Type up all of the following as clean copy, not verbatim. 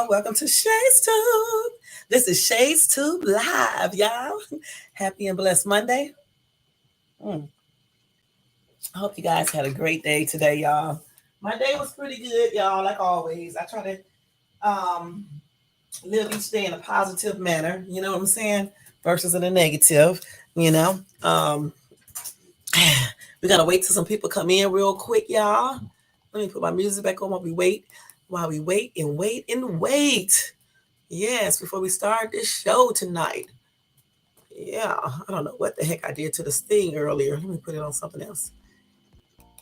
y'all. Welcome to Shades Tube. This is Shades Tube Live, y'all. Happy and blessed Monday. Mm, I hope you guys had a great day today, y'all. My day was pretty good, y'all, like always. I try to um, live each day in a positive manner, you know what I'm saying, versus in a negative, you know. We got to wait till some people come in real quick, y'all. Let me put my music back on while we wait and wait and wait. Yes, before we start this show tonight. Yeah, I don't know what the heck I did to this thing earlier. Let me put it on something else.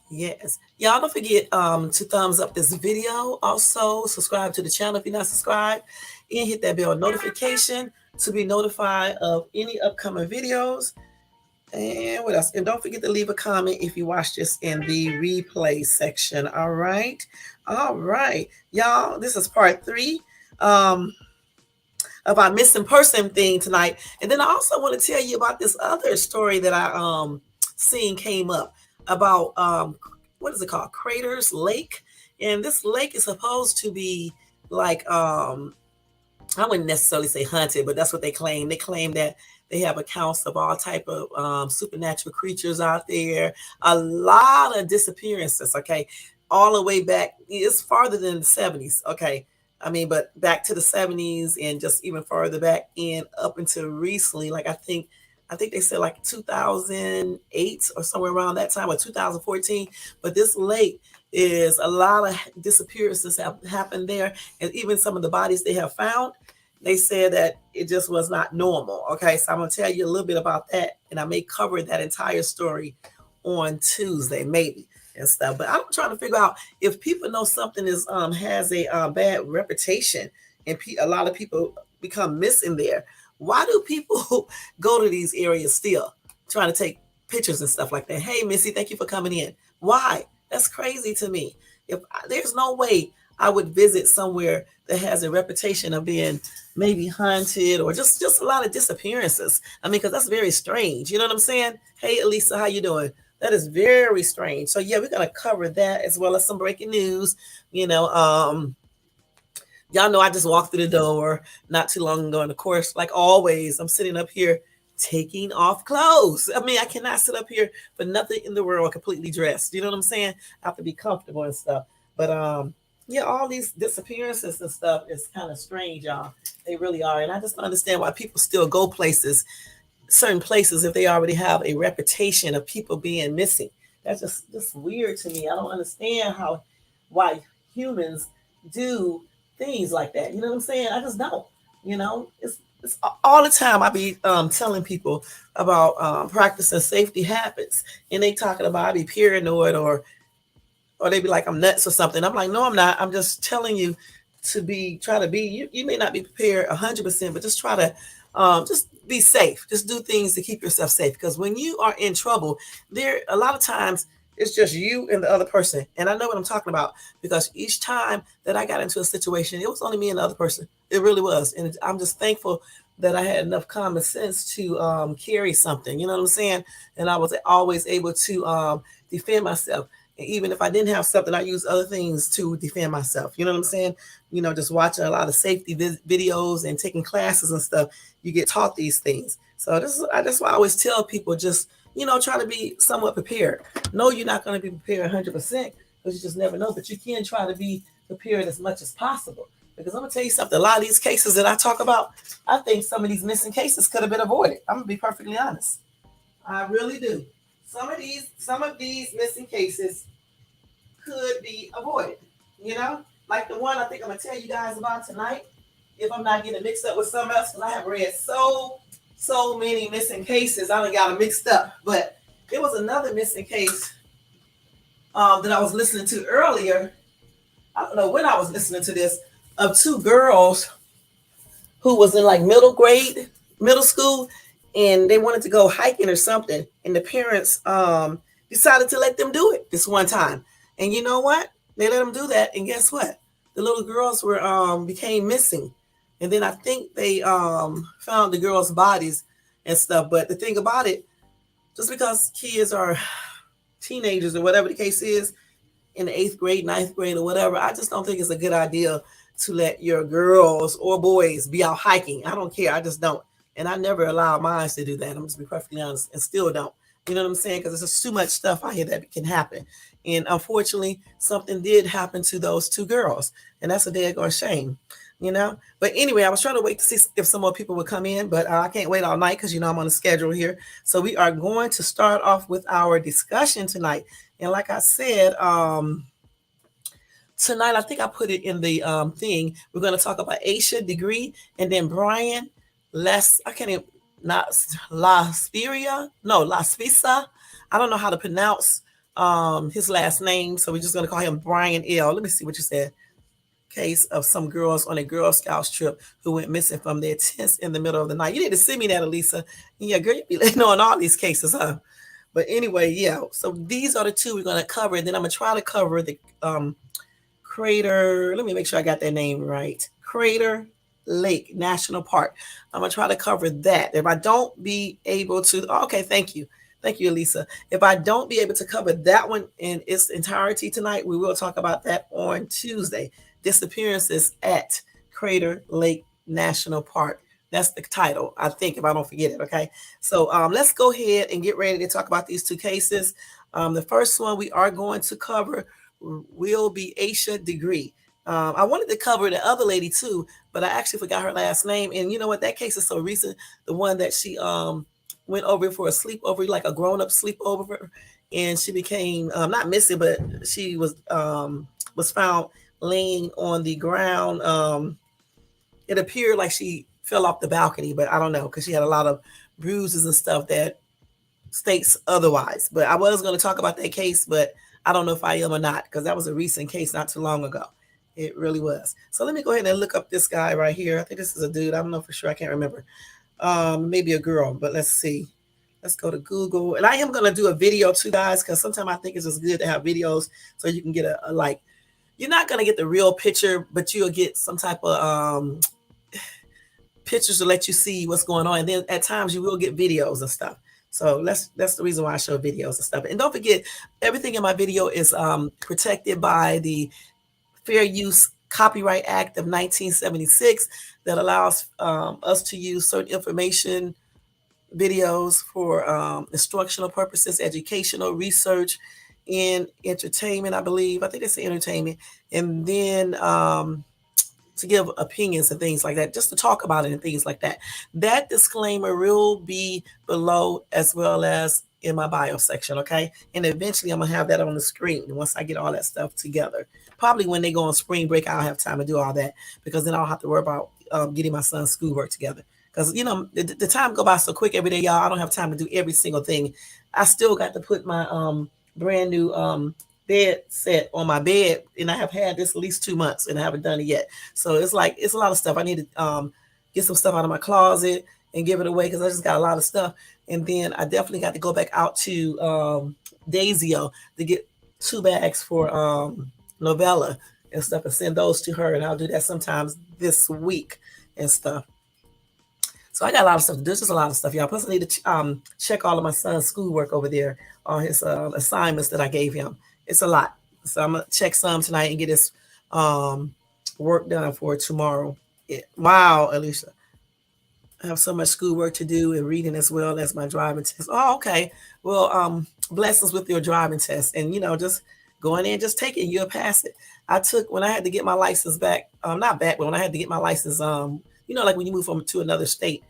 Yes. Y'all don't forget to thumbs up this video. Also, subscribe to the channel if you're not subscribed. And hit that bell notification to be notified of any upcoming videos. And what else? And don't forget to leave a comment if you watch this in the replay section. All right. All right. Y'all, this is part 3. Of our missing person thing tonight. And then I also want to tell you about this other story that I seen came up about what is it called? Craters Lake. And this lake is supposed to be like I wouldn't necessarily say haunted, but that's what they claim. They claim that they have accounts of all type of supernatural creatures out there. A lot of disappearances, okay? All the way back, it's farther than the 70s, okay? I mean, but back to the 70s and just even farther back in up until recently, like I think they said like 2008 or somewhere around that time, or 2014. But this lake is a lot of disappearances have happened there, and even some of the bodies they have found, they said that it just was not normal. Okay, so I'm gonna tell you a little bit about that, and I may cover that entire story on Tuesday, maybe and stuff. But I'm trying to figure out if people know something is has a bad reputation, and a lot of people become missing there. Why do people go to these areas still, trying to take pictures and stuff like that? Hey, Missy, thank you for coming in. Why? That's crazy to me. There's no way I would visit somewhere that has a reputation of being maybe haunted or just a lot of disappearances. I mean, because that's very strange. You know what I'm saying? Hey, Elisa, how you doing? That is very strange. So yeah, we're gonna cover that as well as some breaking news. You know, y'all know I just walked through the door not too long ago, and of course, like always, I'm sitting up here taking off clothes. I mean, I cannot sit up here for nothing in the world completely dressed. You know what I'm saying? I have to be comfortable and stuff. But yeah, all these disappearances and stuff is kind of strange, y'all. They really are. And I just don't understand why people still go certain places, if they already have a reputation of people being missing. That's just weird to me. I don't understand why humans do things like that. You know what I'm saying? I just don't. You know, it's all the time I be telling people about practicing safety habits, and they talking about I be paranoid or they be like I'm nuts or something. I'm like, no, I'm not. I'm just telling you to try to be. You may not be prepared 100%, but just try to just be safe. Just do things to keep yourself safe. Because when you are in trouble, there a lot of times it's just you and the other person. And I know what I'm talking about, because each time that I got into a situation, it was only me and the other person. It really was. And I'm just thankful that I had enough common sense to carry something. You know what I'm saying? And I was always able to defend myself. And even if I didn't have something, I use other things to defend myself. You know what I'm saying? You know, just watching a lot of safety videos and taking classes and stuff, you get taught these things. So that's why I always tell people, just, you know, try to be somewhat prepared. No, you're not going to be prepared 100%, because you just never know. But you can try to be prepared as much as possible. Because I'm going to tell you something. A lot of these cases that I talk about, I think some of these missing cases could have been avoided. I'm going to be perfectly honest. I really do. Some of these missing cases could be avoided, you know, like the one I think I'm gonna tell you guys about tonight, if I'm not getting mixed up with something else, because I have read so many missing cases, I done got them mixed up. But there was another missing case that I was listening to earlier. I don't know when I was listening to this, of 2 girls who was in like middle school, and they wanted to go hiking or something, and the parents decided to let them do it this one time. And you know what? They let them do that, and guess what? The little girls became missing, and then I think they found the girls' bodies and stuff. But the thing about it, just because kids are teenagers or whatever the case is, in the 8th grade, 9th grade, or whatever, I just don't think it's a good idea to let your girls or boys be out hiking. I don't care. I just don't. And I never allow mine to do that. I'm just be perfectly honest, and still don't. You know what I'm saying? Because there's just too much stuff out here that can happen. And unfortunately, something did happen to those two girls. And that's a daggone shame, you know? But anyway, I was trying to wait to see if some more people would come in, but I can't wait all night because, you know, I'm on a schedule here. So we are going to start off with our discussion tonight. And like I said, tonight, I think I put it in the thing. We're going to talk about Asha Degree and then Bryan I can't even, not Laspira, no, Laspisa. I don't know how to pronounce his last name, so we're just going to call him Bryan L. Let me see what you said. Case of some girls on a Girl Scouts trip who went missing from their tents in the middle of the night. You need to send me that, Elisa. Yeah, girl, you be knowing all these cases, huh? But anyway, yeah. So these are the two we're going to cover. And then I'm going to try to cover the Crater. Let me make sure I got that name right. Crater Lake National Park. I'm gonna try to cover that. If I don't be able to, okay, thank you, Elisa. If I don't be able to cover that one in its entirety tonight, we will talk about that on Tuesday. Disappearances at Crater Lake National Park. That's the title, I think, if I don't forget it. Okay, so let's go ahead and get ready to talk about these two cases. The first one we are going to cover will be Asha Degree. I wanted to cover the other lady too, but I actually forgot her last name. And you know what? That case is so recent. The one that she went over for a sleepover, like a grown-up sleepover, and she became not missing, but she was found laying on the ground. It appeared like she fell off the balcony, but I don't know because she had a lot of bruises and stuff that states otherwise. But I was going to talk about that case, but I don't know if I am or not because that was a recent case not too long ago. It really was. So let me go ahead and look up this guy right here. I think this is a dude. I don't know for sure. I can't remember. Maybe a girl, but let's see. Let's go to Google. And I am going to do a video too, guys, because sometimes I think it's just good to have videos so you can get a like, you're not going to get the real picture, but you'll get some type of pictures to let you see what's going on. And then at times you will get videos and stuff. So that's the reason why I show videos and stuff. And don't forget, everything in my video is protected by the Fair Use Copyright Act of 1976 that allows us to use certain information, videos for instructional purposes, educational, research, and entertainment, I believe. I think it's entertainment. And then to give opinions and things like that, just to talk about it and things like that. That disclaimer will be below as well as in my bio section, okay? And eventually I'm gonna have that on the screen once I get all that stuff together. Probably when they go on spring break, I'll have time to do all that because then I'll have to worry about getting my son's schoolwork together. Because you know the time go by so quick every day, y'all. I don't have time to do every single thing. I still got to put my brand new bed set on my bed, and I have had this at least 2 months, and I haven't done it yet. So it's like it's a lot of stuff. I need to get some stuff out of my closet and give it away because I just got a lot of stuff. And then I definitely got to go back out to Daisyo to get 2 bags for Novella and stuff and send those to her. And I'll do that sometimes this week and stuff. So I got a lot of stuff. There's just a lot of stuff, y'all. Plus, I need to check all of my son's schoolwork over there on his assignments that I gave him. It's a lot. So I'm going to check some tonight and get his work done for tomorrow. Wow, Alicia. I have so much schoolwork to do and reading as well as my driving test. Oh, okay. Well, blessings with your driving test. And, you know, just going in, just take it. You'll pass it. I took, when I had to get my license back, not back, but when I had to get my license, you know, like when you move from to another state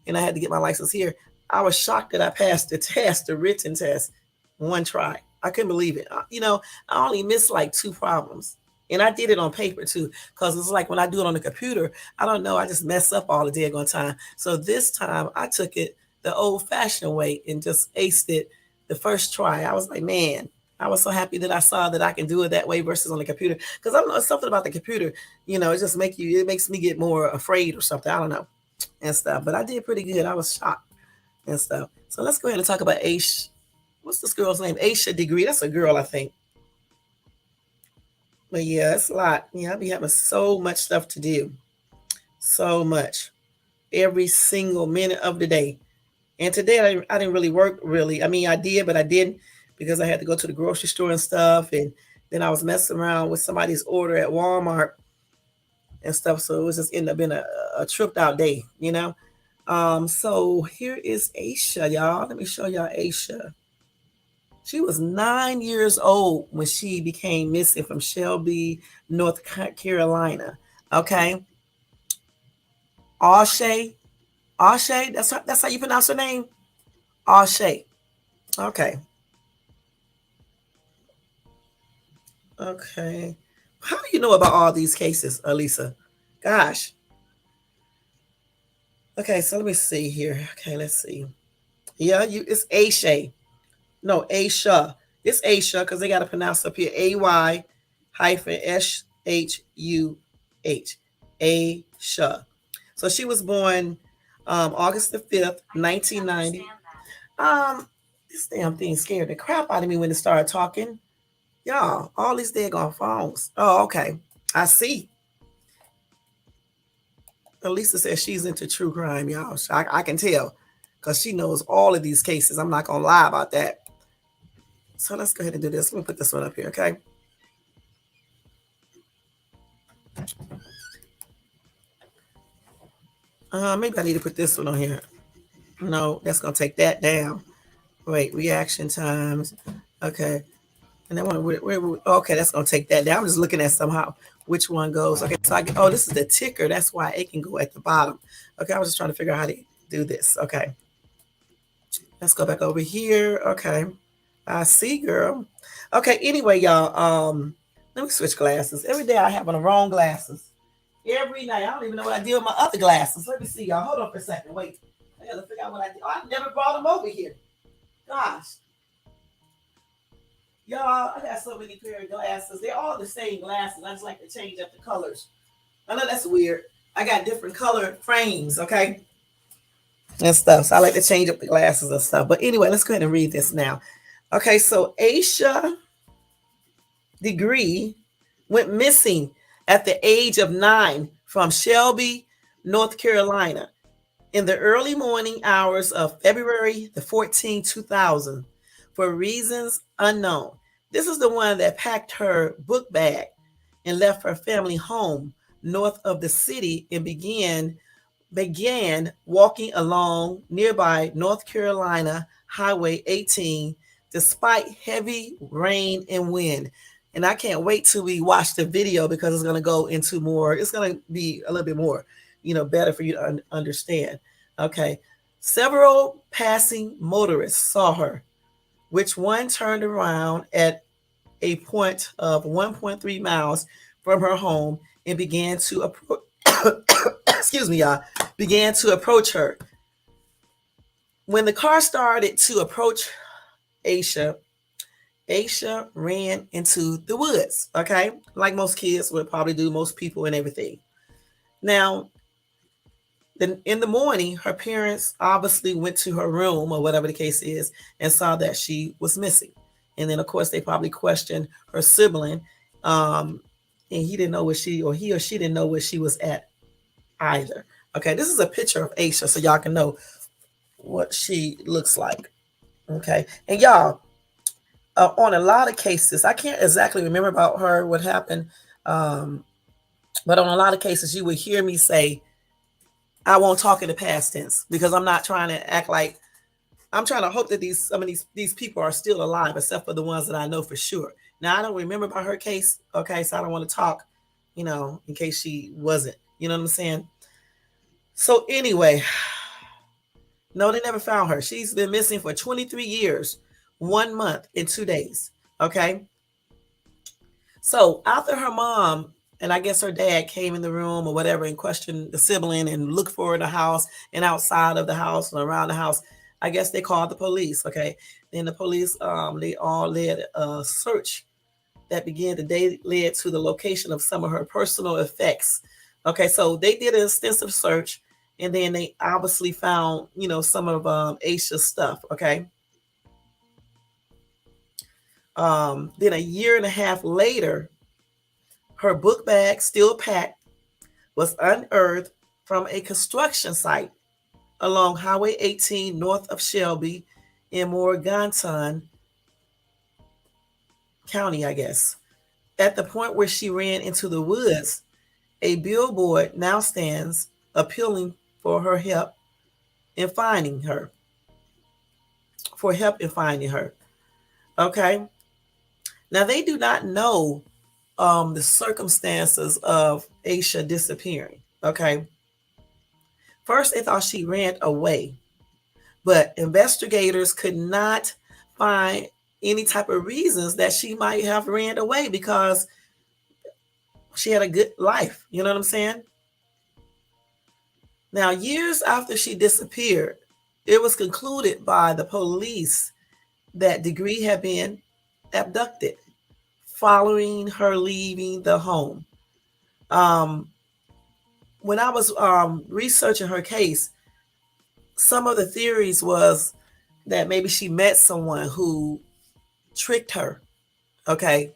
and I had to get my license here, I was shocked that I passed the test, the written test, one try. I couldn't believe it. You know, I only missed like 2 problems. And I did it on paper too, because it's like when I do it on the computer, I don't know, I just mess up all the daggone time. So this time I took it the old fashioned way and just aced it the first try. I was like, man, I was so happy that I saw that I can do it that way versus on the computer. Because I don't know, it's something about the computer, you know, it makes me get more afraid or something. I don't know and stuff. But I did pretty good. I was shocked and stuff. So let's go ahead and talk about Asha. What's this girl's name? Asha Degree. That's a girl, I think. But yeah, it's a lot. Yeah, I be having so much stuff to do. So much. Every single minute of the day. And today I didn't really work really. I mean, I did, but I didn't because I had to go to the grocery store and stuff. And then I was messing around with somebody's order at Walmart. and stuff. So it was just ended up being a tripped out day, you know. So here is Asha, y'all. Let me show y'all Asha. She was 9 years old when she became missing from Shelby, North Carolina. Okay, Asha, Asha. That's how you pronounce her name. Asha. Okay. Okay. How do you know about all these cases, Elisa? Gosh. Okay, so let me see here. Okay, let's see. Yeah, it's Asha. No, Asha. It's Asha because they got to pronounce up here AY hyphen SHUH. Asha. So she was born August the 5th, 1990. This damn thing scared the crap out of me when it started talking. Y'all, all these daggone phones. Oh, okay. I see. Elisa says she's into true crime, y'all. I can tell because she knows all of these cases. I'm not going to lie about that. So let's go ahead and do this. Let me put this one up here, okay? Maybe I need to put this one on here. No, that's going to take that down. Wait, reaction times. Okay. And then okay, that's going to take that down. I'm just looking at somehow which one goes. Okay, so this is the ticker. That's why it can go at the bottom. Okay, I was just trying to figure out how to do this. Okay. Let's go back over here. Okay. I see, girl. Okay, anyway, y'all. Let me switch glasses. Every day I have on the wrong glasses. Every night. I don't even know what I did with my other glasses. Let me see, y'all. Hold on for a second. Wait. I gotta figure out what I did. Oh, I never brought them over here. Gosh. Y'all, I got so many pair of glasses. They're all the same glasses. I just like to change up the colors. I know that's weird. I got different color frames, okay? And stuff. So I like to change up the glasses and stuff. But anyway, let's go ahead and read this now. Okay, so Asha Degree went missing at the age of 9 from Shelby, North Carolina, in the early morning hours of February the 14th, 2000, for reasons unknown. This is the one that packed her book bag and left her family home north of the city and began walking along nearby North Carolina Highway 18 despite heavy rain and wind. And I can't wait till we watch the video because it's going to go into more. It's going to be a little bit more, better for you to understand. Okay. Several passing motorists saw her, which one turned around at a point of 1.3 miles from her home and began to approach. Excuse me, y'all. Began to approach her. When the car started to approach Asha, Asha ran into the woods, okay? Like most kids would probably do, most people and everything. Now, then in the morning, her parents obviously went to her room or whatever the case is and saw that she was missing. And then, of course, they probably questioned her sibling. And he didn't know he or she didn't know where she was at either. Okay, this is a picture of Asha so y'all can know what she looks like. Okay, and y'all, on a lot of cases, I can't exactly remember about her what happened, but on a lot of cases, you would hear me say, "I won't talk in the past tense" because I'm not trying to act like I'm trying to hope that some of these people are still alive, except for the ones that I know for sure. Now I don't remember about her case, okay, so I don't want to talk, in case she wasn't. You know what I'm saying? So anyway, no, they never found her. She's been missing for 23 years, 1 month and 2 days. Okay. So after her mom and I guess her dad came in the room or whatever and questioned the sibling and looked for the house and outside of the house and around the house, I guess they called the police. Okay. Then the police, they all led a search that led to the location of some of her personal effects. Okay. So they did an extensive search and then they obviously found, some of Asha's stuff. Okay. Then a year and a half later, her book bag, still packed, was unearthed from a construction site along Highway 18 north of Shelby in Morganton County, I guess. At the point where she ran into the woods, A billboard now stands appealing for her help in finding her, for help in finding her. Okay. Now they do not know the circumstances of Asha disappearing. Okay. First, they thought she ran away, but investigators could not find any type of reasons that she might have ran away because she had a good life. You know what I'm saying? Now, years after she disappeared, it was concluded by the police that Degree had been abducted following her leaving the home. Um, when I was researching her case, some of the theories was that maybe she met someone who tricked her, okay,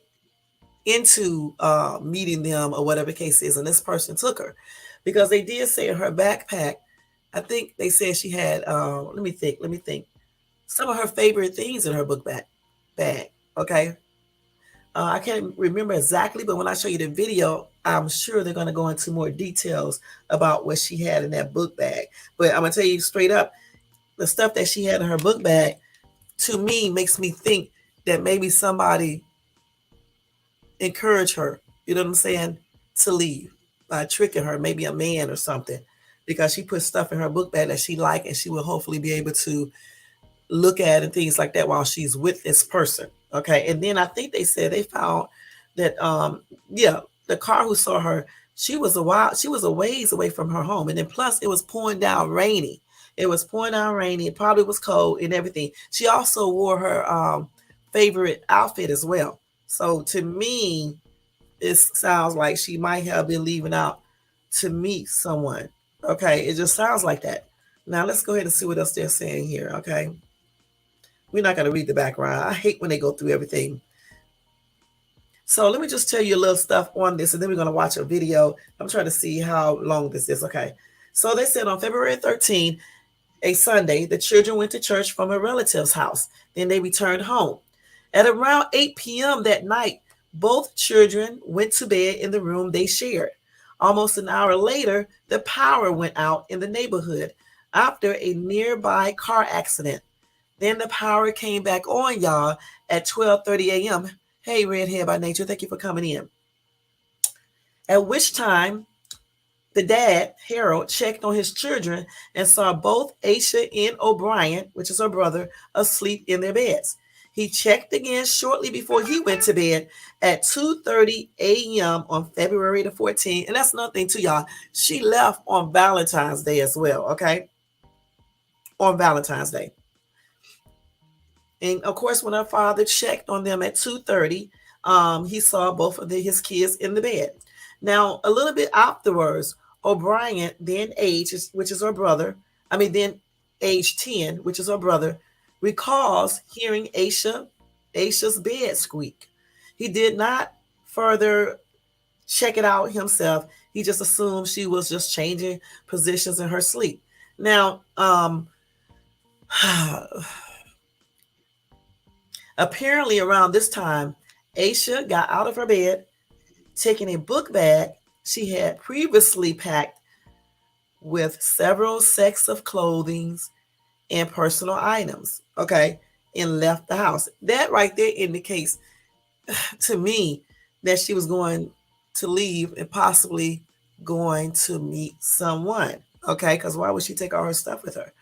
into meeting them or whatever the case is, and this person took her because they did say in her backpack, I think they said she had let me think, some of her favorite things in her book bag, okay. I can't remember exactly, but when I show you the video, I'm sure they're going to go into more details about what she had in that book bag. But I'm going to tell you straight up, the stuff that she had in her book bag, to me, makes me think that maybe somebody encouraged her, you know what I'm saying, to leave by tricking her, maybe a man or something, because she put stuff in her book bag that she liked and she will hopefully be able to look at and things like that while she's with this person. Okay. And then I think they said they found that yeah, the car who saw her, she was a ways away from her home. And then plus it was pouring down rainy. It was pouring down rainy. It probably was cold and everything. She also wore her favorite outfit as well. So to me, it sounds like she might have been leaving out to meet someone. Okay. It just sounds like that. Now let's go ahead and see what else they're saying here. Okay. We're not going to read the background. I hate when they go through everything. So let me just tell you a little stuff on this, and then we're going to watch a video. I'm trying to see how long this is. Okay. So they said on February 13th, a Sunday, the children went to church from a relative's house. Then they returned home. At around 8 p.m. that night, both children went to bed in the room they shared. Almost an hour later, the power went out in the neighborhood after a nearby car accident. Then the power came back on, y'all, at 12:30 a.m. Hey, Redhead by Nature, thank you for coming in. At which time, the dad, Harold, checked on his children and saw both Asha and O'Brien, which is her brother, asleep in their beds. He checked again shortly before he went to bed at 2:30 a.m. on February the 14th. And that's another thing, too, y'all. She left on Valentine's Day as well, okay? On Valentine's Day. And of course, when her father checked on them at 2:30, he saw both of his kids in the bed. Now, a little bit afterwards, O'Brien, then which is her brother, then age 10, which is her brother, recalls hearing Asha's bed squeak. He did not further check it out himself. He just assumed she was just changing positions in her sleep. Now, apparently around this time, Asha got out of her bed, taking a book bag she had previously packed with several sets of clothing and personal items, okay, and left the house. That right there indicates to me that she was going to leave and possibly going to meet someone, okay, because why would she take all her stuff with her?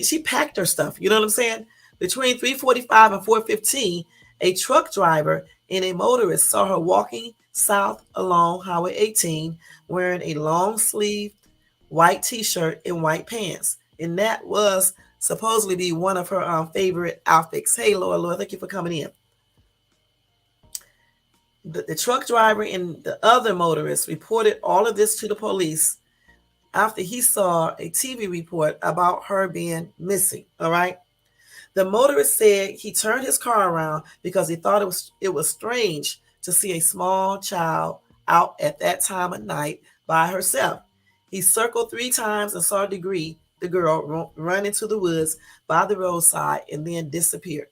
She packed her stuff, you know what I'm saying? Between 3:45 and 4:15, a truck driver and a motorist saw her walking south along Highway 18 wearing a long sleeved white t-shirt and white pants. And that was supposedly be one of her favorite outfits. Hey, Laura, thank you for coming in. The truck driver and the other motorist reported all of this to the police after he saw a TV report about her being missing, all right? The motorist said he turned his car around because he thought it was strange to see a small child out at that time of night by herself. He circled 3 times and saw Degree, the girl, run into the woods by the roadside and then disappear.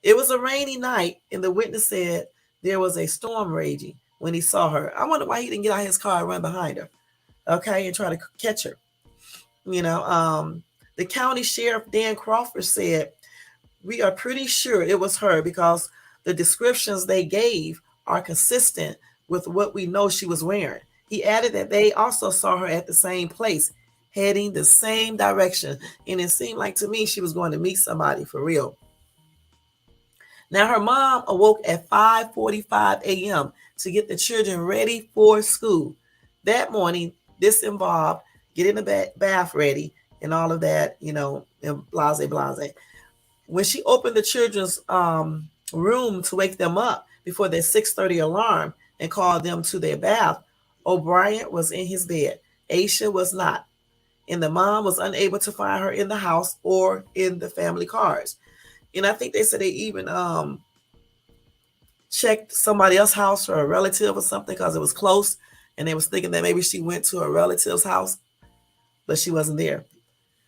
It was a rainy night, and the witness said there was a storm raging when he saw her. I wonder why he didn't get out of his car and run behind her, okay, and try to catch her. You know, the county sheriff Dan Crawford said, "We are pretty sure it was her because the descriptions they gave are consistent with what we know she was wearing." He added that they also saw her at the same place, heading the same direction, and it seemed like to me she was going to meet somebody for real. Now her mom awoke at 5:45 a.m. to get the children ready for school. That morning, this involved getting the bath ready and all of that, you know, and blase blase. When she opened the children's room to wake them up before their 6:30 alarm and called them to their bath, O'Brien was in his bed. Asha was not, and the mom was unable to find her in the house or in the family cars. And I think they said they even checked somebody else's house or a relative or something because it was close, and they was thinking that maybe she went to a relative's house, but she wasn't there.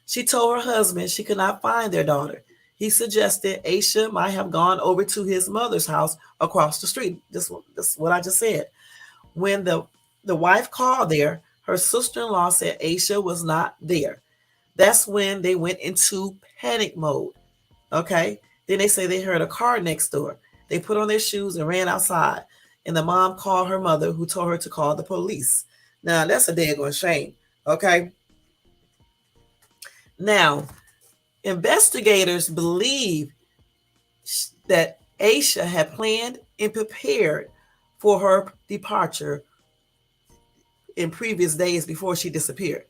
She told her husband she could not find their daughter. He suggested Asha might have gone over to his mother's house across the street. This is what I just said. When the wife called there, her sister-in-law said Asha was not there. That's when they went into panic mode. Okay. Then they say they heard a car next door. They put on their shoes and ran outside. And the mom called her mother, who told her to call the police. Now, that's a daggone shame. Okay. Now, investigators believe that Asha had planned and prepared for her departure in previous days before she disappeared.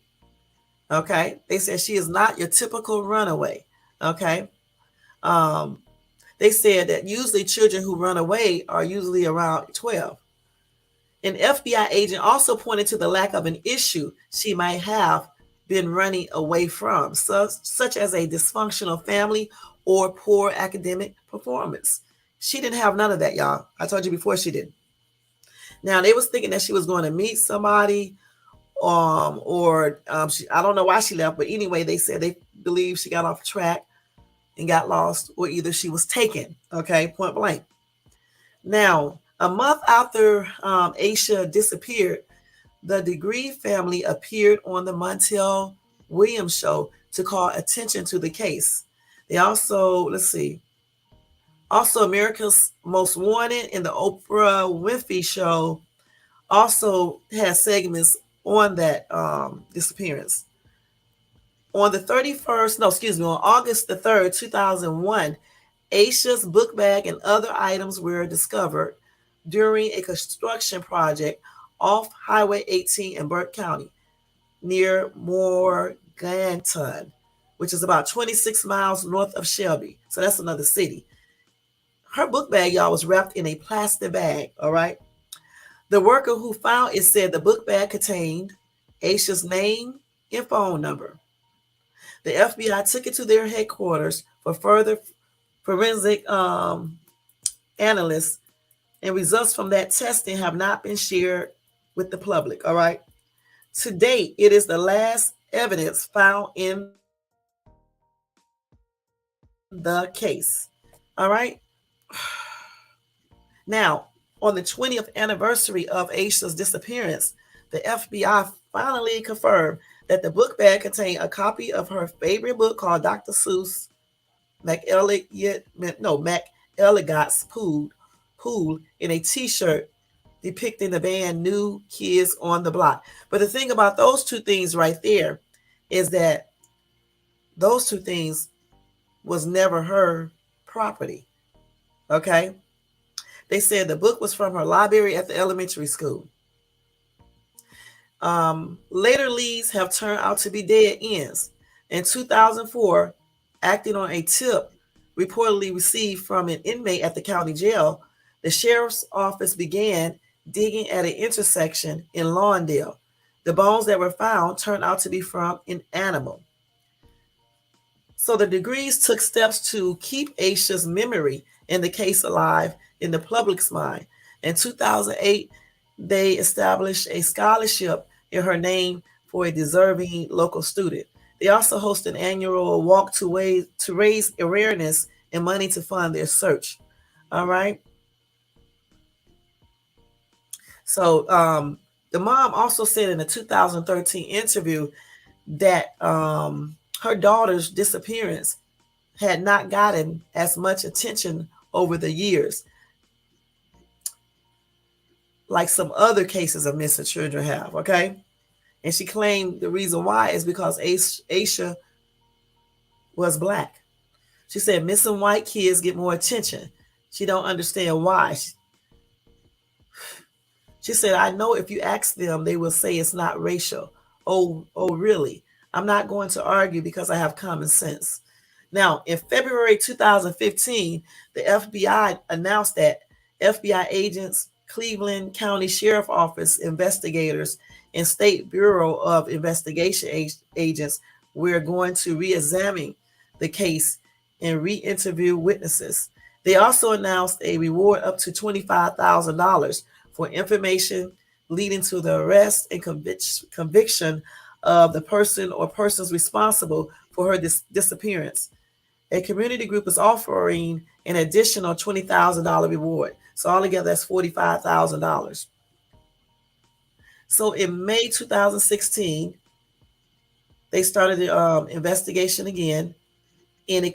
Okay. They said she is not your typical runaway. Okay. Um, they said that usually children who run away are usually around 12. An FBI agent also pointed to the lack of an issue she might have been running away from, such as a dysfunctional family or poor academic performance. She didn't have none of that, y'all. I told you before she didn't. Now, they was thinking that she was going to meet somebody, I don't know why she left, but anyway, they said they believe she got off track and got lost, or either she was taken, okay, point blank. Now, a month after Asha disappeared, the Degree family appeared on the Montel Williams show to call attention to the case. They also, also America's Most Wanted and the Oprah Winfrey show also has segments on that disappearance. On the 31st, no, excuse me, on August the 3rd, 2001, Asha's book bag and other items were discovered during a construction project off Highway 18 in Burke County near Morganton, which is about 26 miles north of Shelby. So that's another city. Her book bag, y'all, was wrapped in a plastic bag, all right? The worker who found it said the book bag contained Asha's name and phone number. The FBI took it to their headquarters for further forensic analysts, and results from that testing have not been shared with the public. All right. To date, it is the last evidence found in the case. All right. Now, on the 20th anniversary of Asha's disappearance, the FBI finally confirmed that the book bag contained a copy of her favorite book called Dr. Seuss McElligot's Pool in a t-shirt depicting the band New Kids on the Block. But the thing about those two things right there is that those two things was never her property. Okay? They said the book was from her library at the elementary school. Later leads have turned out to be dead ends. In 2004, acting on a tip reportedly received from an inmate at the county jail, the sheriff's office began digging at an intersection in Lawndale. The bones that were found turned out to be from an animal. So the Degrees took steps to keep Asha's memory in the case alive in the public's mind. In 2008, they established a scholarship in her name for a deserving local student. They also host an annual walk to raise awareness and money to fund their search. All right. So the mom also said in a 2013 interview that her daughter's disappearance had not gotten as much attention over the years, like some other cases of missing children have. Okay. And she claimed the reason why is because Asha was black. She said missing white kids get more attention. She don't understand why. She said, I know if you ask them, they will say it's not racial. Oh, really? I'm not going to argue because I have common sense. Now, in February 2015, the FBI announced that FBI agents, Cleveland County Sheriff Office investigators, and State Bureau of Investigation agents were going to re-examine the case and re-interview witnesses. They also announced a reward up to $25,000 for information leading to the arrest and conviction of the person or persons responsible for her disappearance. A community group is offering an additional $20,000 reward. So altogether, that's $45,000. So in May 2016, they started the investigation again, and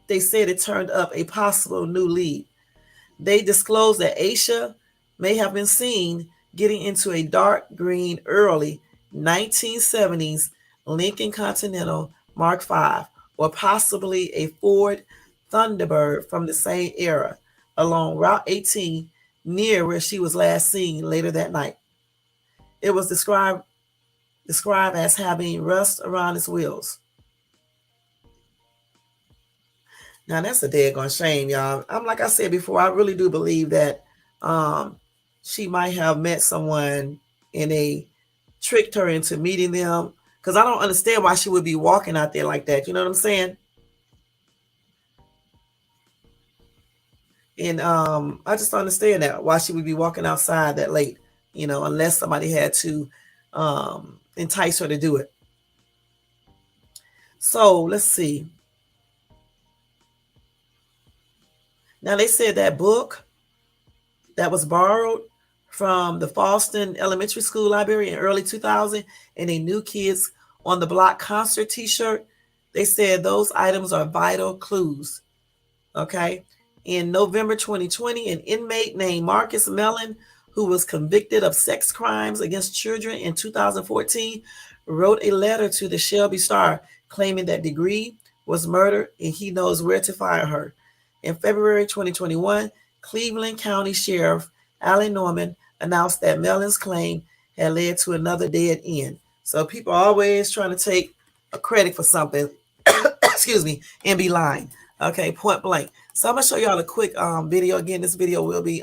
they said it turned up a possible new lead. They disclosed that Asha may have been seen getting into a dark green early 1970s Lincoln Continental Mark V, or possibly a Ford Thunderbird from the same era, along Route 18 near where she was last seen later that night. It was described as having rust around its wheels. Now that's a daggone shame, y'all. I'm like I said before, I really do believe that she might have met someone and they tricked her into meeting them. Because I don't understand why she would be walking out there like that. You know what I'm saying? And I just don't understand that why she would be walking outside that late. Unless somebody had to entice her to do it. So let's see. Now they said that book that was borrowed from the Fallston Elementary School library in early 2000 and a New Kids on the Block concert t-shirt, they said those items are vital clues. Okay. In November 2020, an inmate named Marcus Mellon, who was convicted of sex crimes against children in 2014, wrote a letter to the Shelby Star claiming that Degree was murdered and he knows where to find her. In February 2021, Cleveland County Sheriff Alan Norman announced that Mellon's claim had led to another dead end. So people are always trying to take a credit for something, excuse me, and be lying. Okay, point blank. So I'm gonna show y'all a quick video. Again, this video will be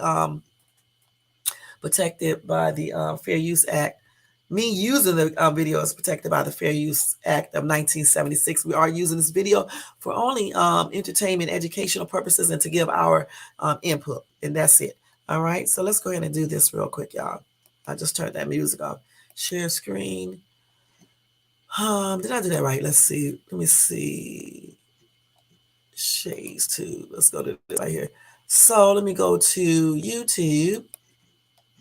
protected by the Fair Use Act. Me using the video is protected by the Fair Use Act of 1976. We are using this video for only entertainment, educational purposes, and to give our input, and that's it. All right, so let's go ahead and do this real quick, y'all. I just turned that music off. Share screen. Did I do that right? Let's see. Let me see. Shades 2. Let's go to this right here. So let me go to YouTube.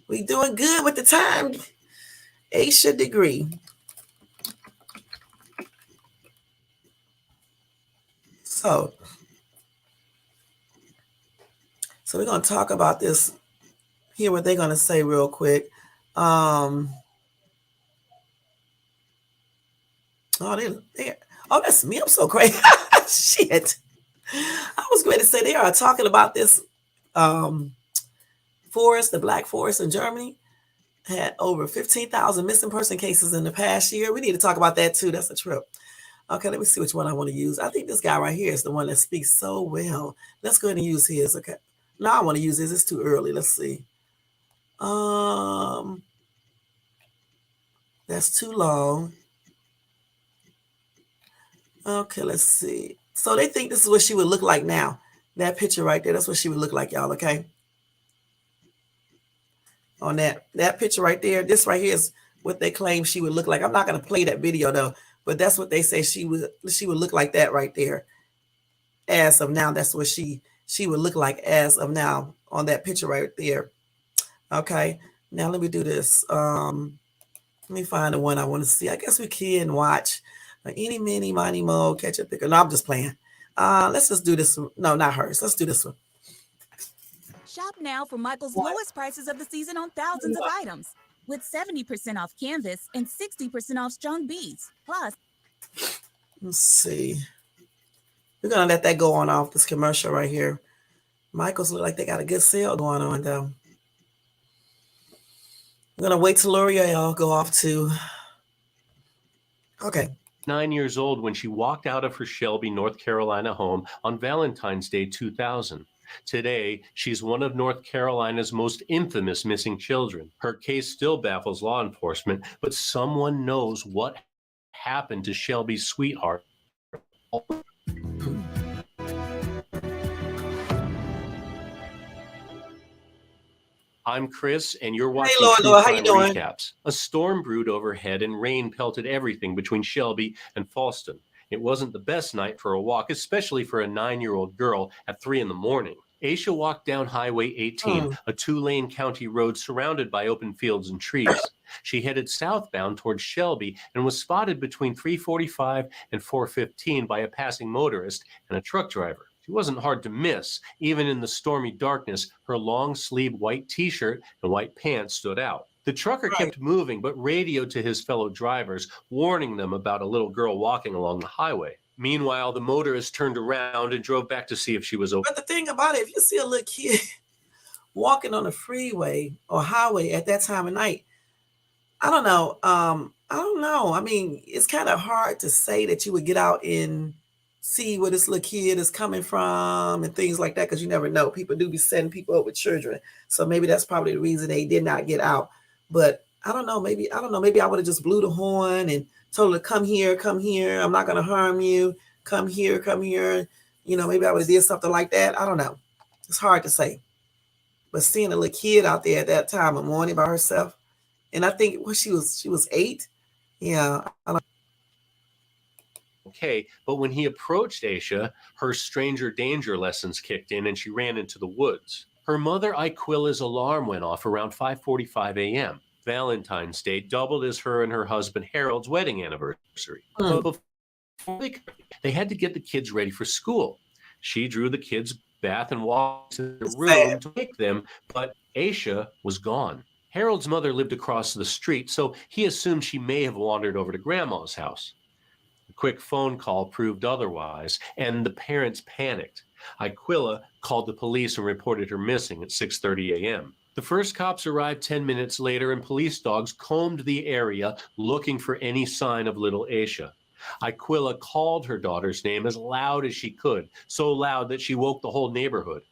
We doing good with the time. Asha Degree. So we're going to talk about this, hear what they're going to say real quick. Oh, that's me. I'm so crazy. Shit. I was going to say they are talking about this forest, the Black Forest in Germany, had over 15,000 missing person cases in the past year. We need to talk about that too. That's a trip. Okay, let me see which one I want to use. I think this guy right here is the one that speaks so well. Let's go ahead and use his. Okay. No, I want to use his. It's too early. Let's see. That's too long. Okay, let's see. So they think this is what she would look like now. That picture right there, that's what she would look like, y'all, okay? On that picture right there, this right here is what they claim she would look like. I'm not going to play that video, though, but that's what they say she would look like that right there. As of now, that's what she would look like as of now on that picture right there. Okay. Now let me do this. Let me find the one I want to see. I guess we can watch Eeny, Meeny, Miny, Mo, Catch a Picker. No, I'm just playing. Let's just do this one. No, not hers. Let's do this one. Shop now for Michael's lowest prices of the season on thousands of items, with 70% off canvas and 60% off strung beads. Plus, let's see. We're gonna let that go on off this commercial right here. Michael's look like they got a good sale going on though. We're gonna wait till L'Oreal go off too. Okay. 9 years old when she walked out of her Shelby, North Carolina home on Valentine's Day 2000. Today, she's one of North Carolina's most infamous missing children. Her case still baffles law enforcement, but someone knows what happened to Shelby's sweetheart. I'm Chris, and you're watching True Crime Recaps. A storm brewed overhead and rain pelted everything between Shelby and Falston. It wasn't the best night for a walk, especially for a 9-year-old girl at 3 in the morning. Aisha walked down Highway 18, a 2-lane county road surrounded by open fields and trees. She headed southbound towards Shelby and was spotted between 3:45 and 4:15 by a passing motorist and a truck driver. She wasn't hard to miss. Even in the stormy darkness, her long-sleeved white T-shirt and white pants stood out. The trucker kept moving, but radioed to his fellow drivers, warning them about a little girl walking along the highway. Meanwhile, the motorist turned around and drove back to see if she was okay. But the thing about it, if you see a little kid walking on a freeway or highway at that time of night, I don't know. I mean, it's kind of hard to say that you would get out and see where this little kid is coming from and things like that, because you never know. People do be setting people up with children. So maybe that's probably the reason they did not get out. But I don't know. Maybe I would have just blew the horn and told her, come here. I'm not going to harm you. Come here. You know, maybe I would have did something like that. I don't know. It's hard to say. But seeing a little kid out there at that time of morning by herself, and I think she was 8. Yeah. Okay, but when he approached Aisha, her stranger danger lessons kicked in and she ran into the woods. Her mother Iquila's alarm went off around 5:45 a.m. Valentine's Day doubled as her and her husband Harold's wedding anniversary. But before they had to get the kids ready for school. She drew the kids' bath and walked to the room to wake them, but Aisha was gone. Harold's mother lived across the street, so he assumed she may have wandered over to Grandma's house. A quick phone call proved otherwise, and the parents panicked. Iquila called the police and reported her missing at 6:30 a.m. The first cops arrived 10 minutes later, and police dogs combed the area looking for any sign of little Aisha. Iquila called her daughter's name as loud as she could, so loud that she woke the whole neighborhood.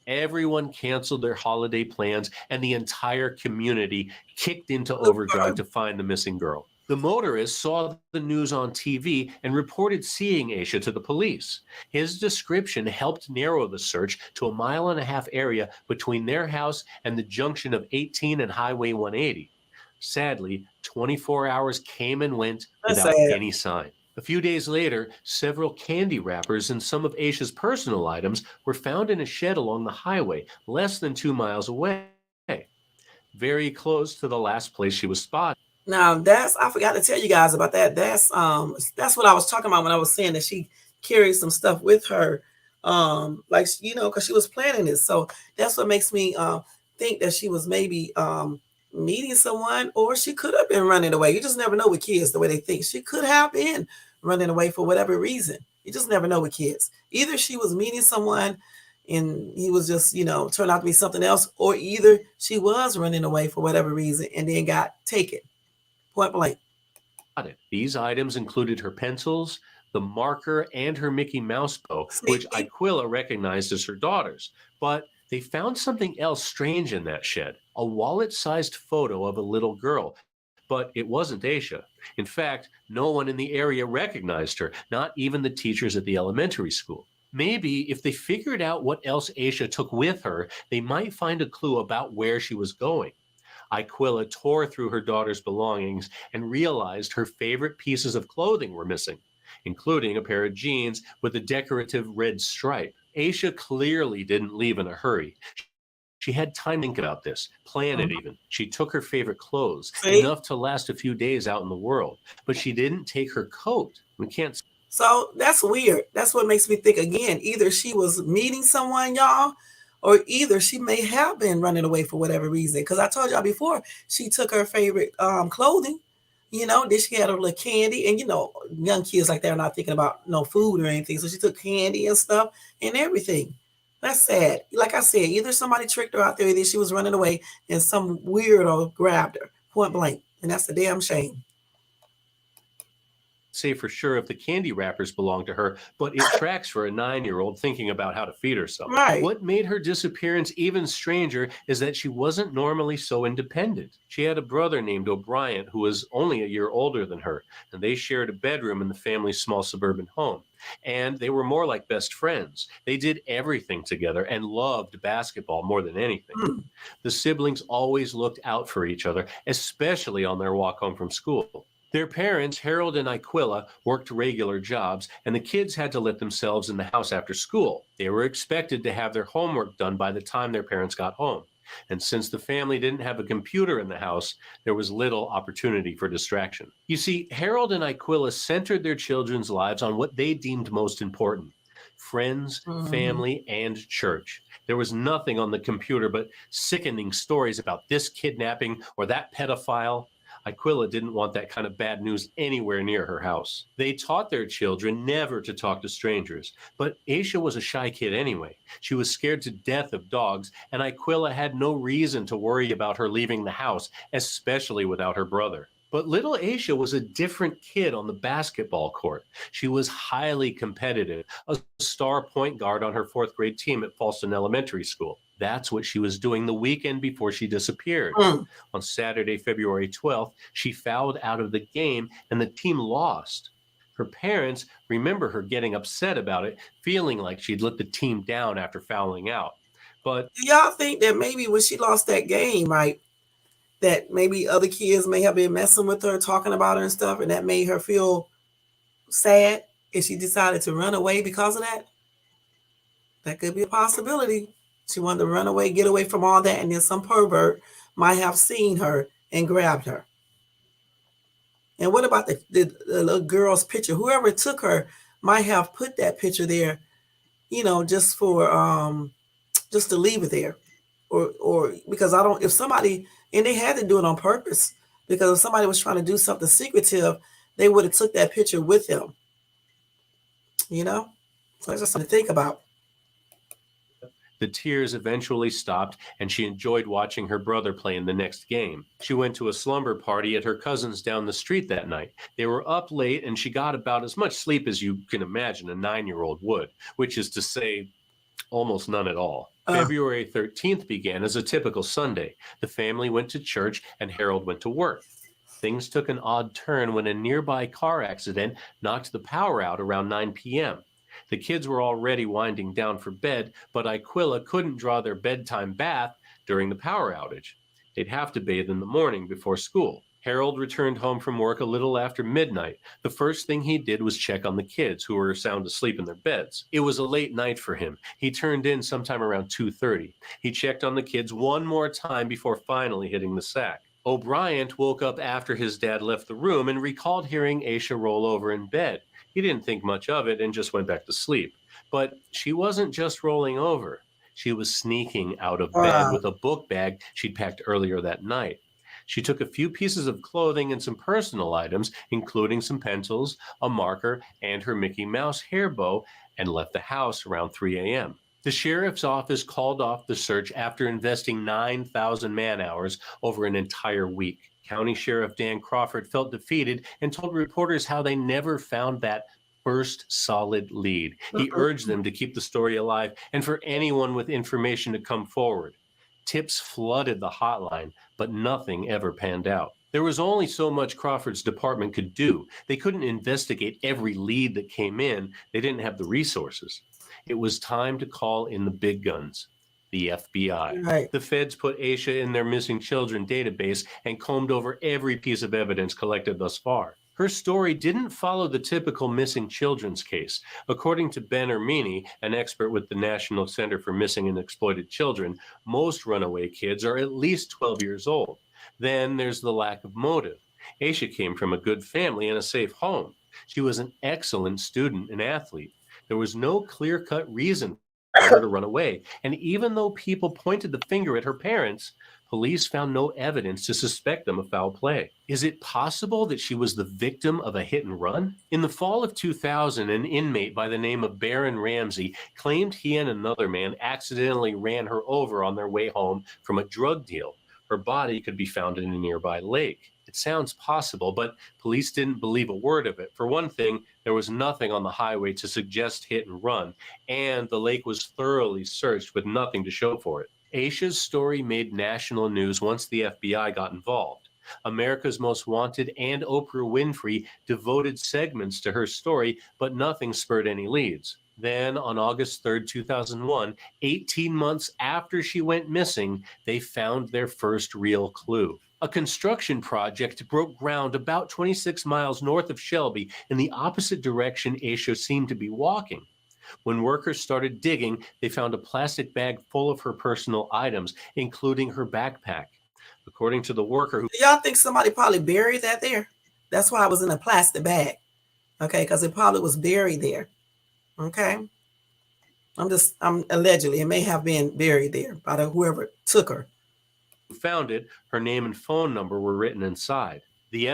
Everyone canceled their holiday plans, and the entire community kicked into overdrive to find the missing girl. The motorist saw the news on TV and reported seeing Aisha to the police. His description helped narrow the search to a 1.5-mile area between their house and the junction of 18 and Highway 180. Sadly, 24 hours came and went without any sign. A few days later, several candy wrappers and some of Aisha's personal items were found in a shed along the highway, less than 2 miles away, very close to the last place she was spotted. Now I forgot to tell you guys about that. That's what I was talking about when I was saying that she carried some stuff with her, like, you know, because she was planning this. So that's what makes me think that she was maybe meeting someone, or she could have been running away. You just never know with kids, the way they think. She could have been running away for whatever reason. You just never know with kids. Either she was meeting someone and he was just, you know, turned out to be something else, or either she was running away for whatever reason and then got taken. Point blank. These items included her pencils, the marker, and her Mickey Mouse bow, which Iquila recognized as her daughter's. But they found something else strange in that shed, a wallet-sized photo of a little girl. But it wasn't Aisha. In fact, no one in the area recognized her, not even the teachers at the elementary school. Maybe if they figured out what else Aisha took with her, they might find a clue about where she was going. Iquila tore through her daughter's belongings and realized her favorite pieces of clothing were missing, including a pair of jeans with a decorative red stripe. Aisha clearly didn't leave in a hurry. She had time to think about this, plan it Mhm. even. She took her favorite clothes, See? enough to last a few days out in the world, but she didn't take her coat. We can't. So that's weird. That's what makes me think again. Either she was meeting someone, y'all, or either she may have been running away for whatever reason. Because I told y'all before, she took her favorite clothing. Then she had a little candy, and young kids like that are not thinking about no food or anything. So she took candy and stuff and everything. That's sad. Like I said, either somebody tricked her out there, either she was running away, and some weirdo grabbed her point blank, and that's a damn shame. Say for sure if the candy wrappers belong to her, but it tracks for a 9-year-old thinking about how to feed herself. Right. What made her disappearance even stranger is that she wasn't normally so independent. She had a brother named O'Brien who was only a year older than her, and they shared a bedroom in the family's small suburban home. And they were more like best friends. They did everything together and loved basketball more than anything. Mm. The siblings always looked out for each other, especially on their walk home from school. Their parents, Harold and Aquila, worked regular jobs, and the kids had to let themselves in the house after school. They were expected to have their homework done by the time their parents got home. And since the family didn't have a computer in the house, there was little opportunity for distraction. You see, Harold and Aquila centered their children's lives on what they deemed most important: friends, family, and church. There was nothing on the computer but sickening stories about this kidnapping or that pedophile. Aquila didn't want that kind of bad news anywhere near her house. They taught their children never to talk to strangers, but Asha was a shy kid anyway. She was scared to death of dogs, and Aquila had no reason to worry about her leaving the house, especially without her brother. But little Asha was a different kid on the basketball court. She was highly competitive, a star point guard on her fourth grade team at Falston Elementary School. That's what she was doing the weekend before she disappeared. Mm. On Saturday, February 12th, she fouled out of the game and the team lost. Her parents remember her getting upset about it, feeling like she'd let the team down after fouling out. But Do y'all think that maybe when she lost that game, right, that maybe other kids may have been messing with her, talking about her and stuff, and that made her feel sad, and she decided to run away because of that? That could be a possibility. She wanted to run away, get away from all that, and then some pervert might have seen her and grabbed her. And what about the little girl's picture? Whoever took her might have put that picture there, just for just to leave it there, or because I don't. If somebody, and they had to do it on purpose, because if somebody was trying to do something secretive, they would have took that picture with them. So that's just something to think about. the tears eventually stopped, and she enjoyed watching her brother play in the next game. She went to a slumber party at her cousin's down the street that night. They were up late, and she got about as much sleep as you can imagine a 9-year-old would, which is to say, almost none at all. February 13th began as a typical Sunday. The family went to church, and Harold went to work. Things took an odd turn when a nearby car accident knocked the power out around 9 p.m. The kids were already winding down for bed, but Aquila couldn't draw their bedtime bath during the power outage. They'd have to bathe in the morning before school. Harold returned home from work a little after midnight. The first thing he did was check on the kids, who were sound asleep in their beds. It was a late night for him. He turned in sometime around 2:30. He checked on the kids one more time before finally hitting the sack. O'Brien woke up after his dad left the room and recalled hearing Asha roll over in bed. He didn't think much of it and just went back to sleep. But she wasn't just rolling over. She was sneaking out of bed with a book bag she'd packed earlier that night. She took a few pieces of clothing and some personal items, including some pencils, a marker, and her Mickey Mouse hair bow, and left the house around 3 a.m. The sheriff's office called off the search after investing 9,000 man-hours over an entire week. County Sheriff Dan Crawford felt defeated and told reporters how they never found that first solid lead. He urged them to keep the story alive and for anyone with information to come forward. Tips flooded the hotline, but nothing ever panned out. There was only so much Crawford's department could do. They couldn't investigate every lead that came in. They didn't have the resources. It was time to call in the big guns, the FBI. Right. The feds put Asha in their missing children database and combed over every piece of evidence collected thus far. Her story didn't follow the typical missing children's case. According to Ben Ermini, an expert with the National Center for Missing and Exploited Children, most runaway kids are at least 12 years old. Then there's the lack of motive. Asha came from a good family and a safe home. She was an excellent student and athlete. There was no clear-cut reason for her to run away. And even though people pointed the finger at her parents, police found no evidence to suspect them of foul play. Is it possible that she was the victim of a hit and run? In the fall of 2000, an inmate by the name of Baron Ramsey claimed he and another man accidentally ran her over on their way home from a drug deal. Her body could be found in a nearby lake. It sounds possible, but police didn't believe a word of it. For one thing, there was nothing on the highway to suggest hit and run, and the lake was thoroughly searched with nothing to show for it. Asha's story made national news once the FBI got involved. America's Most Wanted and Oprah Winfrey devoted segments to her story, but nothing spurred any leads. Then, on August 3rd, 2001, 18 months after she went missing, they found their first real clue. A construction project broke ground about 26 miles north of Shelby in the opposite direction Asha seemed to be walking. When workers started digging, they found a plastic bag full of her personal items, including her backpack. According to the worker who... Do y'all think somebody probably buried that there? That's why it was in a plastic bag. Okay, because it probably was buried there. Okay. I'm allegedly, it may have been buried there by whoever took her. Found it, her name and phone number were written inside. The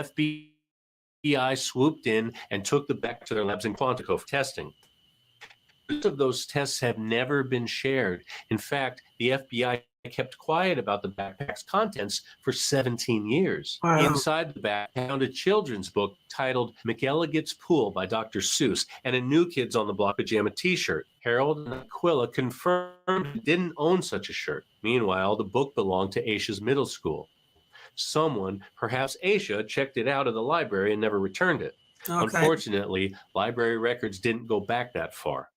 FBI swooped in and took the back to their labs in Quantico for testing. Most of those tests have never been shared. In fact, the FBI kept quiet about the backpack's contents for 17 years. Wow. Inside the bag, I found a children's book titled McElligot's Pool by Dr. Seuss and a New Kids on the Block pajama t-shirt. Harold and Aquila confirmed he didn't own such a shirt. Meanwhile, the book belonged to Asha's middle school. Someone, perhaps Asha, checked it out of the library and never returned it. Okay. Unfortunately, library records didn't go back that far.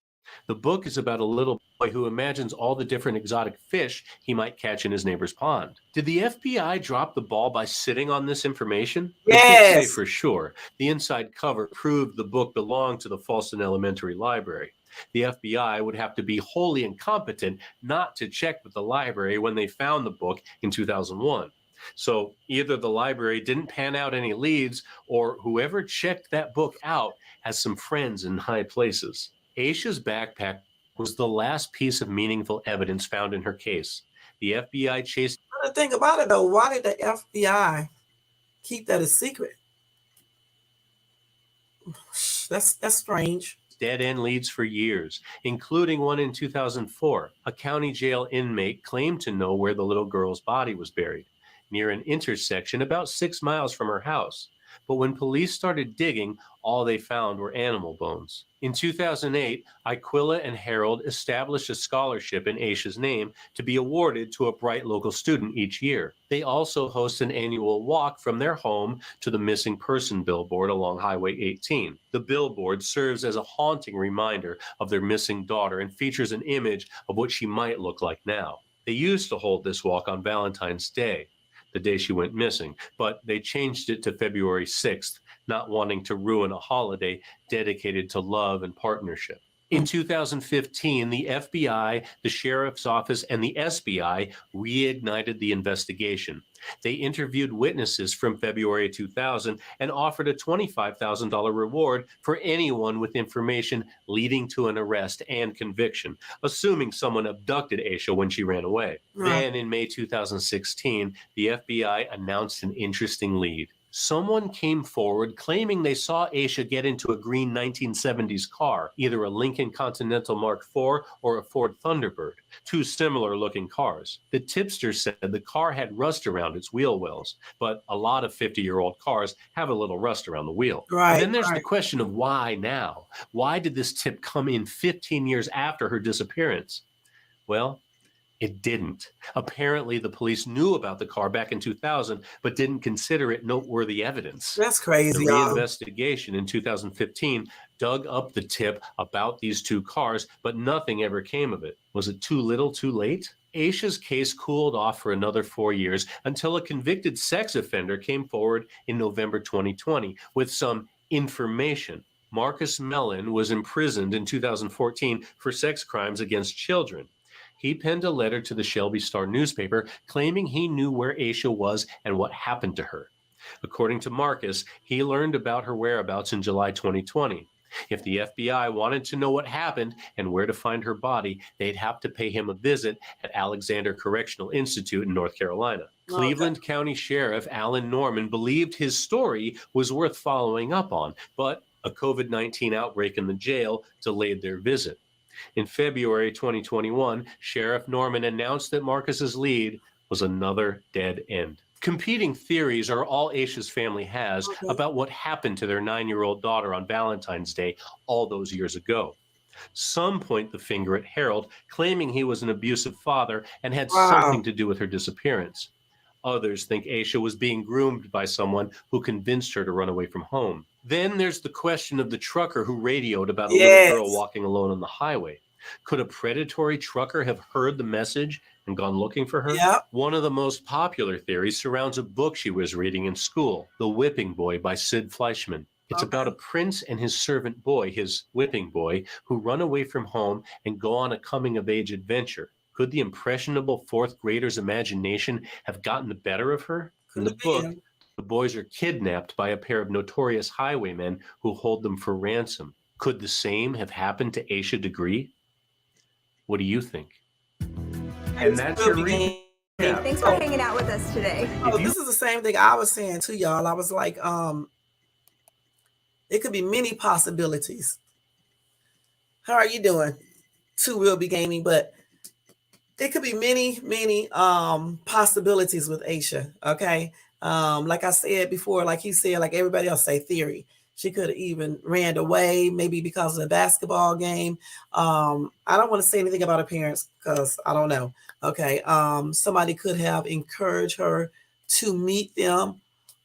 The book is about a little boy who imagines all the different exotic fish he might catch in his neighbor's pond. Did the FBI drop the ball by sitting on this information? Yes. We can't say for sure. The inside cover proved the book belonged to the Falston Elementary Library. The FBI would have to be wholly incompetent not to check with the library when they found the book in 2001. So either the library didn't pan out any leads, or whoever checked that book out has some friends in high places. Asha's backpack was the last piece of meaningful evidence found in her case. The FBI chased... The thing about it, though, why did the FBI keep that a secret? That's strange. Dead-end leads for years, including one in 2004. A county jail inmate claimed to know where the little girl's body was buried, near an intersection about 6 miles from her house. But when police started digging, all they found were animal bones. In 2008, Aquila and Harold established a scholarship in Asha's name to be awarded to a bright local student each year. They also host an annual walk from their home to the missing person billboard along Highway 18. The billboard serves as a haunting reminder of their missing daughter and features an image of what she might look like now. They used to hold this walk on Valentine's Day, the day she went missing, but they changed it to February 6th, not wanting to ruin a holiday dedicated to love and partnership. In 2015, the FBI, the Sheriff's Office, and the SBI reignited the investigation. They interviewed witnesses from February 2000 and offered a $25,000 reward for anyone with information leading to an arrest and conviction, assuming someone abducted Asha when she ran away. Right. Then in May 2016, the FBI announced an interesting lead. Someone came forward claiming they saw Asha get into a green 1970s car, either a Lincoln Continental Mark IV or a Ford Thunderbird, two similar-looking cars. The tipster said the car had rust around its wheel wells, but a lot of 50-year-old cars have a little rust around the wheel. Right, and then there's the question of why now? Why did this tip come in 15 years after her disappearance? Well, it didn't. Apparently, the police knew about the car back in 2000, but didn't consider it noteworthy evidence. That's crazy. The reinvestigation in 2015 dug up the tip about these two cars, but nothing ever came of it. Was it too little, too late? Asha's case cooled off for another 4 years until a convicted sex offender came forward in November 2020 with some information. Marcus Mellon was imprisoned in 2014 for sex crimes against children. He penned a letter to the Shelby Star newspaper claiming he knew where Asha was and what happened to her. According to Marcus, he learned about her whereabouts in July 2020. If the FBI wanted to know what happened and where to find her body, they'd have to pay him a visit at Alexander Correctional Institute in North Carolina. Cleveland County Sheriff Alan Norman believed his story was worth following up on, but a COVID-19 outbreak in the jail delayed their visit. In February 2021, Sheriff Norman announced that Marcus's lead was another dead end. Competing theories are all Asha's family has about what happened to their 9-year-old daughter on Valentine's Day all those years ago. Some point the finger at Harold, claiming he was an abusive father and had something to do with her disappearance. Others think Asha was being groomed by someone who convinced her to run away from home. Then there's the question of the trucker who radioed about a little girl walking alone on the highway. Could a predatory trucker have heard the message and gone looking for her? Yep. One of the most popular theories surrounds a book she was reading in school, The Whipping Boy by Sid Fleischman. It's about a prince and his servant boy, his whipping boy, who run away from home and go on a coming-of-age adventure. Could the impressionable fourth grader's imagination have gotten the better of her? In the book, the boys are kidnapped by a pair of notorious highwaymen who hold them for ransom. Could the same have happened to Asha Degree? What do you think? And that's your reading. Yeah. Thanks for hanging out with us today. Oh, this is the same thing I was saying to y'all. I was like, it could be many possibilities. How are you doing? Two will be gaming, but it could be many possibilities with Asha. Okay. Like I said before, like he said, like everybody else say theory. She could have even ran away, maybe because of the basketball game. I don't want to say anything about her parents because I don't know. Okay. Somebody could have encouraged her to meet them,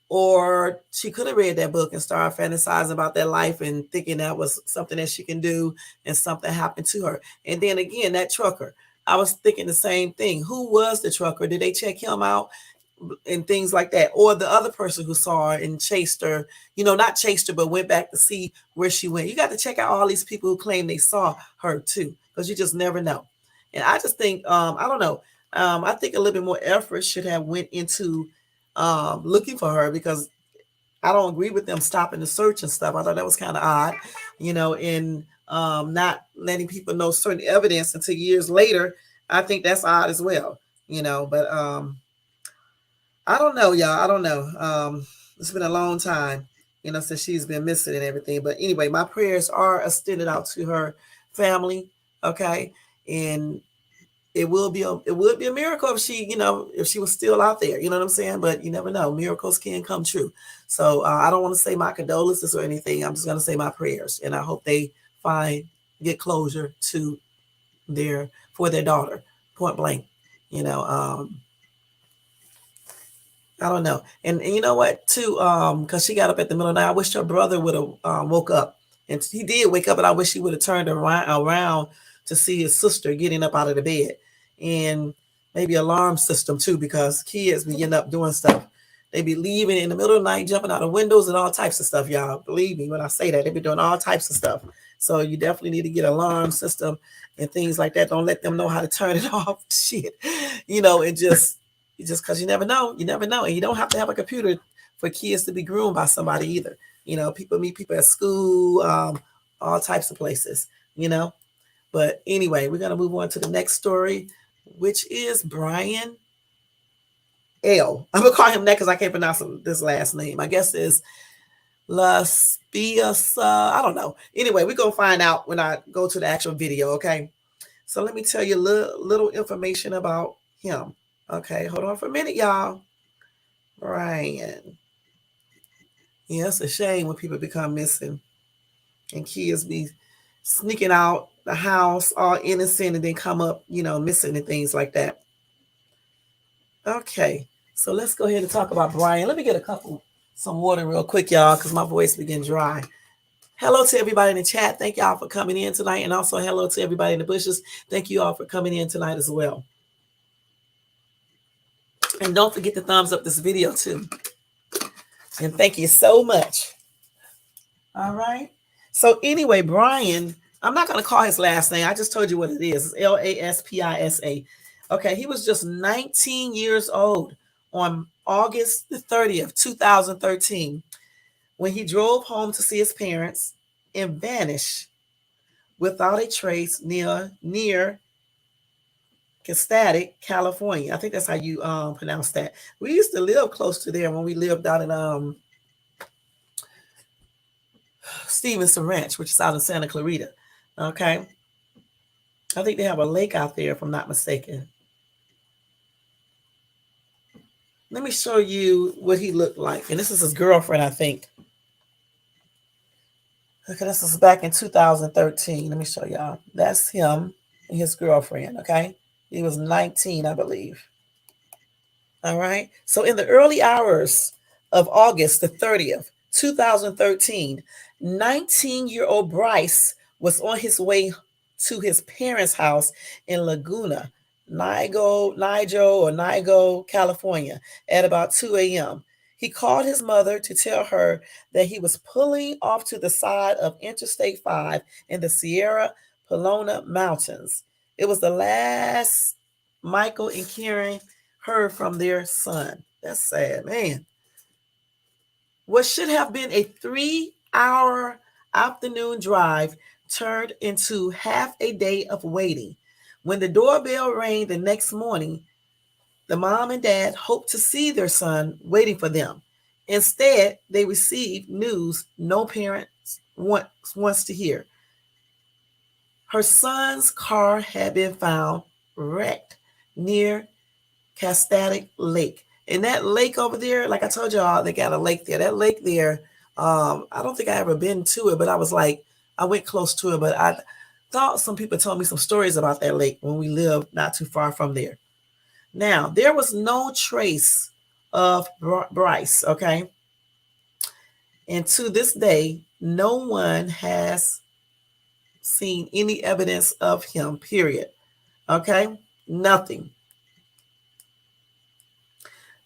or she could have read that book and started fantasizing about that life and thinking that was something that she can do, and something happened to her. And then again, that trucker, I was thinking the same thing. Who was the trucker? Did they check him out? And things like that, or the other person who saw her and chased her, not chased her, but went back to see where she went. You got to check out all these people who claim they saw her too, because you just never know. And I just think, I don't know. I think a little bit more effort should have went into looking for her, because I don't agree with them stopping the search and stuff. I thought that was kind of odd, and not letting people know certain evidence until years later. I think that's odd as well, but I don't know, y'all. I don't know. It's been a long time, since she's been missing and everything. But anyway, my prayers are extended out to her family. Okay. And it would be a miracle if she was still out there, you know what I'm saying? But you never know. Miracles can come true. So I don't want to say my condolences or anything. I'm just going to say my prayers. And I hope they get closure for their daughter, point blank, I don't know. And you know what, too, because she got up at the middle of the night. I wish her brother would have woke up. And he did wake up, but I wish he would have turned around to see his sister getting up out of the bed. And maybe alarm system, too, because kids be getting up doing stuff. They be leaving in the middle of the night, jumping out of windows and all types of stuff, y'all. Believe me when I say that. They be doing all types of stuff. So you definitely need to get an alarm system and things like that. Don't let them know how to turn it off. Shit. And just because you never know, and you don't have to have a computer for kids to be groomed by somebody either. People meet people at school, all types of places, But anyway, we're going to move on to the next story, which is Bryan L. I'm going to call him that because I can't pronounce this last name. I guess it's Laspisa. I don't know. Anyway, we're going to find out when I go to the actual video, okay? So let me tell you a little information about him. Okay, hold on for a minute, y'all. Bryan. Yeah, it's a shame when people become missing and kids be sneaking out the house all innocent and then come up, missing and things like that. Okay, so let's go ahead and talk about Bryan. Let me get some water real quick, y'all, because my voice begins dry. Hello to everybody in the chat. Thank y'all for coming in tonight. And also hello to everybody in the bushes. Thank you all for coming in tonight as well. And don't forget to thumbs up this video too. And thank you so much. All right. So anyway, Bryan, I'm not going to call his last name. I just told you what it is. It's Laspisa. Okay. He was just 19 years old on August the 30th, 2013, when he drove home to see his parents and vanished without a trace near Castatic, California. I think that's how you pronounce that. We used to live close to there when we lived out in Stevenson Ranch, which is out in Santa Clarita. Okay. I think they have a lake out there, if I'm not mistaken. Let me show you what he looked like. And this is his girlfriend, I think. Okay, this is back in 2013. Let me show y'all. That's him and his girlfriend, okay? He was 19, I believe. All right. So in the early hours of August the 30th, 2013, 19-year-old Bryce was on his way to his parents' house in Laguna, Nigo, California at about 2 a.m. He called his mother to tell her that he was pulling off to the side of Interstate 5 in the Sierra Pelona Mountains. It was the last Michael and Karen heard from their son. That's sad, man. What should have been a 3-hour afternoon drive turned into half a day of waiting. When the doorbell rang the next morning, the mom and dad hoped to see their son waiting for them. Instead, they received news no parent wants to hear. Her son's car had been found wrecked near Castatic Lake. And that lake over there, like I told y'all, they got a lake there. That lake there, I don't think I ever been to it, but I went close to it, but I thought some people told me some stories about that lake when we lived not too far from there. Now, there was no trace of Bryce, okay? And to this day, no one has seen any evidence of him, period. Okay? Nothing.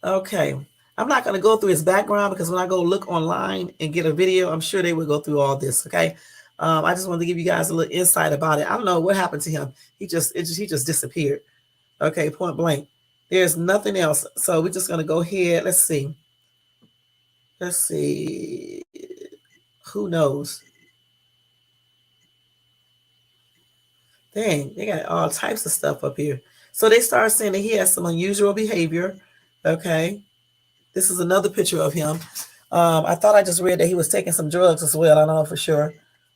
Okay. I'm not going to go through his background because when I go look online and get a video, I'm sure they will go through all this, okay? I just wanted to give you guys a little insight about it. I don't know what happened to him. He just disappeared. Okay, point blank. There's nothing else. So we're just going to go ahead. Let's see. Who knows? Dang, they got all types of stuff up here. So they started saying that he has some unusual behavior. Okay. This is another picture of him. I thought I just read that he was taking some drugs as well. I don't know for sure.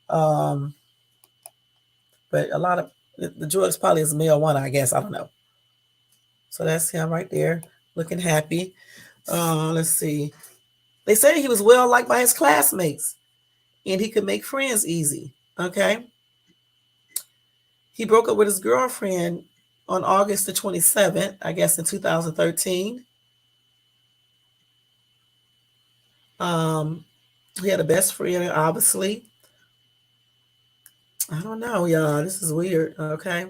But a lot of the drugs probably is marijuana, I guess. I don't know. So that's him right there, looking happy. Let's see. They say he was well liked by his classmates and he could make friends easy. Okay. He broke up with his girlfriend on August the 27th, I guess in 2013. He had a best friend, obviously. I don't know, y'all. This is weird. Okay.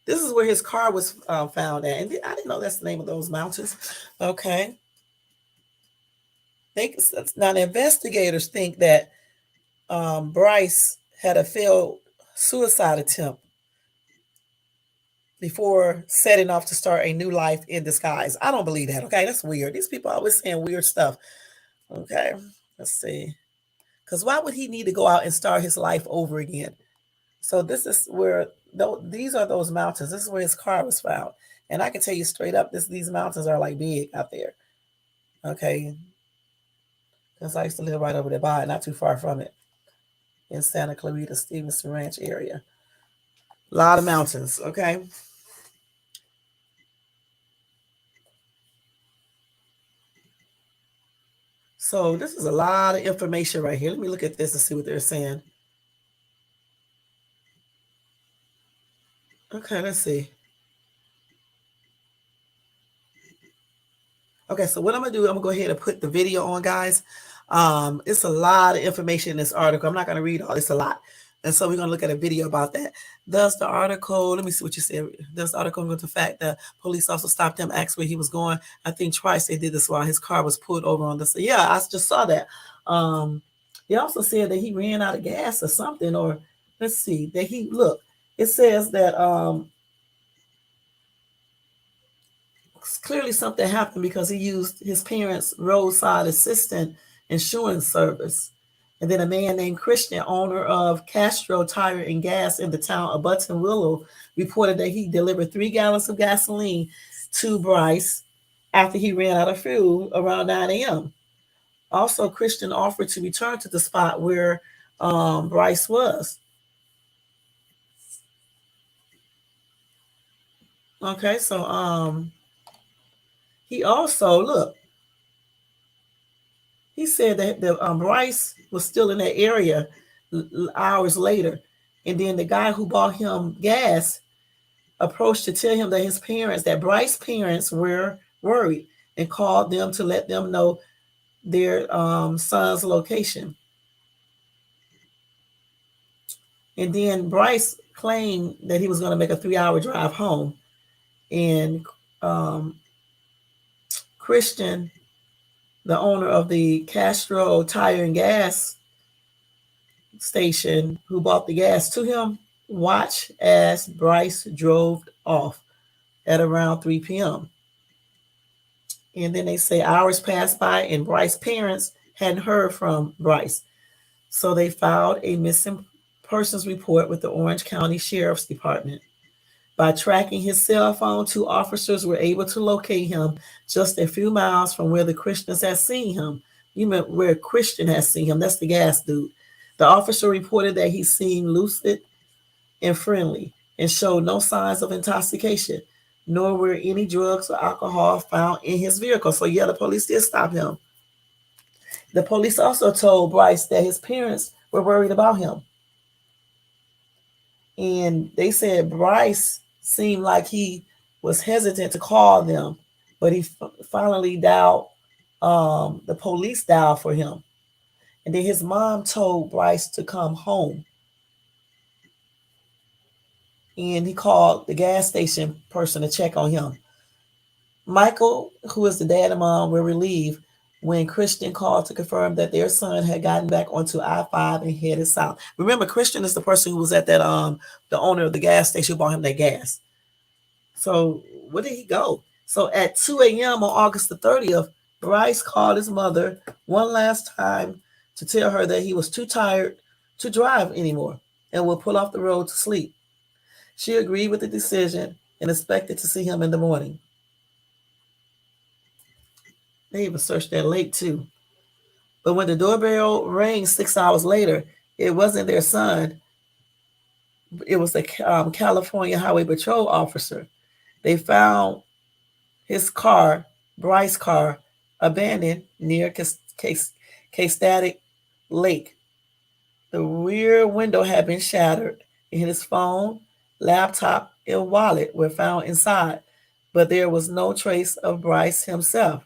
This is where his car was found at. And I didn't know that's the name of those mountains. Okay. Now, the investigators think that Bryce had a failed suicide attempt before setting off to start a new life in disguise. I don't believe that. Okay. That's weird. These people are always saying weird stuff. Okay. Let's see. Because why would he need to go out and start his life over again? So this is where, these are those mountains. This is where his car was found. And I can tell you straight up, these mountains are like big out there. Okay. Because I used to live right over there by it, not too far from it. In Santa Clarita, Stevenson Ranch area. A lot of mountains, okay? So this is a lot of information right here. Let me look at this and see what they're saying. Okay, let's see. Okay, so what I'm going to do, I'm going to go ahead and put the video on, guys. It's a lot of information in this article. I'm not going to read all. It's a lot, and so we're going to look at a video about that. Does the article? Let me see what you said. Does the article go to the fact that police also stopped him, asked where he was going? I think twice they did this while his car was pulled over on this. Yeah, I just saw that. Um, he also said that he ran out of gas or something, or let's see that he look. It says that clearly something happened because he used his parents' roadside assistant insurance service. And then a man named Christian, owner of Castro Tire and Gas in the town of Button Willow, reported that he delivered 3 gallons of gasoline to Bryce after he ran out of fuel around 9 a.m. Also, Christian offered to return to the spot where Bryce was. Okay, so he also look. He said that the Bryce was still in that area hours later, and then the guy who bought him gas approached to tell him that his parents, that Bryce's parents, were worried and called them to let them know their son's location. And then Bryce claimed that he was going to make a 3-hour drive home, and um, Christian, the owner of the Castro Tire and Gas station who bought the gas to him, watched as Bryce drove off at around 3 p.m. And then they say hours passed by and Bryce's parents hadn't heard from Bryce. So they filed a missing persons report with the Orange County Sheriff's Department. By tracking his cell phone, 2 officers were able to locate him just a few miles from where the Christians had seen him. You meant where Christian has seen him. That's the gas dude. The officer reported that he seemed lucid and friendly and showed no signs of intoxication, nor were any drugs or alcohol found in his vehicle. So, yeah, the police did stop him. The police also told Bryce that his parents were worried about him. And they said Bryce seemed like he was hesitant to call them, but he finally dialed, the police dialed for him. And then his mom told Bryce to come home. And he called the gas station person to check on him. Michael, who is the dad and mom, were relieved when Christian called to confirm that their son had gotten back onto I-5 and headed south. Remember, Christian is the person who was at that the owner of the gas station who bought him that gas. So where did he go? So at 2 a.m. on August the 30th, Bryce called his mother one last time to tell her that he was too tired to drive anymore and would pull off the road to sleep. She agreed with the decision and expected to see him in the morning. They even searched that lake too. But when the doorbell rang 6 hours later, it wasn't their son. It was the California Highway Patrol officer. They found his car, Bryce's car, abandoned near Castaic Lake. The rear window had been shattered, and his phone, laptop, and wallet were found inside, but there was no trace of Bryce himself.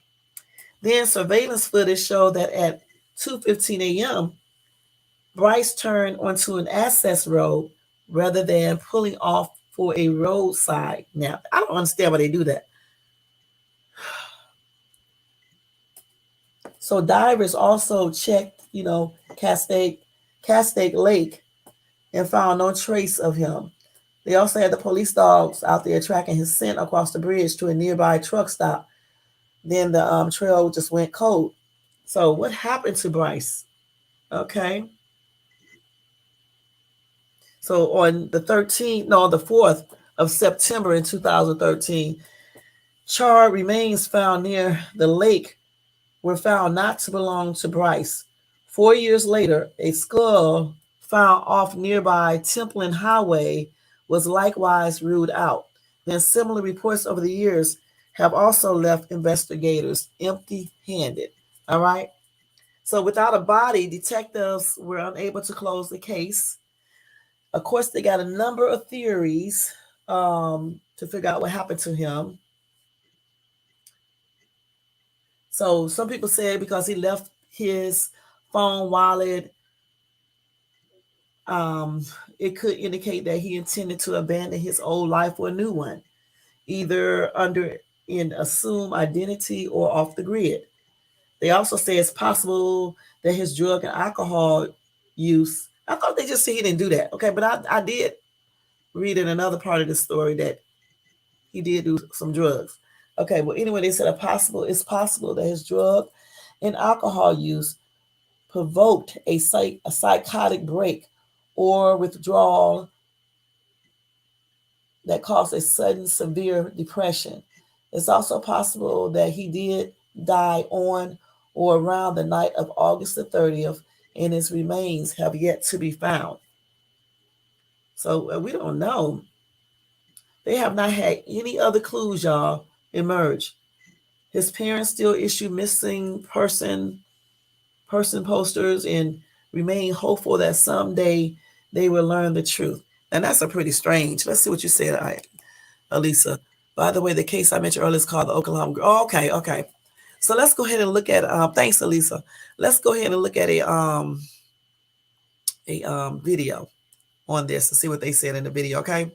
Then surveillance footage showed that at 2:15 a.m., Bryce turned onto an access road rather than pulling off for a roadside nap. I don't understand why they do that. So divers also checked, Castaic Lake and found no trace of him. They also had the police dogs out there tracking his scent across the bridge to a nearby truck stop. Then the trail just went cold. So what happened to Bryce? Okay. So on the 4th of September in 2013, charred remains found near the lake were found not to belong to Bryce. 4 years later, a skull found off nearby Templin Highway was likewise ruled out. Then similar reports over the years have also left investigators empty-handed. All right. So without a body, detectives were unable to close the case. Of course, they got a number of theories to figure out what happened to him. So some people say because his phone, wallet, um, it could indicate that he intended to abandon his old life for a new one, either under an assumed identity or off the grid. They also say it's possible that his drug and alcohol use. I thought they just said he didn't do that. Okay, but I did read in another part of the story that he did do some drugs. Okay, well anyway, they said it's possible that his drug and alcohol use provoked a psychotic break or withdrawal that caused a sudden severe depression. It's also possible that he did die on or around the night of August the 30th, and his remains have yet to be found. So we don't know. They have not had any other clues, y'all, emerge. His parents still issue missing person posters and remain hopeful that someday they will learn the truth. And that's a pretty strange. Let's see what you said, Elisa. By the way, the case I mentioned earlier is called the Oklahoma. Oh, okay, okay. So let's go ahead and look at. Thanks, Elisa. Let's go ahead and look at a video on this and see what they said in the video. Okay.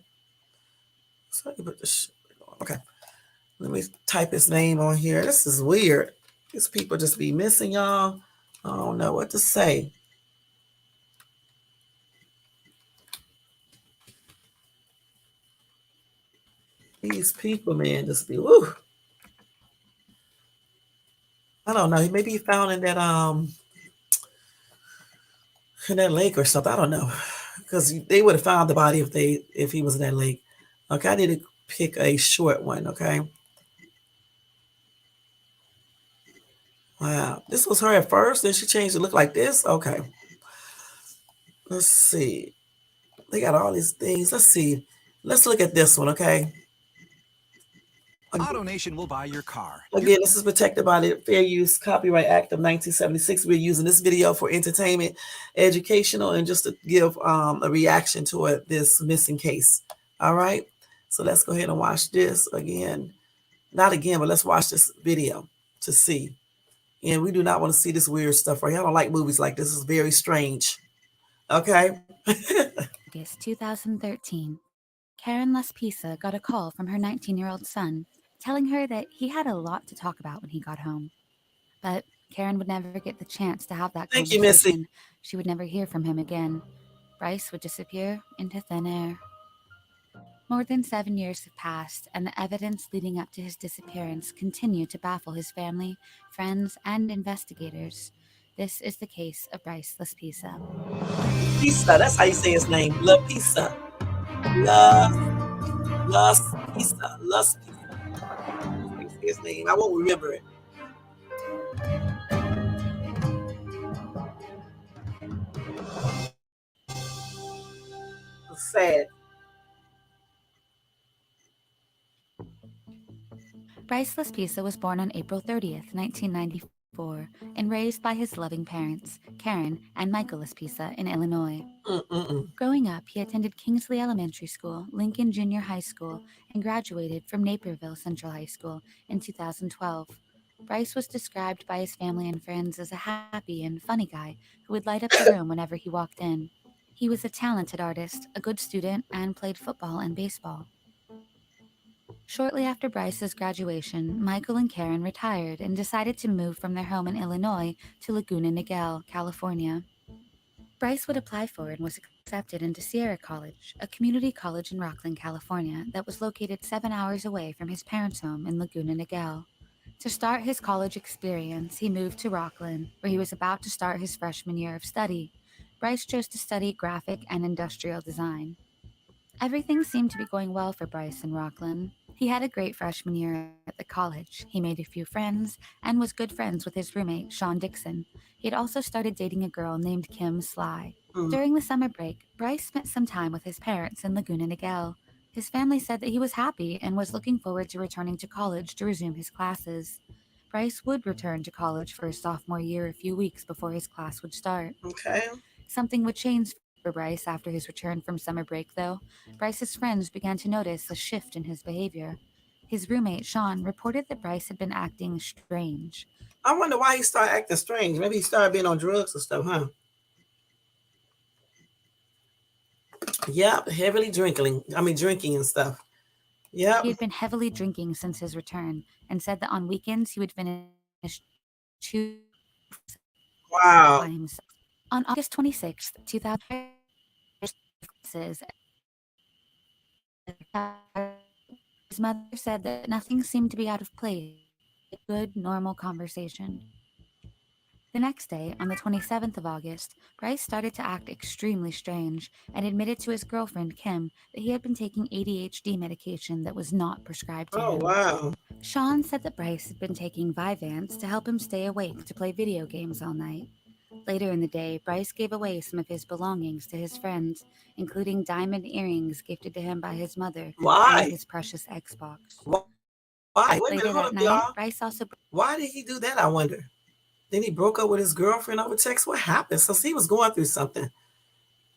So okay. Let me type his name on here. This is weird. These people just be missing, y'all. I don't know what to say. These people, man, just be woo. I don't know. Maybe he found in that lake or something. I don't know. Because they would have found the body if he was in that lake. Okay, I need to pick a short one, okay? Wow. This was her at first, then she changed to look like this. Okay. Let's see. They got all these things. Let's see. Let's look at this one, okay? AutoNation will buy your car. Again, this is protected by the Fair Use Copyright Act of 1976. We're using this video for entertainment, educational, and just to give a reaction to this missing case. All right. So let's go ahead and watch this again. Not again, but let's watch this video to see. And we do not want to see this weird stuff right here. I don't like movies like this. It's very strange. Okay. August 2013, Karen Laspisa got a call from her 19-year-old son, telling her that he had a lot to talk about when he got home. But Karen would never get the chance to have that Thank you, conversation. Missy. She would never hear from him again. Bryce would disappear into thin air. More than 7 years have passed, and the evidence leading up to his disappearance continued to baffle his family, friends, and investigators. This is the case of Bryce Laspisa. Pisa, that's how you say his name. La Pisa. La Pisa. Las Pisa. His name. I won't remember it. It's sad. Bryce Laspisa was born on April 30th, 1994, and raised by his loving parents, Karen and Michael Laspisa, in Illinois. Growing up, he attended Kingsley Elementary School, Lincoln Junior High School, and graduated from Naperville Central High School in 2012. Bryce was described by his family and friends as a happy and funny guy who would light up the room whenever he walked in. He was a talented artist, a good student, and played football and baseball. Shortly after Bryce's graduation, Michael and Karen retired and decided to move from their home in Illinois to Laguna Niguel, California. Bryce would apply for and was accepted into Sierra College, a community college in Rocklin, California that was located 7 hours away from his parents' home in Laguna Niguel. To start his college experience, he moved to Rocklin, where he was about to start his freshman year of study. Bryce chose to study graphic and industrial design. Everything seemed to be going well for Bryce in Rocklin. He had a great freshman year at the college. He made a few friends and was good friends with his roommate, Sean Dixon. He had also started dating a girl named Kim Sly. During the summer break, Bryce spent some time with his parents in Laguna Niguel. His family said that he was happy and was looking forward to returning to college to resume his classes. Bryce would return to college for his sophomore year a few weeks before his class would start. Okay. Something would change for Bryce after his return from summer break, though. Bryce's friends began to notice a shift in his behavior. His roommate, Sean, reported that Bryce had been acting strange. I wonder why he started acting strange. Maybe he started being on drugs or stuff, huh? Yep, heavily drinking. I mean, drinking and stuff. Yep. He had been heavily drinking since his return and said that on weekends he would finish 2 by Wow. himself. On August 26th, 2000, his mother said that nothing seemed to be out of place. A good, normal conversation. The next day, on the 27th of August, Bryce started to act extremely strange and admitted to his girlfriend, Kim, that he had been taking ADHD medication that was not prescribed to Oh, him. wow. Sean said that Bryce had been taking Vyvanse to help him stay awake to play video games all night. Later in the day, Bryce gave away some of his belongings to his friends, including diamond earrings gifted to him by his mother and Why? his precious Xbox. Why? Wait a minute, Later hold that up, night, y'all. Bryce also Why did he do that, I wonder? Then he broke up with his girlfriend over text. What happened? So he was going through something.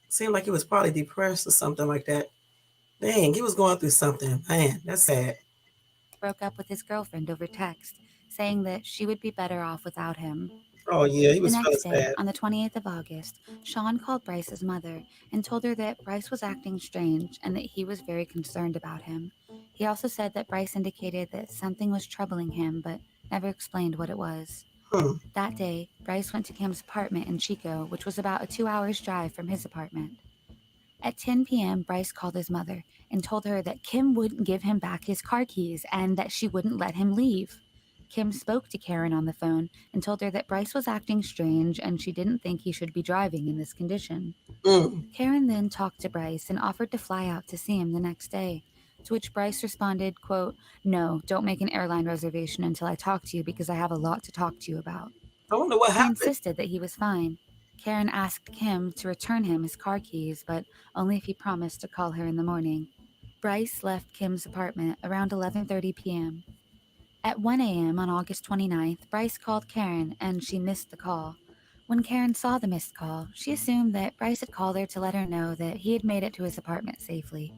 Seemed like he was probably depressed or something like that. Dang, he was going through something. Man, that's sad. broke up with his girlfriend over text, saying that she would be better off without him. Oh, yeah, he The was feeling next day, sad. on the 28th of August, Sean called Bryce's mother and told her that Bryce was acting strange and that he was very concerned about him. He also said that Bryce indicated that something was troubling him, but never explained what it was. Hmm. That day, Bryce went to Kim's apartment in Chico, which was about a 2 hours drive from his apartment. At 10 p.m., Bryce called his mother and told her that Kim wouldn't give him back his car keys and that she wouldn't let him leave. Kim spoke to Karen on the phone and told her that Bryce was acting strange and she didn't think he should be driving in this condition. Mm. Karen then talked to Bryce and offered to fly out to see him the next day, to which Bryce responded, quote, "No, don't make an airline reservation until I talk to you because I have a lot to talk to you about." I wonder what He happened. insisted that he was fine. Karen asked Kim to return him his car keys, but only if he promised to call her in the morning. Bryce left Kim's apartment around 11:30 p.m. At 1 a.m. on August 29th, Bryce called Karen and she missed the call. When Karen saw the missed call, she assumed that Bryce had called her to let her know that he had made it to his apartment safely.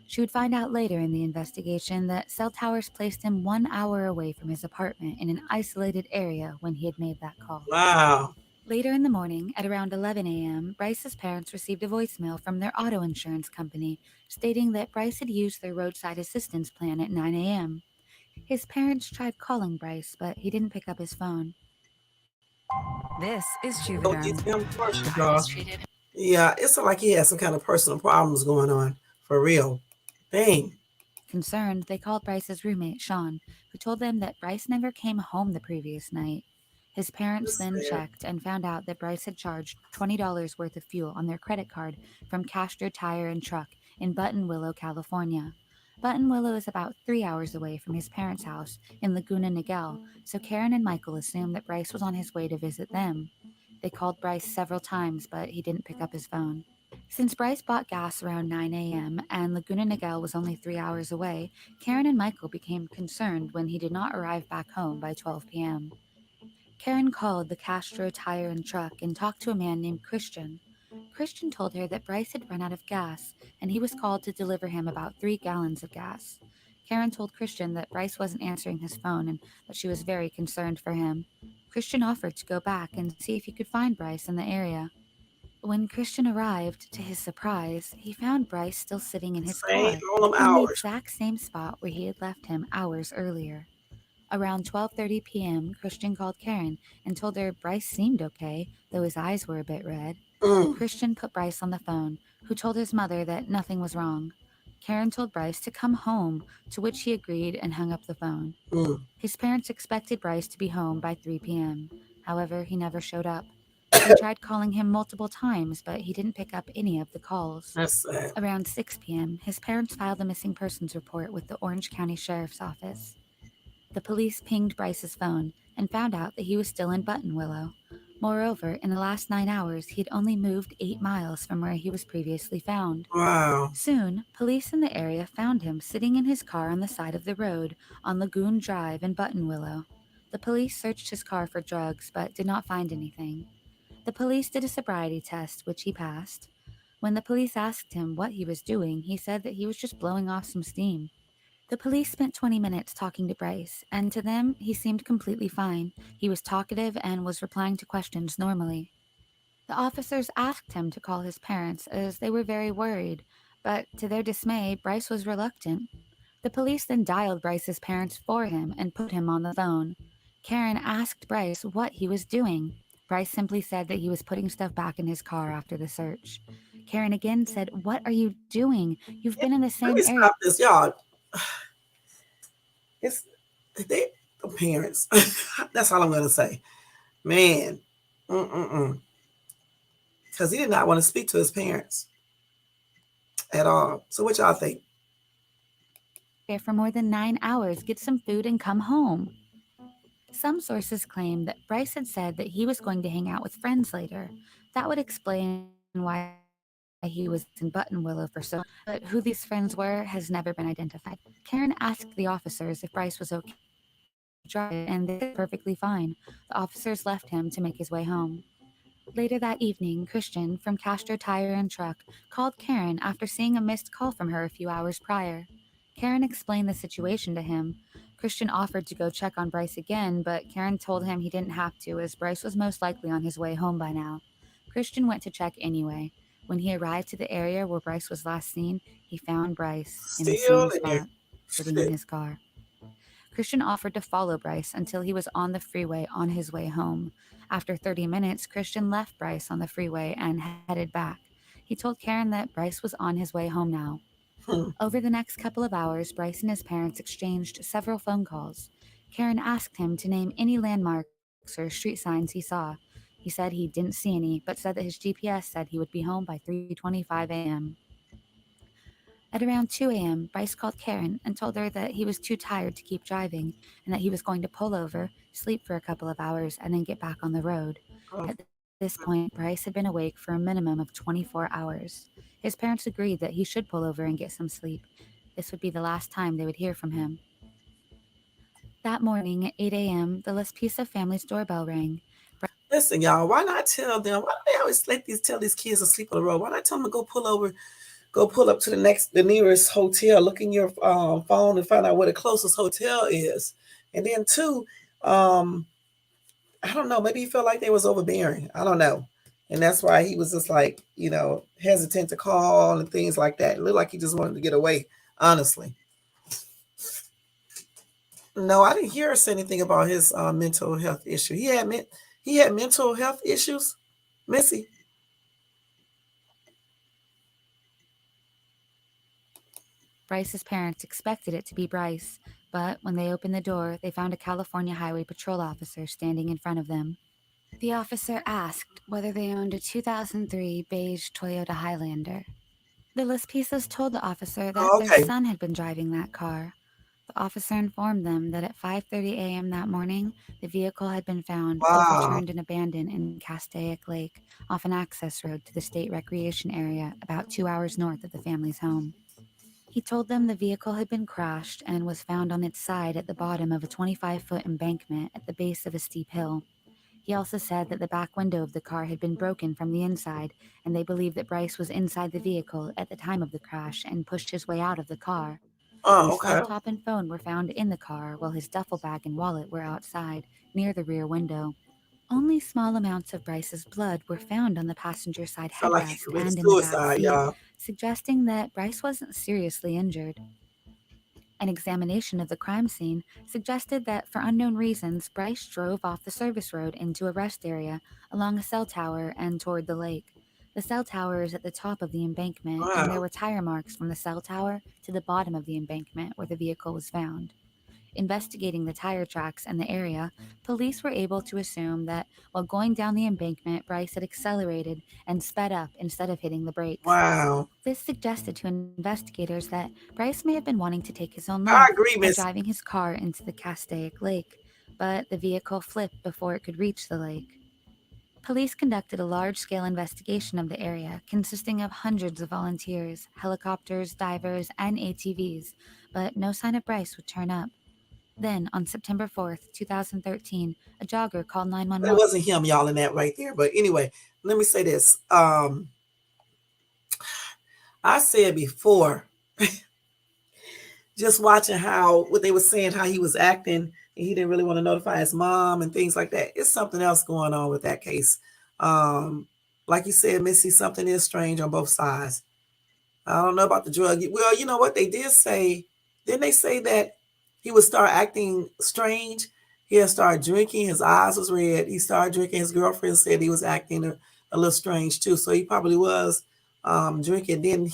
She would find out later in the investigation that cell towers placed him 1 hour away from his apartment in an isolated area when he had made that call. Wow. Later in the morning, at around 11 a.m., Bryce's parents received a voicemail from their auto insurance company stating that Bryce had used their roadside assistance plan at 9 a.m. His parents tried calling Bryce, but he didn't pick up his phone. This is Go get Juvederm. him first, y'all. Yeah, it sounded like he had some kind of personal problems going on. For real. Dang. Concerned, they called Bryce's roommate, Sean, who told them that Bryce never came home the previous night. His parents That's then sad. checked and found out that Bryce had charged $20 worth of fuel on their credit card from Castro Tire and Truck in Button Willow, California. Button Willow is about 3 hours away from his parents' house in Laguna Niguel, so Karen and Michael assumed that Bryce was on his way to visit them. They called Bryce several times, but he didn't pick up his phone. Since Bryce bought gas around 9 a.m. and Laguna Niguel was only 3 hours away, Karen and Michael became concerned when he did not arrive back home by 12 p.m. Karen called the Castro Tire and Truck and talked to a man named Christian. Christian told her that Bryce had run out of gas and he was called to deliver him about 3 gallons of gas. Karen told Christian that Bryce wasn't answering his phone and that she was very concerned for him. Christian offered to go back and see if he could find Bryce in the area. When Christian arrived, to his surprise, he found Bryce still sitting in his Same car, all them in the hours. exact same spot where he had left him hours earlier. Around 12:30 p.m., Christian called Karen and told her Bryce seemed okay, though his eyes were a bit red. Mm. Christian put Bryce on the phone, who told his mother that nothing was wrong. Karen told Bryce to come home, to which he agreed and hung up the phone. Mm. His parents expected Bryce to be home by 3 p.m. However, he never showed up. They tried calling him multiple times, but he didn't pick up any of the calls. That's sad. Around 6 p.m., his parents filed a missing persons report with the Orange County Sheriff's Office. The police pinged Bryce's phone and found out that he was still in Button Willow. Moreover, in the last 9 hours, he had only moved 8 miles from where he was previously found. Wow. Soon, police in the area found him sitting in his car on the side of the road on Lagoon Drive in Button Willow. The police searched his car for drugs but did not find anything. The police did a sobriety test, which he passed. When the police asked him what he was doing, he said that he was just blowing off some steam. The police spent 20 minutes talking to Bryce, and to them, he seemed completely fine. He was talkative and was replying to questions normally. The officers asked him to call his parents as they were very worried, but to their dismay, Bryce was reluctant. The police then dialed Bryce's parents for him and put him on the phone. Karen asked Bryce what he was doing. Bryce simply said that he was putting stuff back in his car after the search. Karen again said, "What are you doing? You've been in the Let same me area." stop this, y'all. It's they the parents. That's all I'm gonna say, man. Because he did not want to speak to his parents at all. So what y'all think? For more than 9 hours, get some food and come home. Some sources claim that Bryce had said that he was going to hang out with friends later. That would explain why he was in Buttonwillow for so long, but who these friends were has never been identified. Karen asked the officers if Bryce was okay driving, and they said perfectly fine. The officers left him to make his way home. Later that evening, Christian from Castro Tire and Truck called Karen after seeing a missed call from her a few hours prior. Karen explained the situation to him. Christian offered to go check on Bryce again, but Karen told him he didn't have to, as Bryce was most likely on his way home by now. Christian went to check anyway. When he arrived to the area where Bryce was last seen, he found Bryce in the Still same in there. spot, sitting in his car. Christian offered to follow Bryce until he was on the freeway on his way home. After 30 minutes, Christian left Bryce on the freeway and headed back. He told Karen that Bryce was on his way home now. Over the next couple of hours, Bryce and his parents exchanged several phone calls. Karen asked him to name any landmarks or street signs he saw. He said he didn't see any, but said that his GPS said he would be home by 3:25 a.m. At around 2 a.m., Bryce called Karen and told her that he was too tired to keep driving and that he was going to pull over, sleep for a couple of hours, and then get back on the road. Oh, At this point, Bryce had been awake for a minimum of 24 hours. His parents agreed that he should pull over and get some sleep. This would be the last time they would hear from him. That morning at 8 a.m., the Laspisa family's doorbell rang. listen, y'all. Why not tell them? Why do they always tell these kids to sleep on the road? Why not tell them to go pull over, go pull up to the nearest hotel, look in your phone and find out where the closest hotel is, and then two, I don't know, maybe he felt like they was overbearing. I don't know. And that's why he was just like, hesitant to call and things like that. It looked like he just wanted to get away, honestly. No, I didn't hear her say anything about his mental health issue. He had mental health issues, Missy. Bryce's parents expected it to be Bryce, but when they opened the door, they found a California Highway Patrol officer standing in front of them. The officer asked whether they owned a 2003 beige Toyota Highlander. The Laspisas told the officer that Oh, their okay. son had been driving that car. The officer informed them that at 5:30 a.m. that morning, the vehicle had been found Wow. overturned and abandoned in Castaic Lake, off an access road to the state recreation area about 2 hours north of the family's home. He told them the vehicle had been crashed and was found on its side at the bottom of a 25-foot embankment at the base of a steep hill. He also said that the back window of the car had been broken from the inside, and they believed that Bryce was inside the vehicle at the time of the crash and pushed his way out of the car. Oh, His okay. laptop and phone were found in the car, while his duffel bag and wallet were outside, near the rear window. Only small amounts of Bryce's blood were found on the passenger side Sound like he headrest committed and in the back suicide, seat, y'all. suggesting that Bryce wasn't seriously injured. An examination of the crime scene suggested that, for unknown reasons, Bryce drove off the service road into a rest area along a cell tower and toward the lake. The cell tower is at the top of the embankment, and there Wow. were tire marks from the cell tower to the bottom of the embankment where the vehicle was found. Investigating the tire tracks and the area, police were able to assume that while going down the embankment, Bryce had accelerated and sped up instead of hitting the brakes. Wow. This suggested to investigators that Bryce may have been wanting to take his own I life agree, by Miss. driving his car into the Castaic Lake, but the vehicle flipped before it could reach the lake. Police conducted a large-scale investigation of the area, consisting of hundreds of volunteers, helicopters, divers, and ATVs, but no sign of Bryce would turn up. Then, on September 4th, 2013, a jogger called But it 911. wasn't him, y'all, in that right there. But anyway, let me say this. I said before, just watching how what they were saying, how he was acting, and he didn't really want to notify his mom and things like that. It's something else going on with that case. Um, like you said, Missy, something is strange on both sides. I don't know about the drug. Well, you know what they did say? Didn't they say that he would start acting strange? He'll start drinking. His eyes was red. He started drinking. His girlfriend said he was acting a little strange too. So he probably was drinking. Then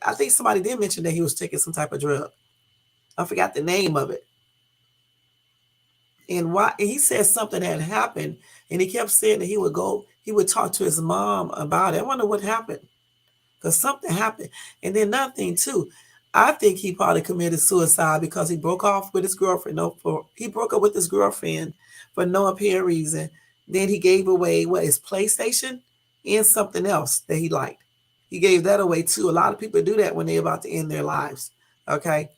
I think somebody did mention that he was taking some type of drug. I forgot the name of it. And why? And he said something had happened, and he kept saying that he would talk to his mom about it. I wonder what happened, because something happened. And then another thing too, I think he probably committed suicide because he broke off with his girlfriend. He broke up with his girlfriend for no apparent reason. Then he gave away his PlayStation and something else that he liked. He gave that away too. A lot of people do that when they're about to end their lives. Okay.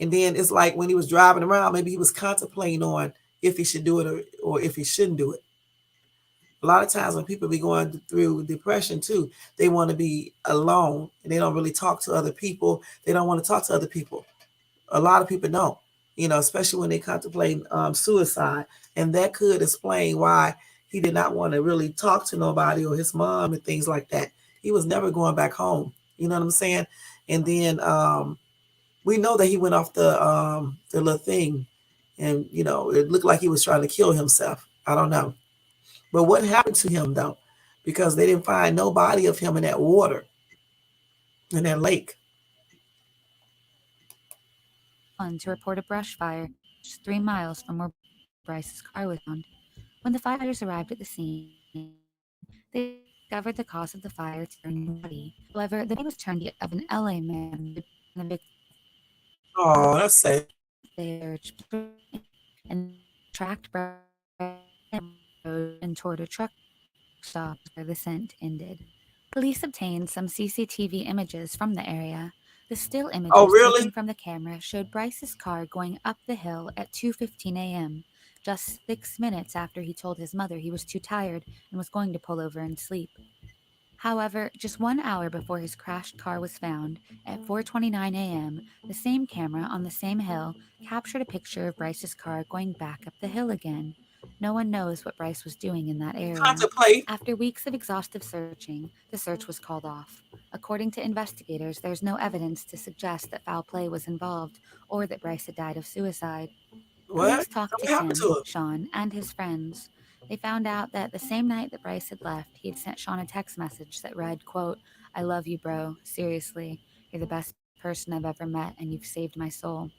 And then it's like when he was driving around, maybe he was contemplating on if he should do it or if he shouldn't do it. A lot of times when people be going through depression too, they want to be alone and they don't really talk to other people. They don't want to talk to other people. A lot of people don't, especially when they contemplate suicide. And that could explain why he did not want to really talk to nobody or his mom and things like that. He was never going back home. You know what I'm saying? And then we know that he went off the little thing, and it looked like he was trying to kill himself. I don't know, but what happened to him though? Because they didn't find no body of him in that water, in that lake. On to report a brush fire just 3 miles from where Bryce's car was found. When the firefighters arrived at the scene, they discovered the cause of the fire to burning body. However, the body was turned of an LA man who had been the victim of the fire. Oh, that's sad. They searched and tracked Bryce road and toward a truck stop where the scent ended. Police obtained some CCTV images from the area. The still Oh, images really? taken from the camera showed Bryce's car going up the hill at 2:15 a.m., just 6 minutes after he told his mother he was too tired and was going to pull over and sleep. However, just 1 hour before his crashed car was found, at 4:29 a.m., the same camera on the same hill captured a picture of Bryce's car going back up the hill again. No one knows what Bryce was doing in that area. Contemplate. After weeks of exhaustive searching, the search was called off. According to investigators, there's no evidence to suggest that foul play was involved or that Bryce had died of suicide. What? Police talked to What happened to Tim, him? Sean, and his friends. They found out that the same night that Bryce had left, he had sent Sean a text message that read, quote, "I love you, bro. Seriously. You're the best person I've ever met, and you've saved my soul."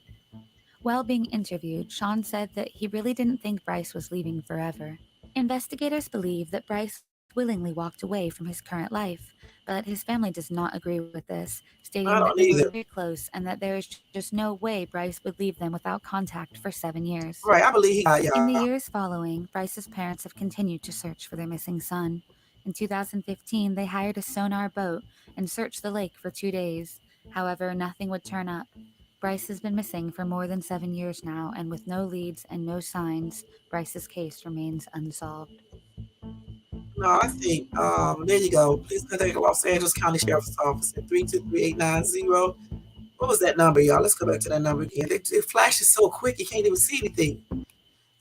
While being interviewed, Sean said that he really didn't think Bryce was leaving forever. Investigators believe that Bryce willingly walked away from his current life, but his family does not agree with this, stating I that don't they were either. very close and that there is just no way Bryce would leave them without contact for 7 years. Right, I believe he got In the y'all. years following, Bryce's parents have continued to search for their missing son. In 2015, they hired a sonar boat and searched the lake for 2 days. However, nothing would turn up. Bryce has been missing for more than 7 years now, and with no leads and no signs, Bryce's case remains unsolved. No, I think there you go. Please contact the Los Angeles County Sheriff's Office at 323-890. What was that number, y'all? Let's go back to that number again. It flashes so quick you can't even see anything.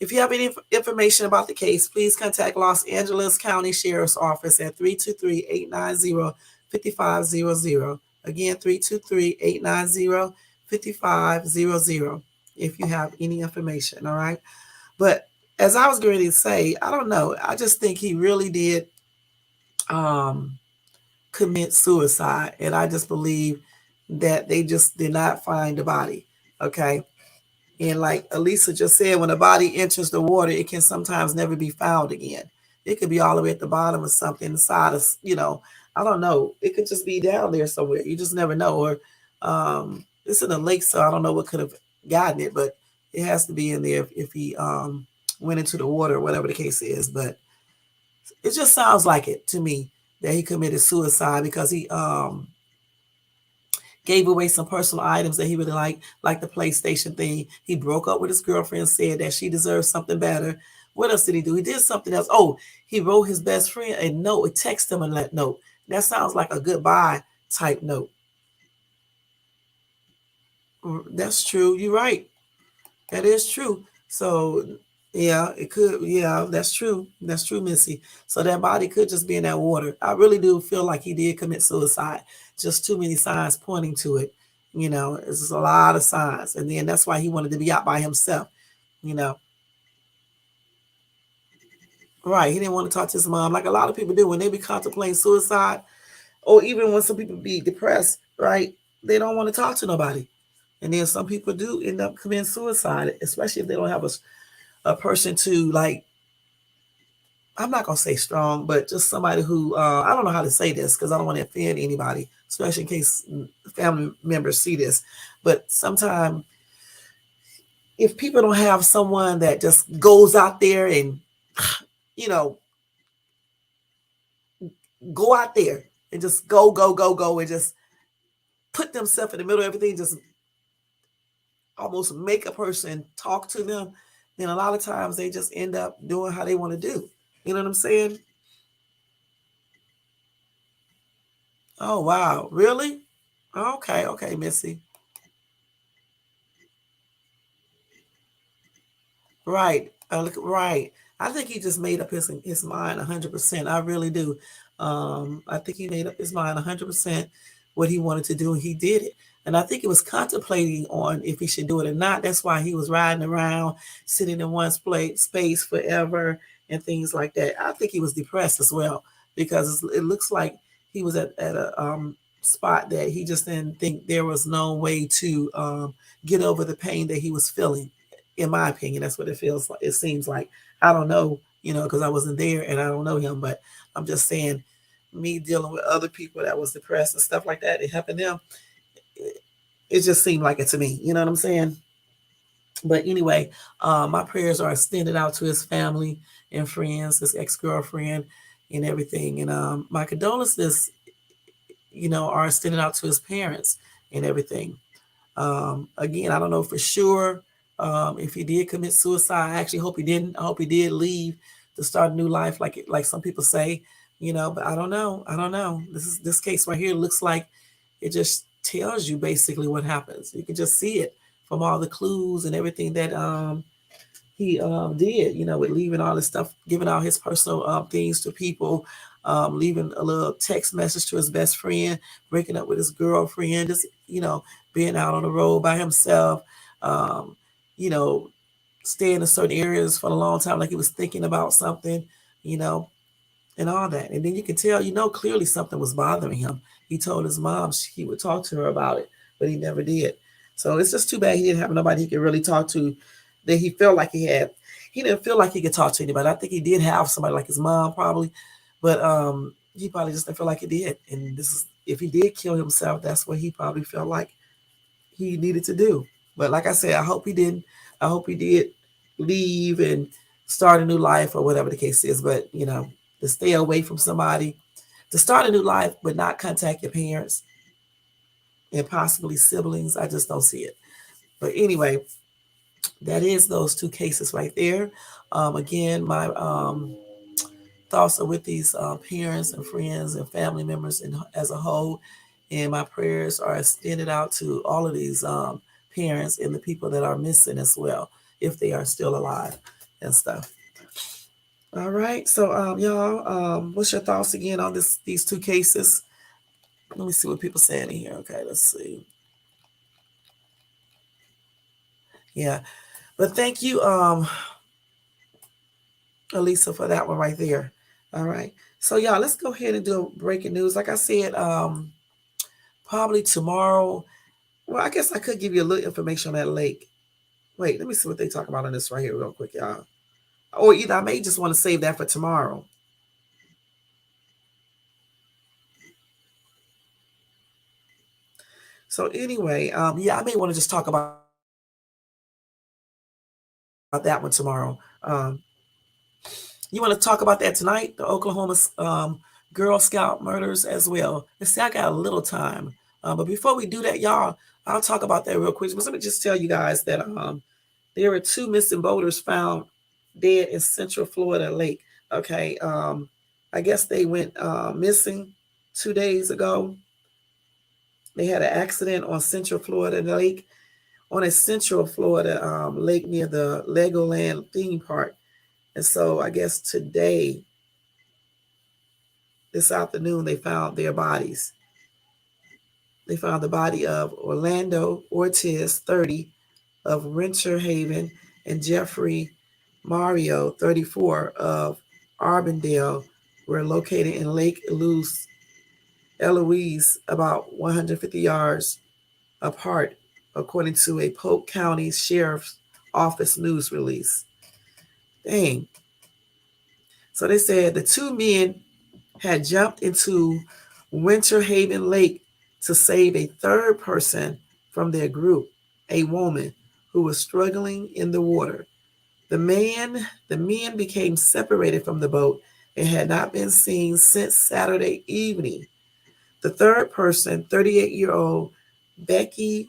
If you have any information about the case, please contact Los Angeles County Sheriff's Office at 323-890-5500. Again, 323-890-5500 if you have any information, all right? But as I was going to say, I don't know. I just think he really did um, commit suicide. And I just believe that they just did not find the body, okay? And like Elisa just said, when a body enters the water, it can sometimes never be found again. It could be all the way at the bottom of something inside of, I don't know. It could just be down there somewhere. You just never know. Or it's in a lake, so I don't know what could have gotten it, but it has to be in there if he went into the water or whatever the case is. But it just sounds like it to me that he committed suicide because he gave away some personal items that he really liked, like the PlayStation thing. He broke up with his girlfriend, said that she deserves something better. What else did he do? He did something else. Oh, he wrote his best friend a note, a text him on that note. That sounds like a goodbye type note. That's true. You're right. That is true. So yeah, it could. Yeah, that's true. That's true, Missy. So that body could just be in that water. I really do feel like he did commit suicide. Just too many signs pointing to it. It's just a lot of signs, and then that's why he wanted to be out by himself. You know, right? He didn't want to talk to his mom, like a lot of people do when they be contemplating suicide, or even when some people be depressed. Right? They don't want to talk to nobody, and then some people do end up committing suicide, especially if they don't have a person to like. I'm not gonna say strong, but just somebody who I don't know how to say this because I don't want to offend anybody, especially in case family members see this. But sometimes if people don't have someone that just goes out there and you know go out there and just go and just put themselves in the middle of everything, just almost make a person talk to them, then a lot of times they just end up doing how they want to do. You know what I'm saying? Oh wow, really? Okay, Missy. Right. Right. I think he just made up his mind 100%. I really do. I think he made up his mind 100% what he wanted to do, and he did it. And I think he was contemplating on if he should do it or not. That's why he was riding around, sitting in one space forever, and things like that. I think he was depressed as well because it looks like he was at a spot that he just didn't think there was no way to get over the pain that he was feeling. In my opinion, that's what it feels like. It seems like. I don't know, because I wasn't there and I don't know him, but I'm just saying, me dealing with other people that was depressed and stuff like that, it happened to them. It just seemed like it to me. You know what I'm saying? But anyway, my prayers are extended out to his family and friends, his ex-girlfriend, and everything. And my condolences, are extended out to his parents and everything. Again, I don't know for sure if he did commit suicide. I actually hope he didn't. I hope he did leave to start a new life, like some people say, But I don't know. I don't know. This case right here looks like it just tells you basically what happens. You can just see it from all the clues and everything that he did. With leaving all this stuff, giving all his personal things to people, leaving a little text message to his best friend, breaking up with his girlfriend, just being out on the road by himself, um, you know, staying in certain areas for a long time, like he was thinking about something, you know, and all that. And then you can tell, clearly something was bothering him. He told his mom he would talk to her about it, but he never did. So it's just too bad he didn't have nobody he could really talk to that he felt like he had. He didn't feel like he could talk to anybody. I think he did have somebody like his mom probably, but he probably just didn't feel like he did. And this is if he did kill himself, that's what he probably felt like he needed to do. But like I said, I hope he didn't. I hope he did leave and start a new life or whatever the case is. But to stay away from somebody, to start a new life, but not contact your parents and possibly siblings, I just don't see it. But anyway, that is those two cases right there. Again, my thoughts are with these parents and friends and family members as a whole. And my prayers are extended out to all of these parents and the people that are missing as well, if they are still alive and stuff. All right. So, y'all, what's your thoughts again on these two cases? Let me see what people saying in here. Okay, let's see. Yeah. But thank you, Elisa, for that one right there. All right. So, y'all, let's go ahead and do breaking news. Like I said, probably tomorrow. Well, I guess I could give you a little information on that lake. Wait, let me see what they talk about on this right here real quick, y'all. Or either I may just want to save that for tomorrow. So anyway, yeah, I may want to just talk about that one tomorrow. You want to talk about that tonight? The Oklahoma Girl Scout murders as well. Let's see, I got a little time. But before we do that, y'all, I'll talk about that real quick. But let me just tell you guys that there were 2 missing boaters found dead in Central Florida Lake. Okay. I guess they went missing 2 days ago. They had an accident on Central Florida Lake. on a Central Florida lake near the Legoland theme park. And so I guess today, this afternoon, they found their bodies. They found the body of Orlando Ortiz, 30, of Winter Haven, and Jeffrey Mario, 34, of Arbandale, were located in Lake Eloise, about 150 yards apart, according to a Polk County Sheriff's Office news release. Dang. So they said the two men had jumped into Winter Haven Lake to save a third person from their group, a woman who was struggling in the water. The men became separated from the boat and had not been seen since Saturday evening. The third person, 38-year-old Becky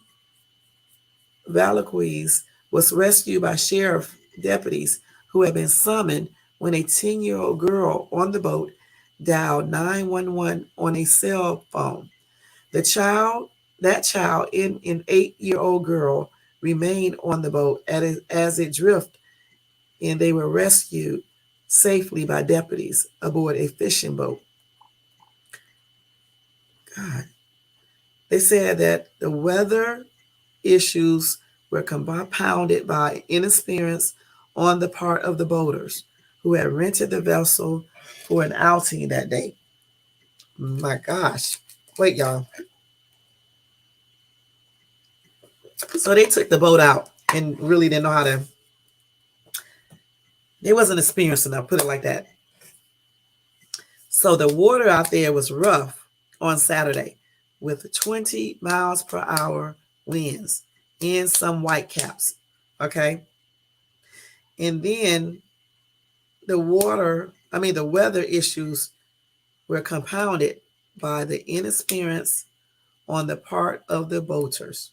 Valaquez, was rescued by sheriff deputies who had been summoned when a 10-year-old girl on the boat dialed 911 on a cell phone. That child, an 8-year-old girl, remained on the boat as it drifted, and they were rescued safely by deputies aboard a fishing boat. God. They said that the weather issues were compounded by inexperience on the part of the boaters who had rented the vessel for an outing that day. My gosh. Wait, y'all. So they took the boat out and really didn't know how to. They wasn't experienced enough, put it like that. So the water out there was rough on Saturday with 20 miles per hour winds and some whitecaps. Okay. And then the weather issues were compounded by the inexperience on the part of the boaters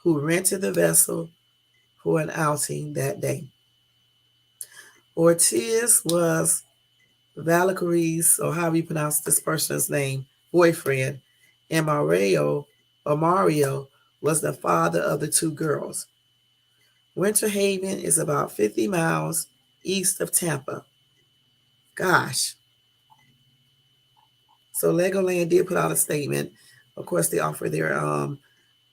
who rented the vessel for an outing that day. Ortiz was Valaquez's, or however you pronounce this person's name, boyfriend, and Mario was the father of the two girls. Winter Haven is about 50 miles east of Tampa. Gosh. So Legoland did put out a statement. Of course, they offer their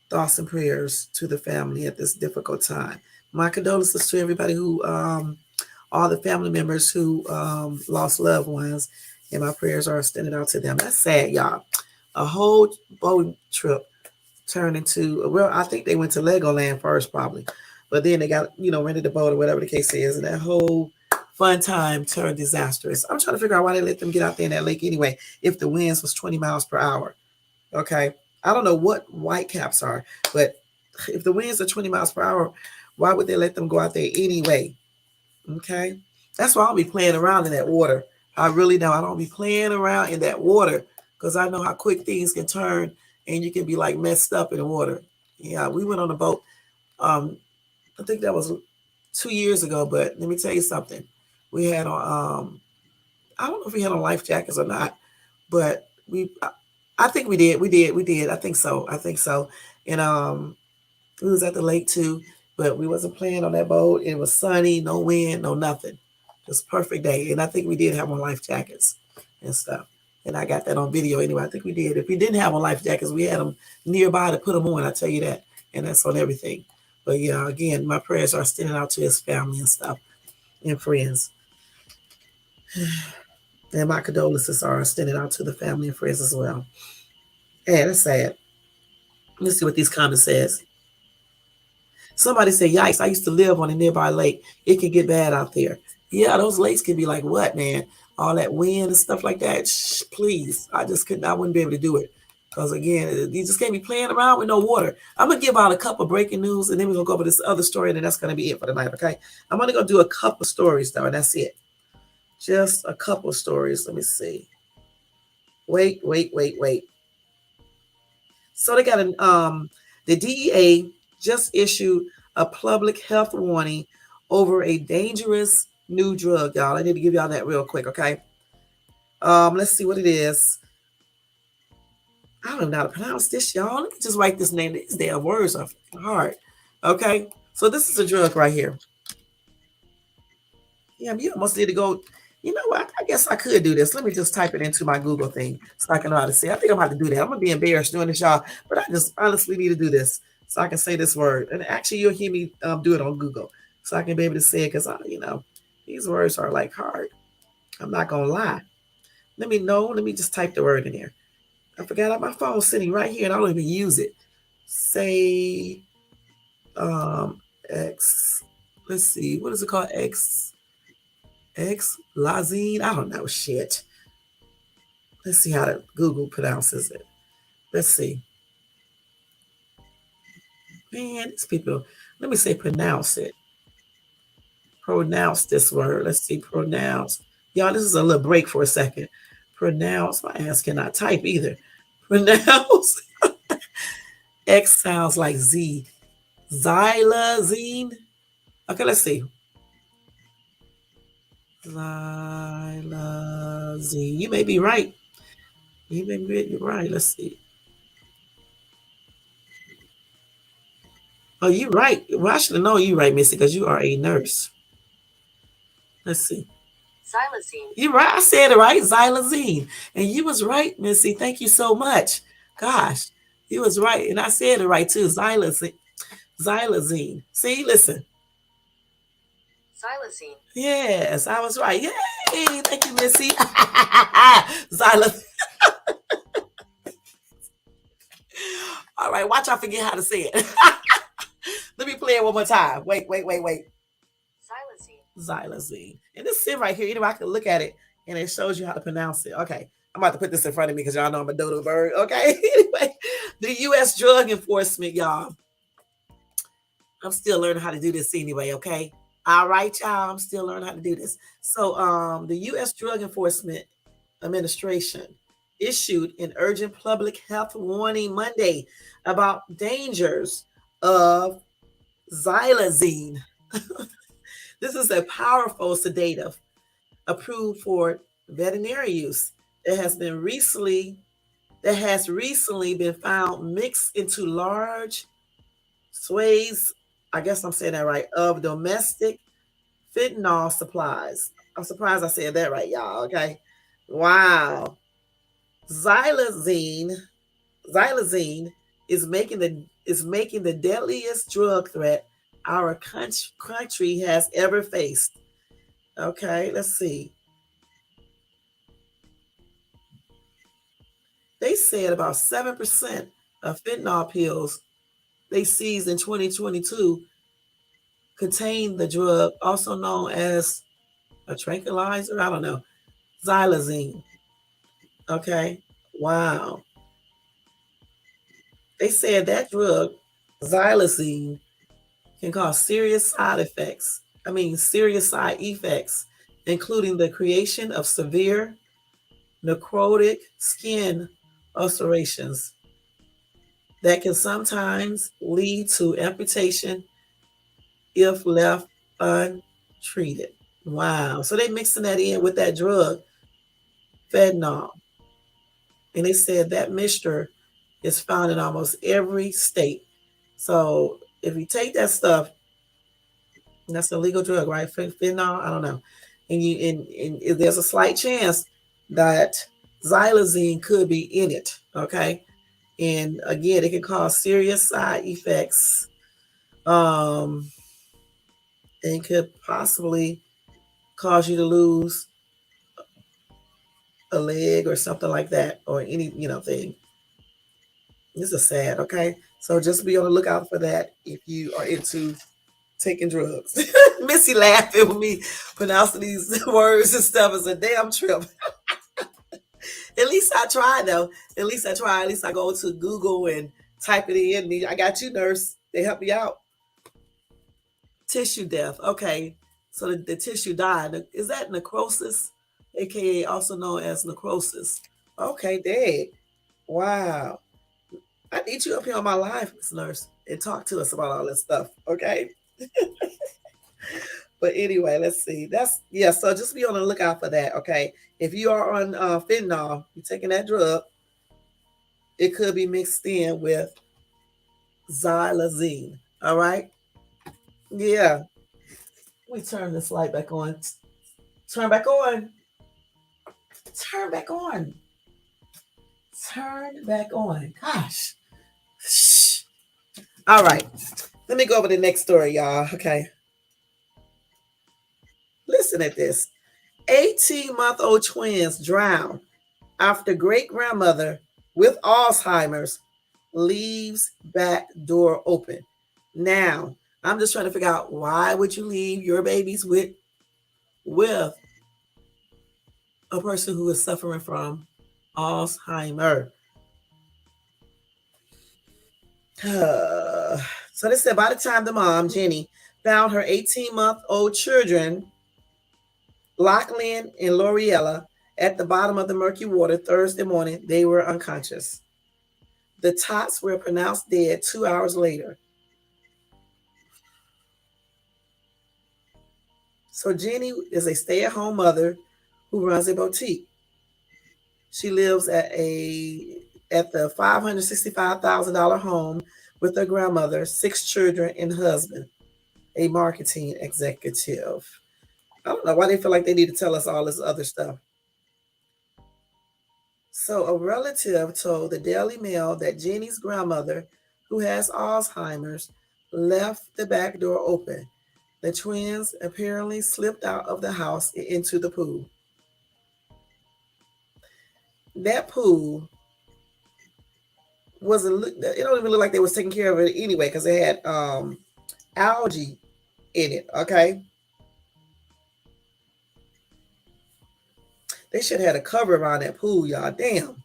thoughts and prayers to the family at this difficult time. My condolences to everybody who, all the family members who lost loved ones, and my prayers are extended out to them. That's sad, y'all. A whole boat trip turned into, well, I think they went to Legoland first, probably. But then they got, rented a boat or whatever the case is. And that whole fun time turned disastrous. I'm trying to figure out why they let them get out there in that lake anyway, if the winds was 20 miles per hour. Okay. I don't know what whitecaps are, but if the winds are 20 miles per hour, why would they let them go out there anyway? Okay. That's why I'll be playing around in that water. I really know. I don't be playing around in that water because I know how quick things can turn and you can be like messed up in the water. Yeah, we went on a boat. I think that was 2 years ago, but let me tell you something. We had on, I don't know if we had on life jackets or not, but I think we did. We did. I think so. And we was at the lake too, but we wasn't playing on that boat. It was sunny, no wind, no nothing. Just perfect day. And I think we did have on life jackets and stuff. And I got that on video anyway. I think we did. If we didn't have on life jackets, we had them nearby to put them on. I tell you that. And that's on everything. But yeah, again, my prayers are extending out to his family and stuff and friends. And my condolences are extended out to the family and friends as well. Yeah, that's sad. Let's see what these comments says. Somebody said, yikes, I used to live on a nearby lake. It can get bad out there. Yeah, those lakes can be like what, man? All that wind and stuff like that. Shh, please. I wouldn't be able to do it. Because again, you just can't be playing around with no water. I'm going to give out a couple breaking news and then we're going to go over this other story and then that's going to be it for tonight, okay? I'm going to go do a couple stories though, and that's it. Just a couple stories. Let me see. Wait. So they got the DEA just issued a public health warning over a dangerous new drug, y'all. I need to give y'all that real quick, okay? Let's see what it is. I don't know how to pronounce this, y'all. Let me just write this name. These damn words are hard. Okay, so this is a drug right here. Yeah, you almost need to go. You know what? I guess I could do this. Let me just type it into my Google thing so I can know how to say it. I think I'm about to do that. I'm gonna be embarrassed doing this, y'all, but I just honestly need to do this so I can say this word. And actually, you'll hear me do it on Google so I can be able to say it because these words are like hard. I'm not gonna lie. Let me just type the word in there. I forgot my phone sitting right here and I don't even use it. Say X. Let's see, what is it called? Lazine. I don't know shit. Let's see how the Google pronounces it. Let's see. Man, these people. Let me say pronounce it. Pronounce this word. Let's see. Pronounce. Y'all, this is a little break for a second. Pronounce. My ass cannot type either. Pronounce. X sounds like Z. Xylazine. Okay, let's see. Xylazine. You may be right. You may be right. Let's see. Oh, you're right. Well, I should have known you right, Missy, because you are a nurse. Let's see. Xylazine. You're right. I said it right. Xylazine. And you was right, Missy. Thank you so much. Gosh, you was right. And I said it right, too. Xylazine. Xylazine. See, listen. Xylazine. Yes, I was right. Yay! Thank you, Missy. Xylazine. All right, watch I forget how to say it. Let me play it one more time. Wait. Xylazine. And this is right here. I can look at it and it shows you how to pronounce it. Okay. I'm about to put this in front of me because y'all know I'm a dodo bird. Okay. Anyway, the U.S. Drug Enforcement, y'all. I'm still learning how to do this anyway. Okay. All right, y'all. I'm still learning how to do this. So, the U.S. Drug Enforcement Administration issued an urgent public health warning Monday about dangers of xylazine. This is a powerful sedative approved for veterinary use that has recently been found mixed into large swathes, I guess I'm saying that right, of domestic fentanyl supplies. I'm surprised I said that right, y'all. Okay. Wow. Xylazine is making the deadliest drug threat our country has ever faced. Okay, let's see. They said about 7% of fentanyl pills they seized in 2022 contain the drug, also known as a tranquilizer. I don't know. Xylazine. Okay. Wow. They said that drug, xylazine, can cause serious side effects, including the creation of severe necrotic skin ulcerations that can sometimes lead to amputation if left untreated. Wow. So they mixing that in with that drug, fentanyl. And they said that mixture is found in almost every state. So if you take that stuff, that's a legal drug, right? Fentanyl, I don't know. And there's a slight chance that xylazine could be in it, okay? And again, it can cause serious side effects. And could possibly cause you to lose a leg or something like that, or any, thing. This is sad, okay? So just be on the lookout for that if you are into taking drugs. Missy laughing with me pronouncing these words and stuff is a damn trip. At least I try, though. At least I go to Google and type it in. I got you, nurse. They help me out. Tissue death. Okay. So the tissue died. Is that necrosis? AKA also known as necrosis. Okay, dead. Wow. I need you up here on my live, Miss Nurse, and talk to us about all this stuff. Okay. But anyway, let's see. So just be on the lookout for that. Okay. If you are on fentanyl, you're taking that drug, it could be mixed in with xylazine. All right. Yeah. We turn this light back on. Turn back on. Turn back on. Turn back on. Gosh. Shh. All right. Let me go over the next story, y'all. Okay. Listen at this. 18-month-old twins drown after great grandmother with Alzheimer's leaves back door open. Now, I'm just trying to figure out, why would you leave your babies with a person who is suffering from Alzheimer? So they said by the time the mom, Jenny, found her 18-month-old children, Lachlan and Loriella, at the bottom of the murky water Thursday morning, they were unconscious. The tots were pronounced dead 2 hours later. So Jenny is a stay-at-home mother who runs a boutique. She lives at the $565,000 home with her grandmother, 6 children, and husband, a marketing executive. I don't know why they feel like they need to tell us all this other stuff. So a relative told the Daily Mail that Jenny's grandmother, who has Alzheimer's, left the back door open. The twins apparently slipped out of the house and into the pool. That pool wasn't. It don't even look like they was taking care of it anyway, because it had algae in it. Okay, they should have had a cover around that pool, y'all. Damn.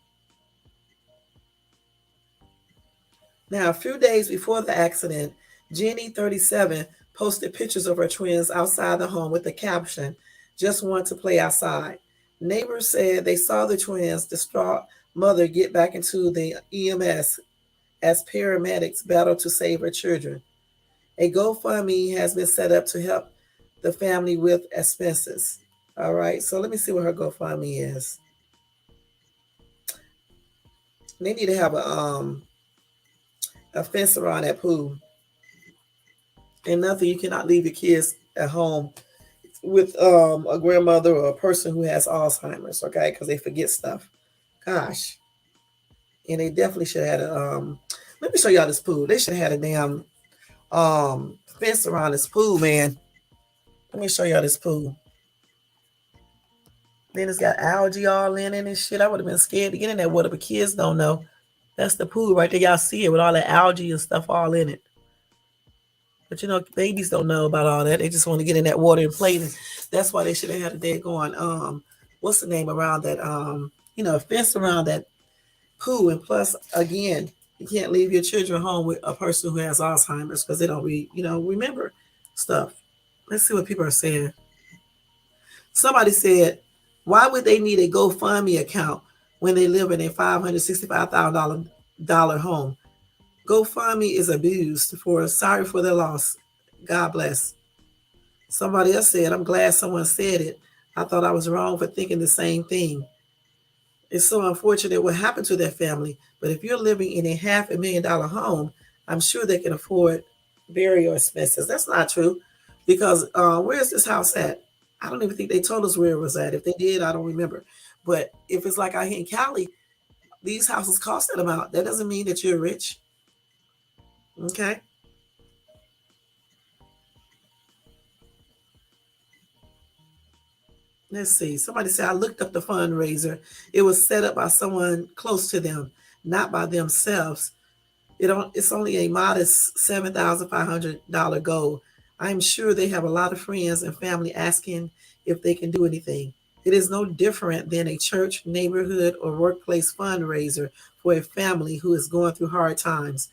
Now, a few days before the accident, Jenny, 37, posted pictures of her twins outside the home with the caption, "Just want to play outside." Neighbors said they saw the twins' distraught mother get back into the EMS as paramedics battle to save her children. A GoFundMe has been set up to help the family with expenses. All right, so let me see what her GoFundMe is. They need to have a fence around that pool. And nothing, you cannot leave your kids at home with a grandmother or a person who has Alzheimer's, okay? Because they forget stuff. Gosh. And they definitely should have had let me show y'all this pool. They should have had a damn fence around this pool, man. Let me show y'all this pool. Then it's got algae all in it and shit. I would have been scared to get in that water, but kids don't know. That's the pool right there. Y'all see it with all that algae and stuff all in it. But you know, babies don't know about all that. They just want to get in that water and play. And that's why they should have had a day going, what's the name around that, a fence around that pool. And plus, again, you can't leave your children home with a person who has Alzheimer's because they don't remember stuff. Let's see what people are saying. Somebody said, why would they need a GoFundMe account when they live in a $565,000 home? GoFundMe is abused sorry for their loss. God bless. Somebody else said, I'm glad someone said it. I thought I was wrong for thinking the same thing. It's so unfortunate what happened to their family. But if you're living in a $500,000 home, I'm sure they can afford burial expenses. That's not true. Because where's this house at? I don't even think they told us where it was at. If they did, I don't remember. But if it's like out here in Cali, these houses cost that amount. That doesn't mean that you're rich. Okay. Let's see. Somebody said, I looked up the fundraiser. It was set up by someone close to them, not by themselves. It's only a modest $7,500 goal. I'm sure they have a lot of friends and family asking if they can do anything. It is no different than a church, neighborhood, or workplace fundraiser for a family who is going through hard times.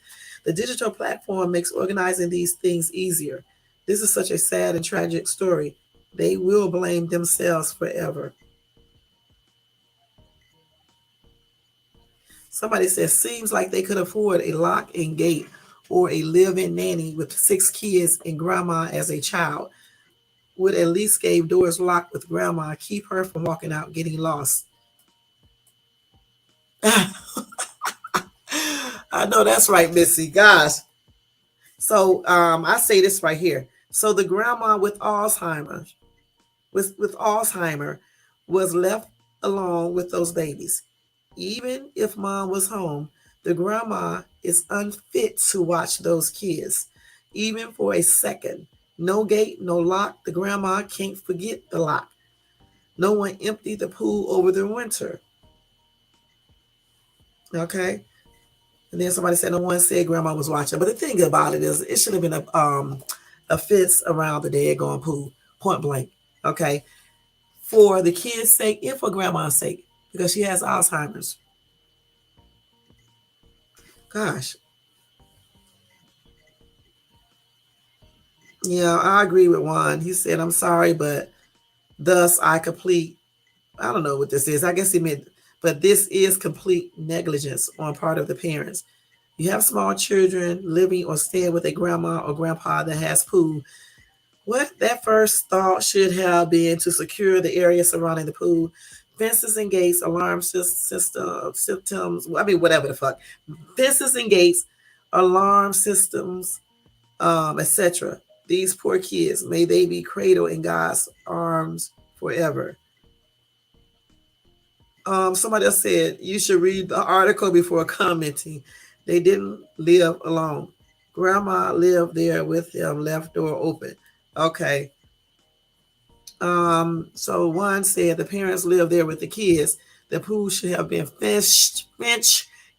The digital platform makes organizing these things easier. This is such a sad and tragic story. They will blame themselves forever. Somebody says, seems like they could afford a lock and gate or a live-in nanny with 6 kids and grandma as a child. Would at least leave doors locked with grandma, keep her from walking out getting lost. I know that's right, Missy. Gosh. So I say this right here. So the grandma with Alzheimer was left alone with those babies. Even if mom was home, the grandma is unfit to watch those kids, even for a second. No gate, no lock. The grandma can't forget the lock. No one emptied the pool over the winter. Okay. And then somebody said no one said grandma was watching. But the thing about it is, it should have been a fence around the daggone pool, point blank. Okay, for the kids' sake and for grandma's sake, because she has Alzheimer's. Gosh, yeah, I agree with Juan. He said, "I'm sorry, but thus I complete." I don't know what this is. I guess he meant, but this is complete negligence on part of the parents. You have small children living or staying with a grandma or grandpa that has pool. What that first thought should have been to secure the area surrounding the pool, fences and gates, alarm system systems. I mean, whatever the fuck, fences and gates, alarm systems, etc. These poor kids, may they be cradled in God's arms forever. Somebody else said you should read the article before commenting. They didn't live alone. Grandma lived there with him, left door open. Okay. So one said the parents live there with the kids. The pool should have been fenced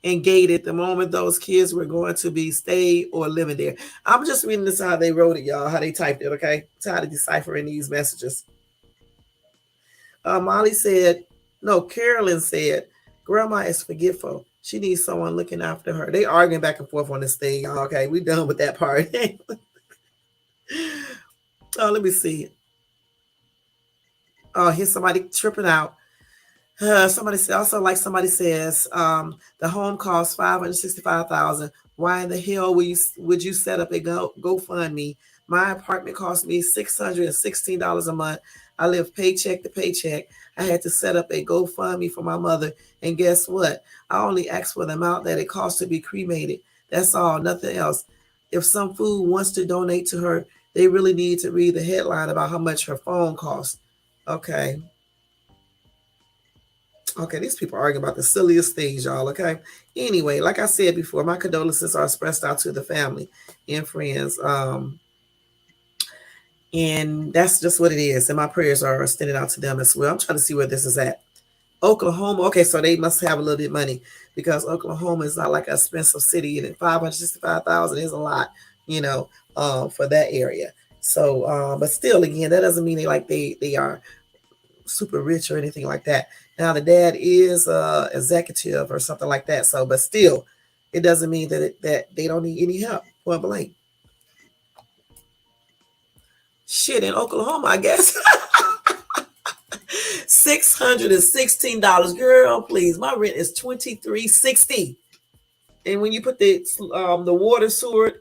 and gated the moment those kids were going to be stayed or living there. I'm just reading this how they wrote it, y'all, how they typed it, okay? Tired of deciphering these messages. Molly said, no, Carolyn said, grandma is forgetful. She needs someone looking after her. They arguing back and forth on this thing, y'all. Okay, we done with that part. Oh, let me see. Oh, here's somebody tripping out. Somebody also, like somebody says, the home costs $565,000. Why in the hell would you set up a GoFundMe? My apartment cost me $616 a month. I live paycheck to paycheck. I had to set up a GoFundMe for my mother, and guess what? I only asked for the amount that it costs to be cremated. That's all, nothing else. If some food wants to donate to her, they really need to read the headline about how much her phone costs. Okay. Okay, these people arguing about the silliest things, y'all. Okay. Anyway, like I said before, my condolences are expressed out to the family and friends. And that's just what it is. And my prayers are extended out to them as well. I'm trying to see where this is at. Oklahoma. Okay, so they must have a little bit of money because Oklahoma is not like an expensive city, and 565,000 is a lot, for that area. So, but still, again, that doesn't mean they are super rich or anything like that. Now, the dad is executive or something like that. So, but still, it doesn't mean that they don't need any help. Point blank. Shit, in Oklahoma, I guess. $616, girl. Please, my rent is $23.60, and when you put the water sewer,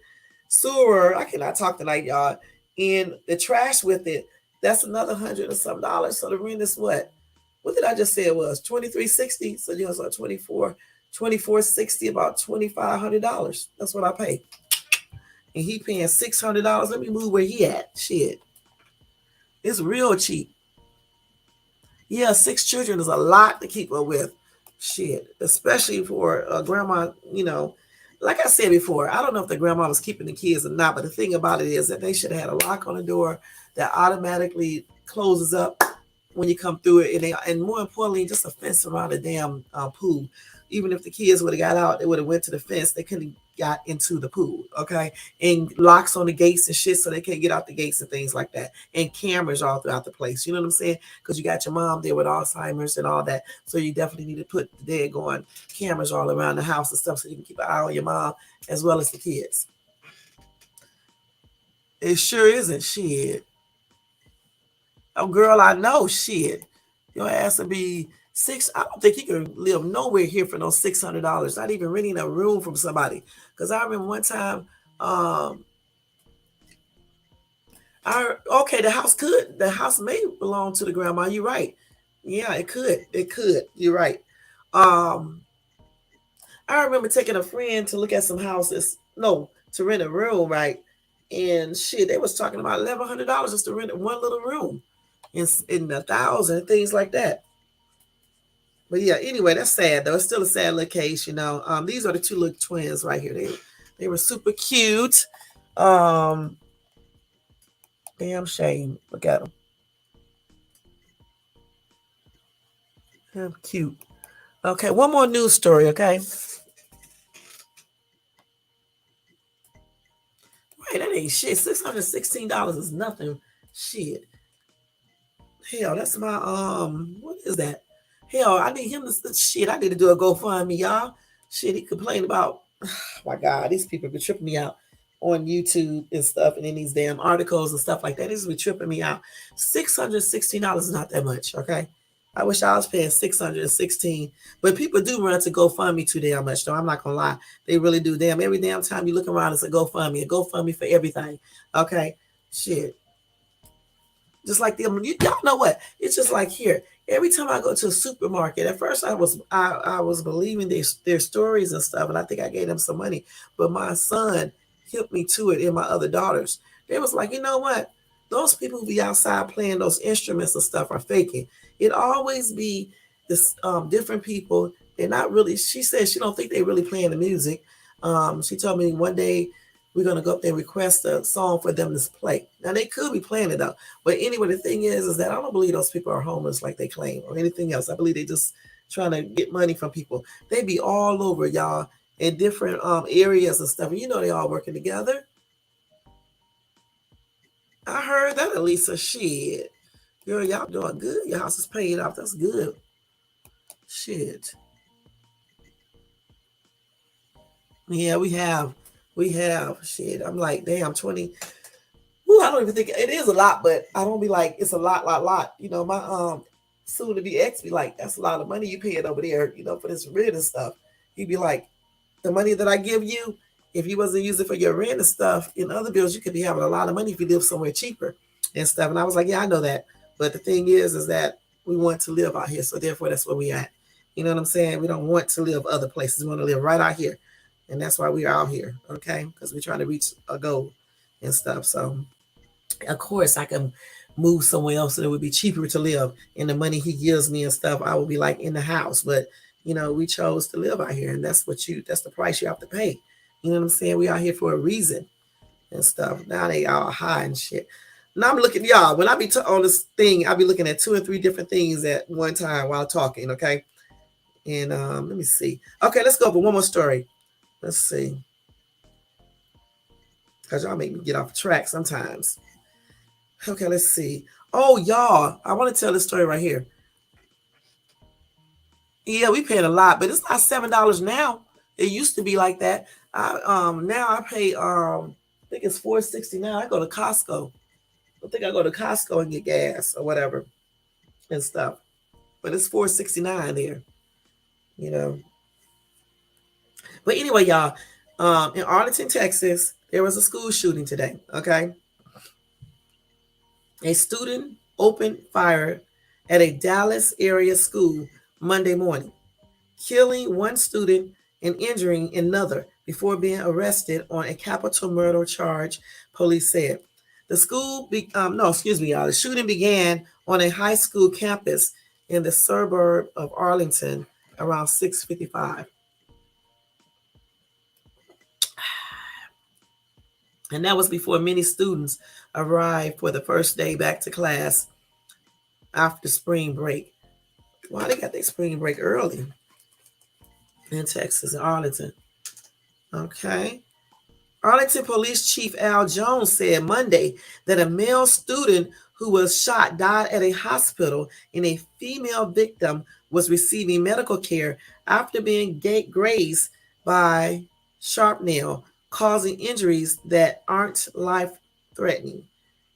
I cannot talk tonight, y'all. And the trash with it, that's another $100 or some dollars. So the rent is what? What did I just say it was? $23.60. So you know, so $24.60, about $2,500. That's what I pay. And he paying $600. Let me move where he at. Shit. It's real cheap. Yeah, 6 children is a lot to keep up with. Shit. Especially for grandma, like I said before, I don't know if the grandma was keeping the kids or not, but the thing about it is that they should have had a lock on the door that automatically closes up when you come through it. And more importantly, just a fence around the damn pool. Even if the kids would have got out, they would have went to the fence. They couldn't got into the pool, okay? And locks on the gates and shit so they can't get out the gates and things like that. And cameras all throughout the place. You know what I'm saying? Because you got your mom there with Alzheimer's and all that. So you definitely need to put the daggone cameras all around the house and stuff so you can keep an eye on your mom as well as the kids. It sure isn't shit. Oh, girl, I know shit. Your ass would be I don't think you can live nowhere here for no $600. Not even renting a room from somebody. Because I remember one time, the house may belong to the grandma. You're right. Yeah, it could. You're right. I remember taking a friend to look at some houses. No, to rent a room, right? And shit, they was talking about $1,100 just to rent one little room, in 1,000 things like that. But yeah, anyway, that's sad though. It's still a sad little case, you know. These are the two little twins right here. They were super cute. Um, damn shame. Look at them. How cute. Okay, one more news story. Okay, right, that ain't shit. $616 is nothing. Shit. Hell, that's my what is that? Hell, I need him to shit. I need to do a GoFundMe, y'all. Shit, he complained about. Oh my God, these people be tripping me out on YouTube and stuff, and in these damn articles and stuff like that. This be tripping me out. $616 is not that much, okay? I wish I was paying 616, but people do run to GoFundMe too damn much, though. I'm not gonna lie, they really do. Damn, every damn time you look around, it's a GoFundMe for everything. Okay, shit. Just like them, y'all know what? It's just like here. Every time I go to a supermarket, at first I was believing their stories and stuff, and I think I gave them some money. But my son helped me to it, and my other daughters. They was like, you know what? Those people who be outside playing those instruments and stuff are faking. It always be this different people. They're not really. She said she don't think they really playing the music. She told me one day we're gonna go up there and request a song for them to play. Now they could be playing it though, but anyway, the thing is that I don't believe those people are homeless like they claim or anything else. I believe they just trying to get money from people. They be all over, y'all, in different areas and stuff. And you know they all working together. I heard that, Elisa. Shit, girl, y'all doing good. Your house is paid off. That's good. Shit. Yeah, we have shit. I'm like, damn, 20. Ooh, I don't even think it is a lot, but I don't be like it's a lot. You know, my soon to be ex be like, that's a lot of money you paying over there, you know, for this rent and stuff. He'd be like, the money that I give you, if you wasn't using for your rent and stuff in other bills, you could be having a lot of money if you live somewhere cheaper and stuff. And I was like, yeah, I know that. But the thing is that we want to live out here. So therefore that's where we at. You know what I'm saying? We don't want to live other places. We want to live right out here. And that's why we're out here, okay? Because we're trying to reach a goal and stuff. So of course I can move somewhere else and it would be cheaper to live, and the money he gives me and stuff I will be like in the house. But you know, we chose to live out here, and that's the price you have to pay. You know what I'm saying? We out here for a reason and stuff. Now they all high and shit. Now I'm looking, y'all, when I be on this thing, I'll be looking at 2 or 3 different things at one time while talking, okay? And let me see. Okay, let's go for one more story. Let's see, because y'all make me get off track sometimes. Okay, let's see. Oh, y'all, I want to tell this story right here. Yeah, we paying a lot, but it's not $7 now. It used to be like that. Now I pay I think it's $4.69. I go to Costco. I think I go to Costco and get gas or whatever and stuff. But it's $4.69 there, you know. But anyway, y'all, in Arlington, Texas, there was a school shooting today. Okay. A student opened fire at a Dallas area school Monday morning, killing one student and injuring another before being arrested on a capital murder charge, police said. The y'all. The shooting began on a high school campus in the suburb of Arlington around 6:55. And that was before many students arrived for the first day back to class after spring break. Why they got their spring break early in Texas and Arlington? Okay. Arlington Police Chief Al Jones said Monday that a male student who was shot died at a hospital and a female victim was receiving medical care after being grazed by shrapnel, causing injuries that aren't life-threatening.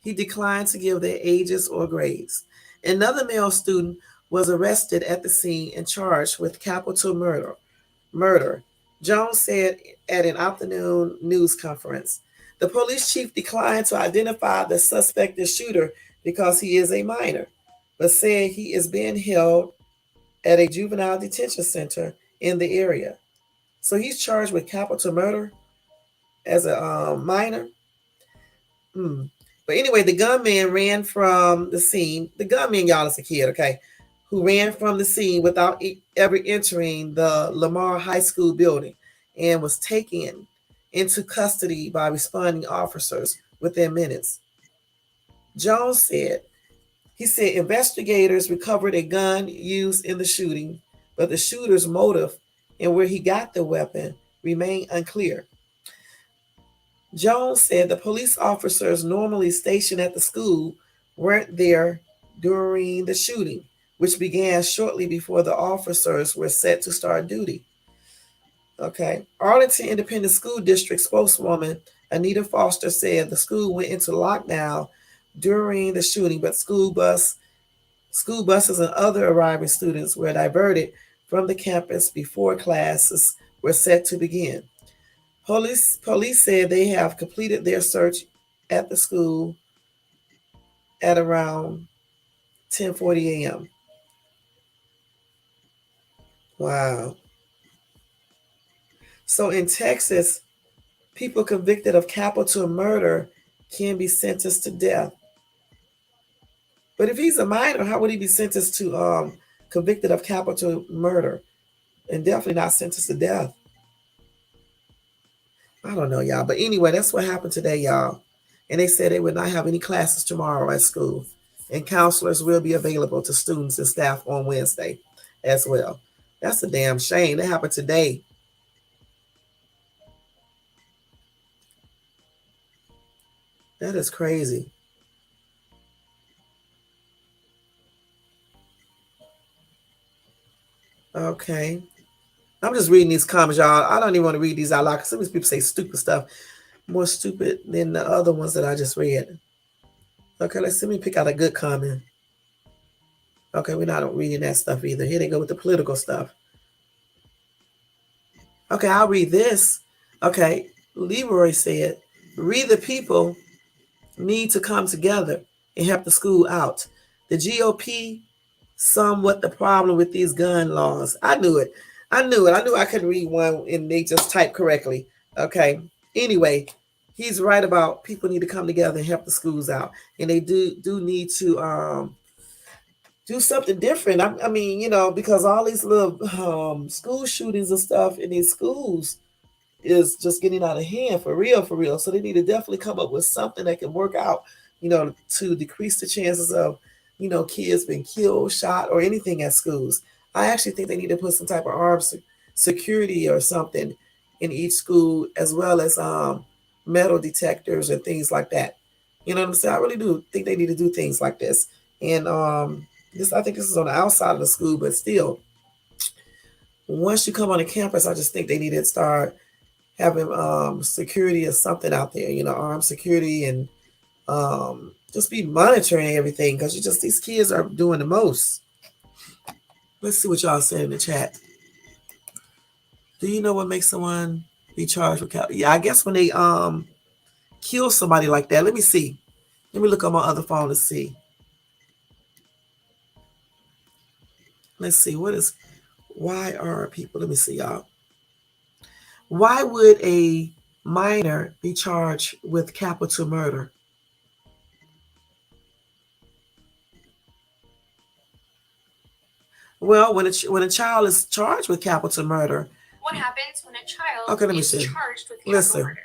He declined to give their ages or grades. Another male student was arrested at the scene and charged with capital murder, Jones said at an afternoon news conference. The police chief declined to identify the suspected shooter because he is a minor, but said he is being held at a juvenile detention center in the area. So he's charged with capital murder as a minor. But anyway, the gunman ran from the scene. The gunman, y'all, is a kid, okay, who ran from the scene without ever entering the Lamar High School building and was taken into custody by responding officers within minutes. Jones said, investigators recovered a gun used in the shooting, but the shooter's motive and where he got the weapon remain unclear. Jones said the police officers normally stationed at the school weren't there during the shooting, which began shortly before the officers were set to start duty. Okay. Arlington Independent School District spokeswoman Anita Foster said the school went into lockdown during the shooting, but school buses and other arriving students were diverted from the campus before classes were set to begin. Police said they have completed their search at the school at around 10:40 a.m. Wow. So in Texas, people convicted of capital murder can be sentenced to death. But if he's a minor, how would he be sentenced to convicted of capital murder and definitely not sentenced to death? I don't know, y'all. But anyway, that's what happened today, y'all. And they said they would not have any classes tomorrow at school. And counselors will be available to students and staff on Wednesday as well. That's a damn shame. That happened today. That is crazy. Okay. I'm just reading these comments, y'all. I don't even want to read these out loud because some of these people say stupid stuff. More stupid than the other ones that I just read. Okay, let me pick out a good comment. Okay, we're not reading that stuff either. Here they go with the political stuff. Okay, I'll read this. Okay, Leroy said, "We the people need to come together and help the school out. The GOP somewhat the problem with these gun laws." I knew it. I knew I could read one and they just type correctly. Okay. Anyway, he's right about people need to come together and help the schools out. And they do need to do something different. I mean, because all these little school shootings and stuff in these schools is just getting out of hand for real. So they need to definitely come up with something that can work out, to decrease the chances of, kids being killed, shot, or anything at schools. I actually think they need to put some type of armed security or something in each school, as well as metal detectors and things like that. You know what I'm saying? I really do think they need to do things like this. And I think this is on the outside of the school, but still, once you come on the campus, I just think they need to start having security or something out there, armed security, and just be monitoring everything, because these kids are doing the most. Let's see what y'all say in the chat. Do you know what makes someone be charged with capital? Yeah, I guess when they kill somebody like that. Let me see. Let me look on my other phone to see. Let's see. Why are people? Let me see, y'all. Why would a minor be charged with capital murder? Well, when a child is charged with capital murder. What happens when a child is charged with capital murder?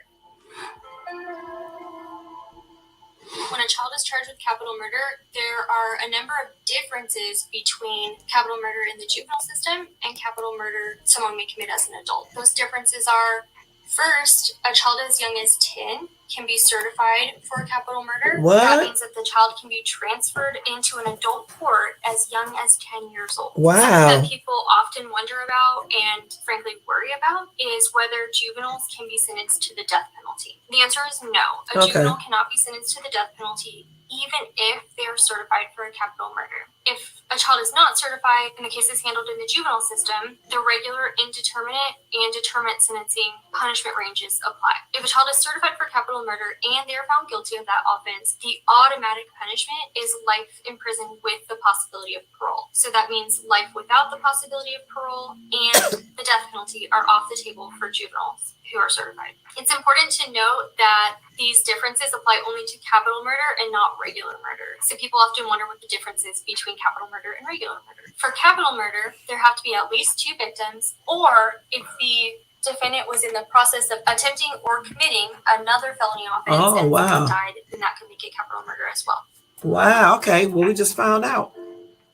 When a child is charged with capital murder, there are a number of differences between capital murder in the juvenile system and capital murder someone may commit as an adult. Those differences are, first, a child as young as 10 can be certified for capital murder. What? That means that the child can be transferred into an adult court as young as 10 years old. Wow. Something that people often wonder about and frankly worry about is whether juveniles can be sentenced to the death penalty. The answer is no. A juvenile cannot be sentenced to the death penalty even if they are certified for a capital murder. If a child is not certified and the case is handled in the juvenile system, the regular indeterminate and determinate sentencing punishment ranges apply. If a child is certified for capital murder and they are found guilty of that offense, the automatic punishment is life in prison with the possibility of parole. So that means life without the possibility of parole and the death penalty are off the table for juveniles. who are certified. It's important to note that these differences apply only to capital murder and not regular murder. So people often wonder what the difference is between capital murder and regular murder. For capital murder, there have to be at least 2 victims, or if the defendant was in the process of attempting or committing another felony offense and someone died, then that could make it capital murder as well. Wow, okay. Well, we just found out.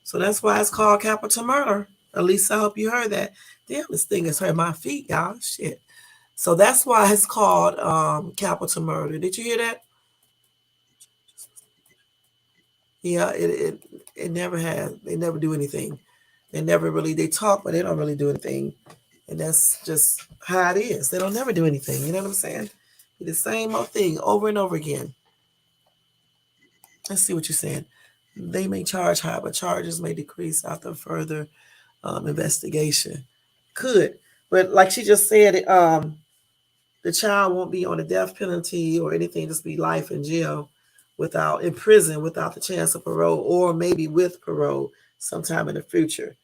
So that's why it's called capital murder. At least I hope you heard that. Damn, this thing is hurting my feet, y'all. Shit. So that's why it's called capital murder. Did you hear that? Yeah, it never has. They never do anything. They talk, but they don't really do anything. And that's just how it is. They don't never do anything. You know what I'm saying? The same old thing over and over again. Let's see what you're saying. They may charge high, but charges may decrease after further investigation. Could. But like she just said, the child won't be on a death penalty or anything, just be life in jail in prison without the chance of parole, or maybe with parole sometime in the future.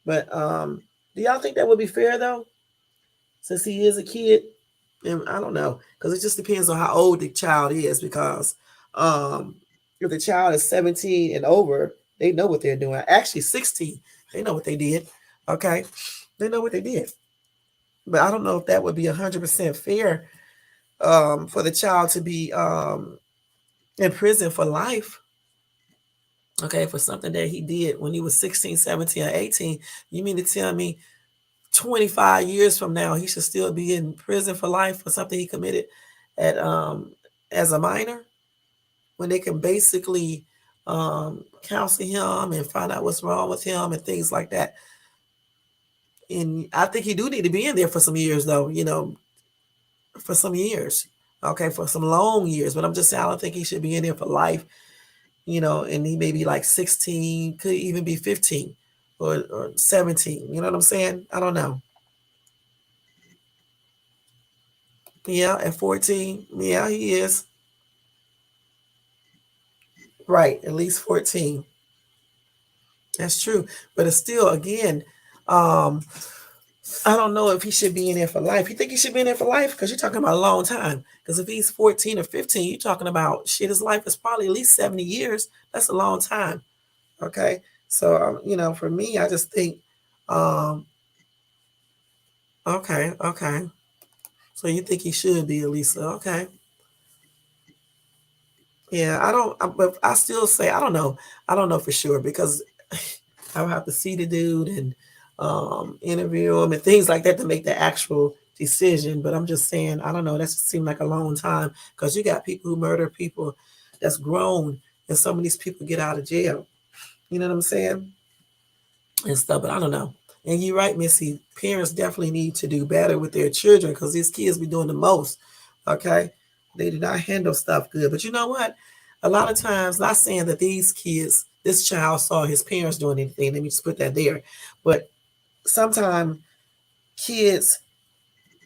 But do y'all think that would be fair though? Since he is a kid? And I don't know, because it just depends on how old the child is, because if the child is 17 and over, they know what they're doing. Actually 16, they know what they did. Okay. They know what they did. But I don't know if that would be 100% fair for the child to be in prison for life. Okay, for something that he did when he was 16, 17, or 18. You mean to tell me 25 years from now he should still be in prison for life for something he committed at as a minor? When they can basically counsel him and find out what's wrong with him and things like that. And I think he do need to be in there for some years, though, for some years. Okay, for some long years. But I'm just saying, I don't think he should be in there for life, and he may be like 16, could even be 15 or 17. You know what I'm saying? I don't know. Yeah, at 14. Yeah, he is. Right, at least 14. That's true. But it's still, again, I don't know if he should be in there for life. You think he should be in there for life? Because you're talking about a long time. Because if he's 14 or 15, you're talking about his life is probably at least 70 years. That's a long time. Okay. So, for me, I just think, okay. So you think he should be, Elisa? Okay. Yeah, but I still say, I don't know. I don't know for sure, because I would have to see the dude and interview him and things like that to make the actual decision. But I'm just saying, I don't know. That just seemed like a long time, because you got people who murder people that's grown, and some of these people get out of jail. You know what I'm saying? And stuff. But I don't know. And you're right, Missy. Parents definitely need to do better with their children, because these kids be doing the most. Okay? They do not handle stuff good. But you know what? A lot of times, not saying that this child saw his parents doing anything. Let me just put that there. But sometimes kids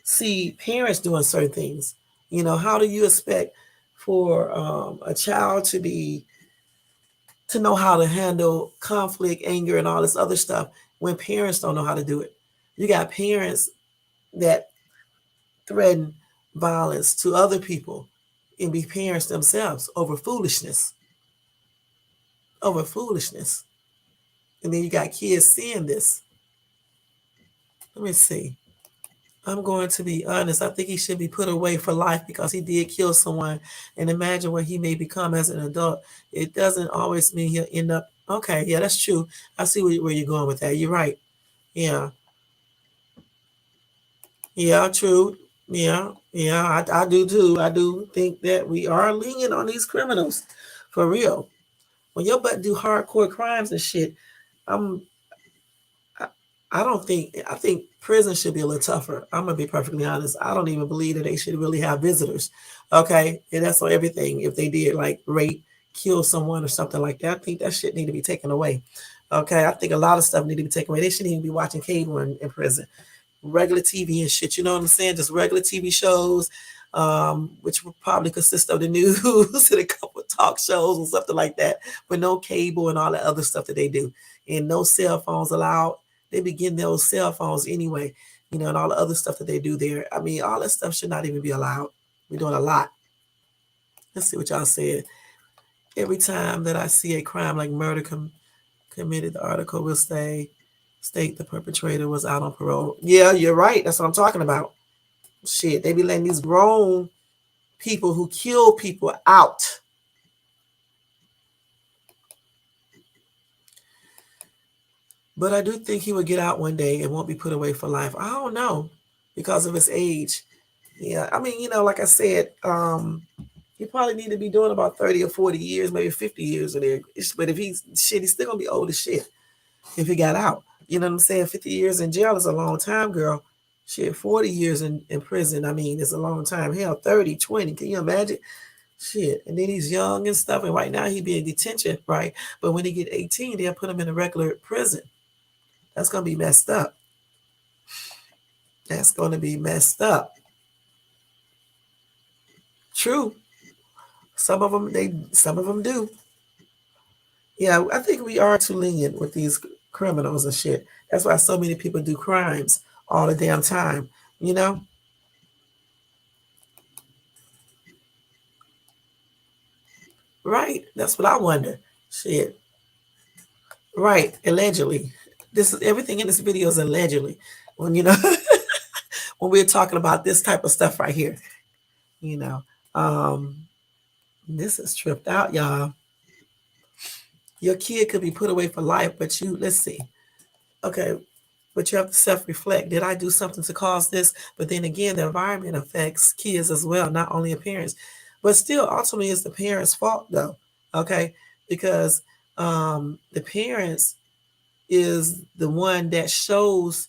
see parents doing certain things. How do you expect for a child to know how to handle conflict, anger, and all this other stuff when parents don't know how to do it? You got parents that threaten violence to other people and be parents themselves over foolishness. And then you got kids seeing this. Let me see. I'm going to be honest. I think he should be put away for life, because he did kill someone. And imagine what he may become as an adult. It doesn't always mean he'll end up. Okay, yeah, that's true. I see where you're going with that. You're right. Yeah. Yeah, true. Yeah, I do too. I do think that we are lenient on these criminals, for real. When your butt do hardcore crimes and shit, I think prison should be a little tougher. I'm gonna be perfectly honest. I don't even believe that they should really have visitors. Okay, and that's on everything. If they did like rape, kill someone or something like that, I think that shit need to be taken away. Okay, I think a lot of stuff need to be taken away. They shouldn't even be watching cable in prison, regular TV and shit. You know what I'm saying? Just regular TV shows, which will probably consist of the news and a couple of talk shows or something like that, but no cable and all the other stuff that they do, and no cell phones allowed. They be getting those cell phones anyway. and all the other stuff that they do there. I mean, all that stuff should not even be allowed. We're doing a lot. Let's see what y'all said. Every time that I see a crime like murder committed, the article will state the perpetrator was out on parole. Yeah, you're right. That's what I'm talking about. Shit, they be letting these grown people who kill people out. But I do think he would get out one day and won't be put away for life. I don't know, because of his age. Yeah, I mean, like I said, he probably need to be doing about 30 or 40 years, maybe 50 years in there. But if he's still gonna be old as shit if he got out. You know what I'm saying? 50 years in jail is a long time, girl. Shit, 40 years in prison, I mean, it's a long time. Hell, 30, 20, can you imagine? Shit, and then he's young and stuff, and right now he be in detention, right? But when he get 18, they'll put him in a regular prison. That's going to be messed up. That's going to be messed up. True. Some of them do. Yeah, I think we are too lenient with these criminals and shit. That's why so many people do crimes all the damn time, Right. That's what I wonder. Shit. Right. Allegedly. This is everything in this video is allegedly. When when we're talking about this type of stuff right here, this is tripped out, y'all. Your kid could be put away for life, but let's see. Okay, but you have to self-reflect. Did I do something to cause this? But then again, the environment affects kids as well, not only the parents. But still, ultimately, it's the parents' fault, though, okay? Because the parents is the one that shows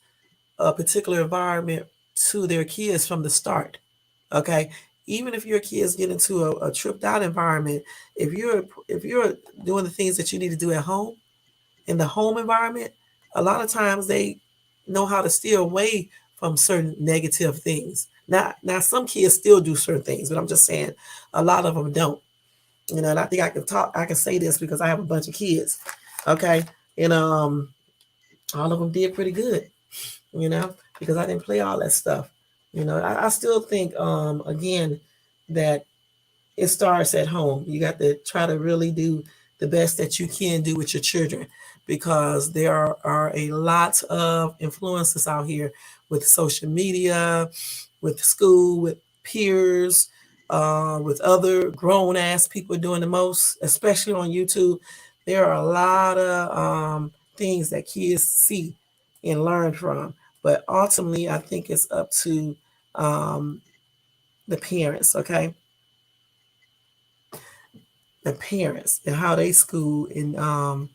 a particular environment to their kids from the start, okay? Even if your kids get into a tripped out environment, if you're doing the things that you need to do at home, in the home environment, a lot of times they know how to steer away from certain negative things. Now some kids still do certain things, but I'm just saying a lot of them don't. And I think I can say this because I have a bunch of kids, okay? And all of them did pretty good, because I didn't play all that stuff. I still think, again, that it starts at home. You got to try to really do the best that you can do with your children, because there are a lot of influences out here with social media, with school, with peers, with other grown-ass people doing the most, especially on YouTube. There are a lot of things that kids see and learn from. But ultimately, I think it's up to the parents, okay? The parents and how they school and,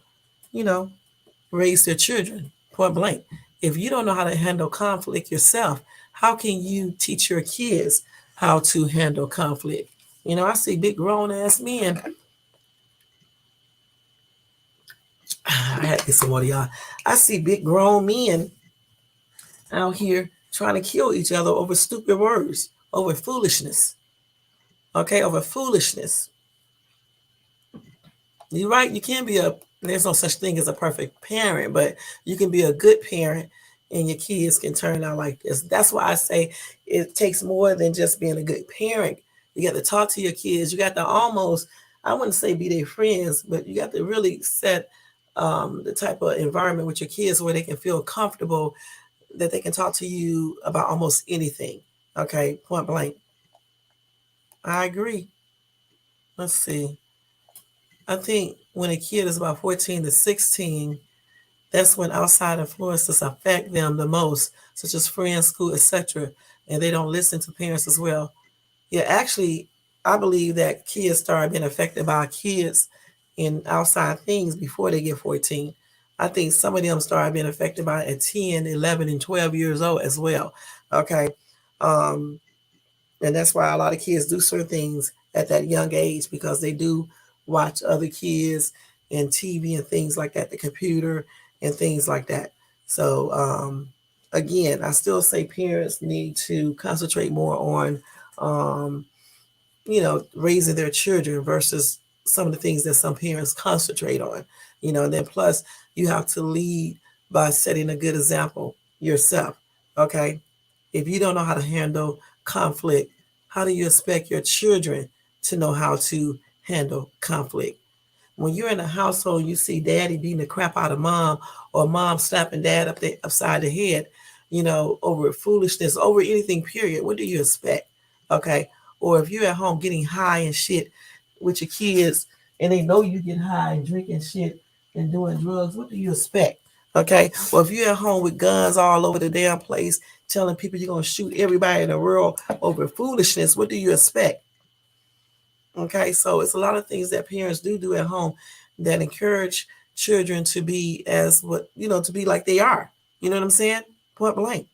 raise their children, point blank. If you don't know how to handle conflict yourself, how can you teach your kids how to handle conflict? I see big grown-ass men. I had to get some water, y'all. I see big grown men out here trying to kill each other over stupid words, over foolishness. Okay, over foolishness. You're right. You can be there's no such thing as a perfect parent, but you can be a good parent and your kids can turn out like this. That's why I say it takes more than just being a good parent. You got to talk to your kids. You got to almost, I wouldn't say be their friends, but you got to really set the type of environment with your kids where they can feel comfortable, that they can talk to you about almost anything. Okay, point blank. I agree. Let's see. I think when a kid is about 14 to 16, that's when outside influences affect them the most, such as friends, school, etc. And they don't listen to parents as well. Yeah, actually, I believe that kids start being affected by kids in outside things before they get 14. I think some of them start being affected by it at 10, 11, and 12 years old as well. Okay. And that's why a lot of kids do certain things at that young age, because they do watch other kids and TV and things like that, the computer and things like that. So again, I still say parents need to concentrate more on raising their children versus some of the things that some parents concentrate on. And then plus you have to lead by setting a good example yourself. Okay. If you don't know how to handle conflict, how do you expect your children to know how to handle conflict? When you're in a household, you see daddy beating the crap out of mom, or mom slapping dad upside the head, over foolishness, over anything, period. What do you expect? Okay. Or if you're at home getting high and shit with your kids, and they know you get high and drinking shit and doing drugs, what do you expect? Okay. Or if you're at home with guns all over the damn place, telling people you're going to shoot everybody in the world over foolishness, what do you expect? Okay, so it's a lot of things that parents do at home that encourage children to be as to be like they are. You know what I'm saying? Point blank.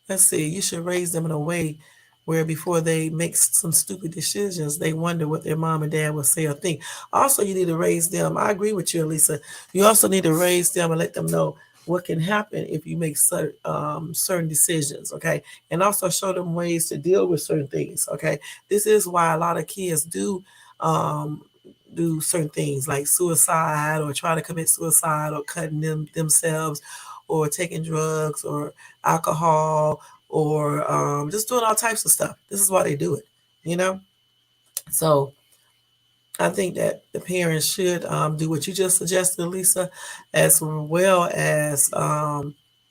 Let's see, you should raise them in a way where before they make some stupid decisions, they wonder what their mom and dad will say or think. Also, you need to raise them. I agree with you, Elisa. You also need to raise them and let them know what can happen if you make certain decisions, okay? And also show them ways to deal with certain things, okay? This is why a lot of kids do certain things like suicide, or try to commit suicide, or cutting themselves, or taking drugs or alcohol, or just doing all types of stuff. This is why they do it. So I think that the parents should do what you just suggested, Lisa, as well as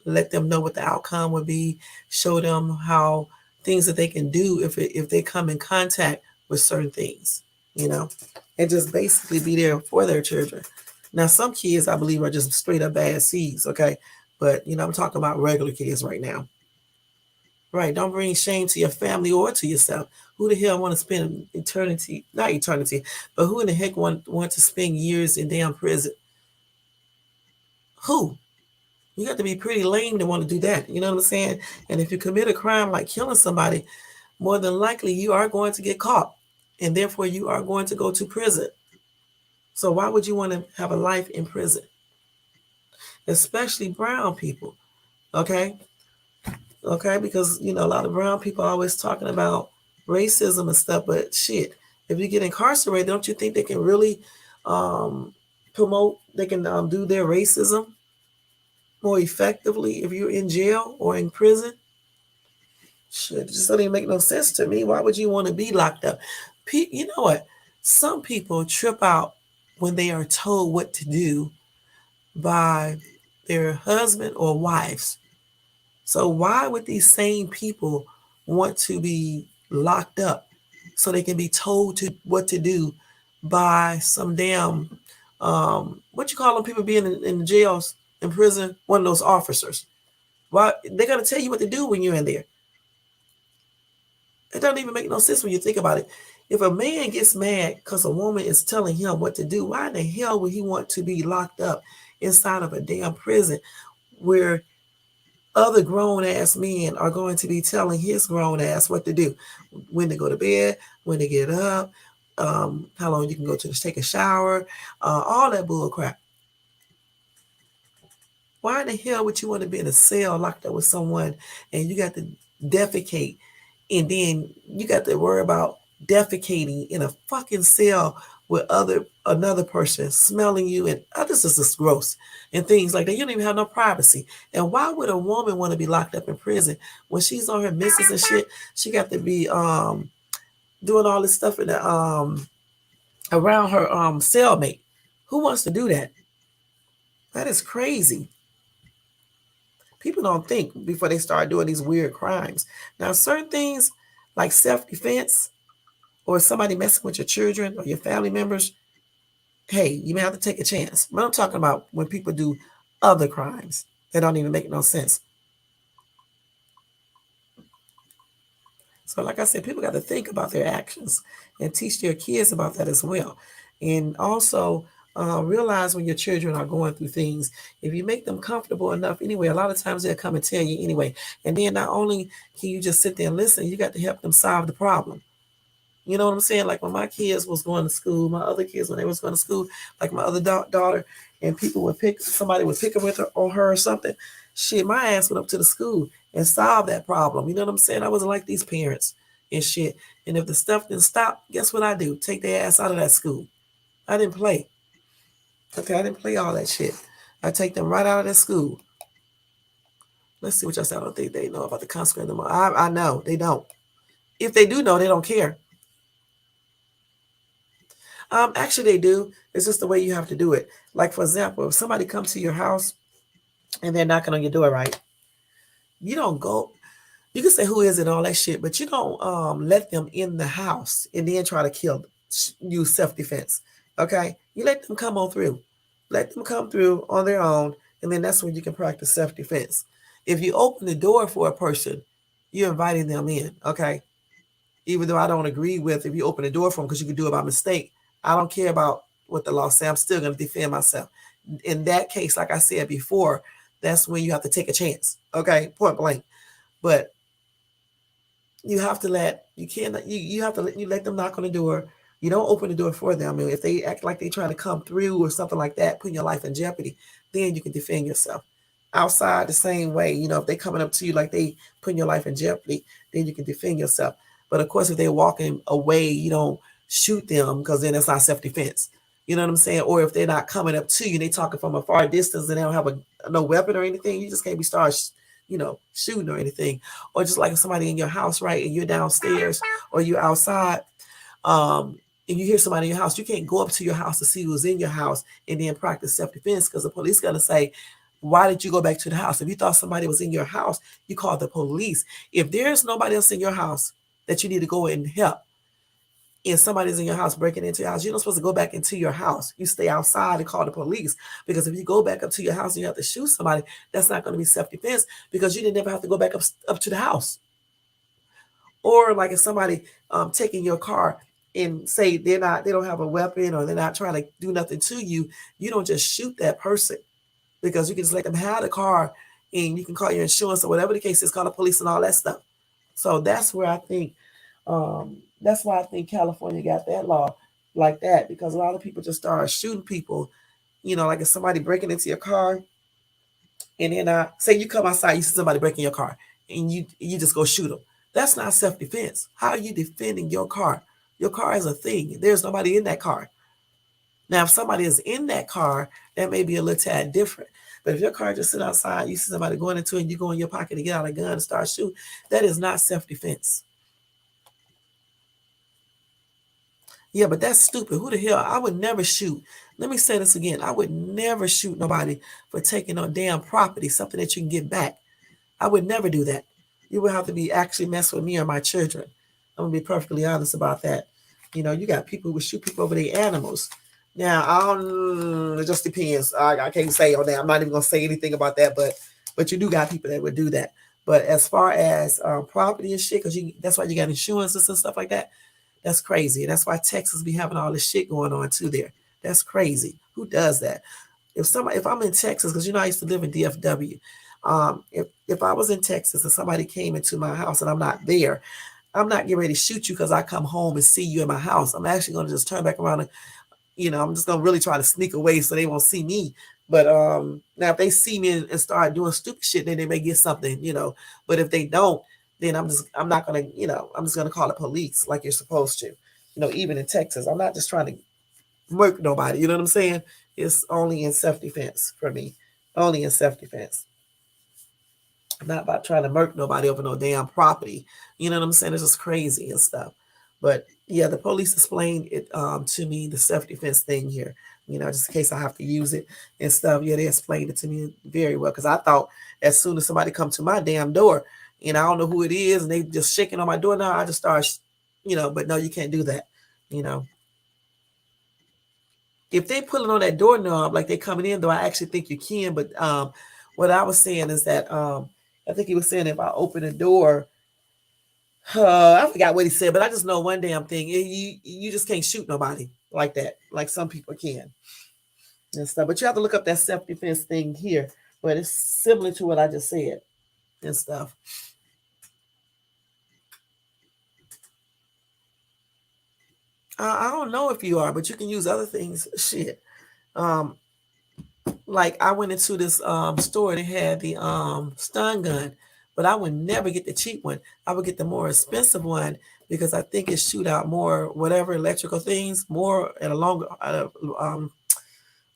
let them know what the outcome would be, show them how things that they can do if they come in contact with certain things, and just basically be there for their children. Now, some kids, I believe, are just straight up bad seeds, okay? But, I'm talking about regular kids right now. Right, don't bring shame to your family or to yourself. Who the hell want to spend eternity, not eternity, but who in the heck want to spend years in damn prison? Who? You got to be pretty lame to want to do that. You know what I'm saying? And if you commit a crime like killing somebody, more than likely you are going to get caught. And therefore you are going to go to prison. So why would you want to have a life in prison? Especially brown people. Okay? Okay, because a lot of brown people are always talking about racism and stuff, but shit, if you get incarcerated, don't you think they can really they can do their racism more effectively if you're in jail or in prison? Shit, it just doesn't even make no sense to me. Why would you want to be locked up? You know what? Some people trip out when they are told what to do by their husband or wives. So why would these same people want to be locked up so they can be told what to do by some damn what you call them, people being in jails, in prison, one of those officers? Why they're gonna tell you what to do when you're in there? It doesn't even make no sense when you think about it. If a man gets mad because a woman is telling him what to do, why in the hell would he want to be locked up inside of a damn prison where other grown ass men are going to be telling his grown ass what to do, when to go to bed, when to get up, how long you can go to take a shower, all that bull crap. Why in the hell would you want to be in a cell locked up with someone and you got to defecate, and then you got to worry about defecating in a fucking cell with another person smelling you, and this is just gross and things like that. You don't even have no privacy. And why would a woman want to be locked up in prison when she's on her missus and shit? She got to be doing all this stuff in the around her cellmate. Who wants to do that? That is crazy. People don't think before they start doing these weird crimes. Now, certain things like self-defense, or somebody messing with your children or your family members, hey, you may have to take a chance. But I'm talking about when people do other crimes that don't even make no sense. So like I said, people got to think about their actions and teach their kids about that as well. And also realize when your children are going through things, if you make them comfortable enough anyway, a lot of times they'll come and tell you anyway. And then not only can you just sit there and listen, you got to help them solve the problem. You know what I'm saying? Like when my kids was going to school, my other kids, when they was going to school, like my other daughter, and somebody would pick up with her on her or something, shit, my ass went up to the school and solved that problem. You know what I'm saying? I wasn't like these parents and shit. And if the stuff didn't stop, guess what I do? Take their ass out of that school. I didn't play. Okay, I didn't play all that shit. I take them right out of that school. Let's see what y'all say. I don't think they know about the consequence. I know they don't. If they do know, they don't care. Actually, they do. It's just the way you have to do it. Like, for example, if somebody comes to your house and they're knocking on your door, right? You don't go. You can say who is it, all that shit, but you don't let them in the house and then try to kill, use self-defense. Okay, you let them come on through. Let them come through on their own, and then that's when you can practice self-defense. If you open the door for a person, you're inviting them in. Okay, even though I don't agree with if you open the door for them because you can do it by mistake. I don't care about what the law says. I'm still going to defend myself. In that case, like I said before, that's when you have to take a chance. Okay, point blank. But you have to you have to let them knock on the door. You don't open the door for them. I mean, if they act like they're trying to come through or something like that, putting your life in jeopardy, then you can defend yourself. Outside, the same way, if they coming up to you like they putting your life in jeopardy, then you can defend yourself. But of course, if they're walking away, you don't shoot them because then it's not self-defense. You know what I'm saying? Or if they're not coming up to you, they talking from a far distance and they don't have no weapon or anything, you just can't be shooting or anything. Or just like somebody in your house, right? And you're downstairs or you're outside, and you hear somebody in your house, you can't go up to your house to see who's in your house and then practice self-defense because the police going to say, why did you go back to the house? If you thought somebody was in your house, you called the police. If there's nobody else in your house that you need to go and help, and somebody's in your house breaking into your house, you're not supposed to go back into your house. You stay outside and call the police. Because if you go back up to your house and you have to shoot somebody, that's not going to be self-defense because you didn't ever have to go back up to the house. Or like if somebody taking your car and say they don't have a weapon or they're not trying to do nothing to you, you don't just shoot that person because you can just let them have the car and you can call your insurance or whatever the case is, call the police and all that stuff. So that's where I think that's why I think California got that law like that, because a lot of people just start shooting people. Like if somebody breaking into your car, and then say you come outside, you see somebody breaking your car, and you just go shoot them. That's not self-defense. How are you defending your car? Your car is a thing. There's nobody in that car. Now, if somebody is in that car, that may be a little tad different. But if your car just sit outside, you see somebody going into it, and you go in your pocket to get out a gun and start shooting, that is not self-defense. Yeah, but that's stupid. Who the hell? I would never shoot. Let me say this again. I would never shoot nobody for taking on damn property, something that you can get back. I would never do that. You would have to be actually mess with me or my children. I'm going to be perfectly honest about that. You got people who would shoot people over their animals. Now, it just depends. I can't say on that. I'm not even going to say anything about that, but you do got people that would do that. But as far as property and shit, because that's why you got insurances and stuff like that, that's crazy. And that's why Texas be having all this shit going on too there. That's crazy. Who does that? If I'm in Texas, because I used to live in DFW. If I was in Texas and somebody came into my house and I'm not there, I'm not getting ready to shoot you because I come home and see you in my house. I'm actually going to just turn back around and, I'm just going to really try to sneak away so they won't see me. But now if they see me and start doing stupid shit, then they may get something, But if they don't, then I'm not going to, I'm just going to call the police like you're supposed to. Even in Texas, I'm not just trying to murk nobody. You know what I'm saying? It's only in self-defense for me. Only in self-defense. I'm not about trying to murk nobody over no damn property. You know what I'm saying? It's just crazy and stuff. But yeah, the police explained it to me, the self-defense thing here. Just in case I have to use it and stuff. Yeah, they explained it to me very well. Because I thought as soon as somebody come to my damn door, I don't know who it is, and they just shaking on my door now, I just start, but no, you can't do that, If they pulling on that doorknob like they coming in, though, I actually think you can. But what I was saying is that I think he was saying if I open the door, I forgot what he said, but I just know one damn thing. You just can't shoot nobody like that, like some people can and stuff. But you have to look up that self-defense thing here. But it's similar to what I just said and stuff. I don't know if you are, but you can use other things. Shit. Like I went into this store and it had the stun gun, but I would never get the cheap one. I would get the more expensive one because I think it shoot out more whatever electrical things more at a longer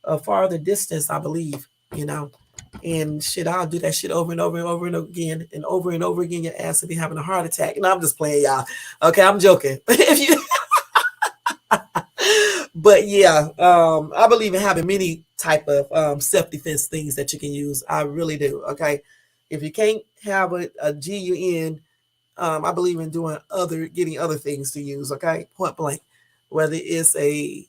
a farther distance, I believe, And shit, I'll do that shit over and over and over and again and over again. Your ass will be having a heart attack. No, I'm just playing, y'all. Okay, I'm joking. If you but yeah, I believe in having many type of self-defense things that you can use. I really do. Okay, if you can't have a GUN, I believe in getting other things to use. Okay, point blank, whether it's a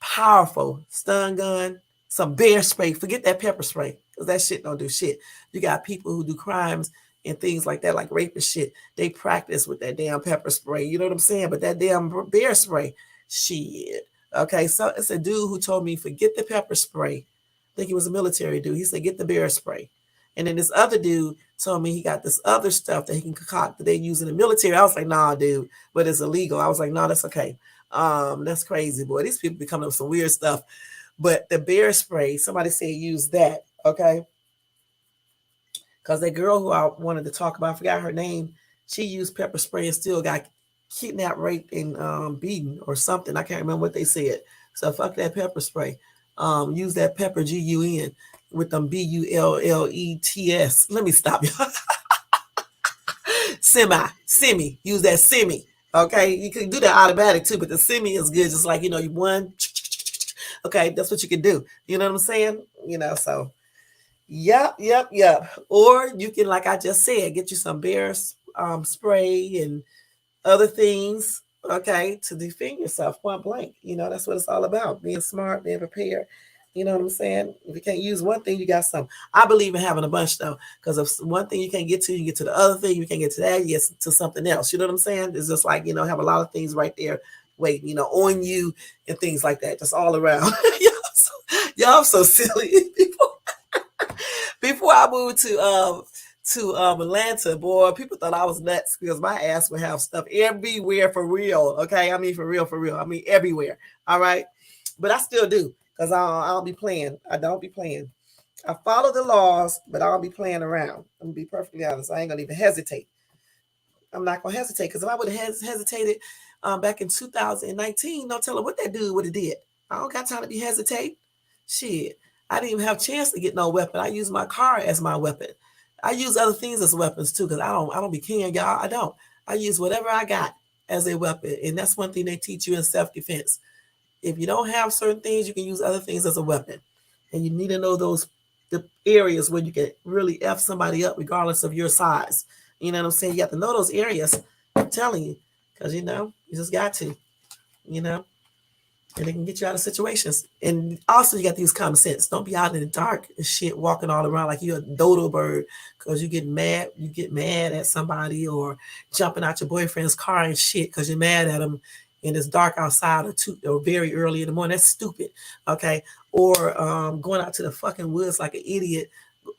powerful stun gun, some bear spray. Forget that pepper spray because that shit don't do shit. You got people who do crimes and things like that, like rape and shit. They practice with that damn pepper spray. You know what I'm saying? But that damn bear spray, shit. Okay, so it's a dude who told me forget the pepper spray. I think he was a military dude. He said get the bear spray. And then this other dude told me he got this other stuff that he can concoct that they use in the military. I was like, nah, dude, but it's illegal. I was like, nah, that's okay. That's crazy, boy. These people be coming up with some weird stuff. But the bear spray, somebody said use that, okay? Because that girl who I wanted to talk about, I forgot her name, she used pepper spray and still got kidnapped, raped, and beaten or something. I can't remember what they said. So fuck that pepper spray. Use that pepper GUN with them BULLETS. Let me stop y'all. Semi. Use that semi. Okay, you can do that automatic too, but the semi is good. Just like, you know, you one. Okay, that's what you can do. You know what I'm saying? You know, so yep. Or you can, like I just said, get you some bear spray and other things, okay, to defend yourself, point blank. You know, that's what it's all about. Being smart, being prepared. You know what I'm saying? If you can't use one thing, you got some. I believe in having a bunch though, because if one thing you can't get to, you get to the other thing. You can't get to that, you get to something else. You know what I'm saying? It's just like, you know, have a lot of things right there waiting, you know, on you and things like that, just all around. y'all so silly. Before I moved to Atlanta, boy, people thought I was nuts because my ass would have stuff everywhere for real. Okay, I mean for real. I mean everywhere. All right, but I still do because I don't be playing. I don't be playing. I follow the laws, but I don't be playing around. I'm gonna be perfectly honest. I ain't gonna even hesitate. I'm not gonna hesitate because if I would have hesitated back in 2019, no telling what that dude would have did. I don't got time to be hesitate. Shit, I didn't even have a chance to get no weapon. I use my car as my weapon. I use other things as weapons too, because I don't be carrying y'all. I don't. I use whatever I got as a weapon, and that's one thing they teach you in self-defense. If you don't have certain things, you can use other things as a weapon, and you need to know the areas where you can really F somebody up, regardless of your size. You know what I'm saying? You have to know those areas. I'm telling you, because you know you just got to, you know. And it can get you out of situations. And also, you got to use common sense. Don't be out in the dark and shit, walking all around like you're a dodo bird because you get mad. You get mad at somebody or jumping out your boyfriend's car and shit because you're mad at him and it's dark outside or very early in the morning. That's stupid, okay? Or going out to the fucking woods like an idiot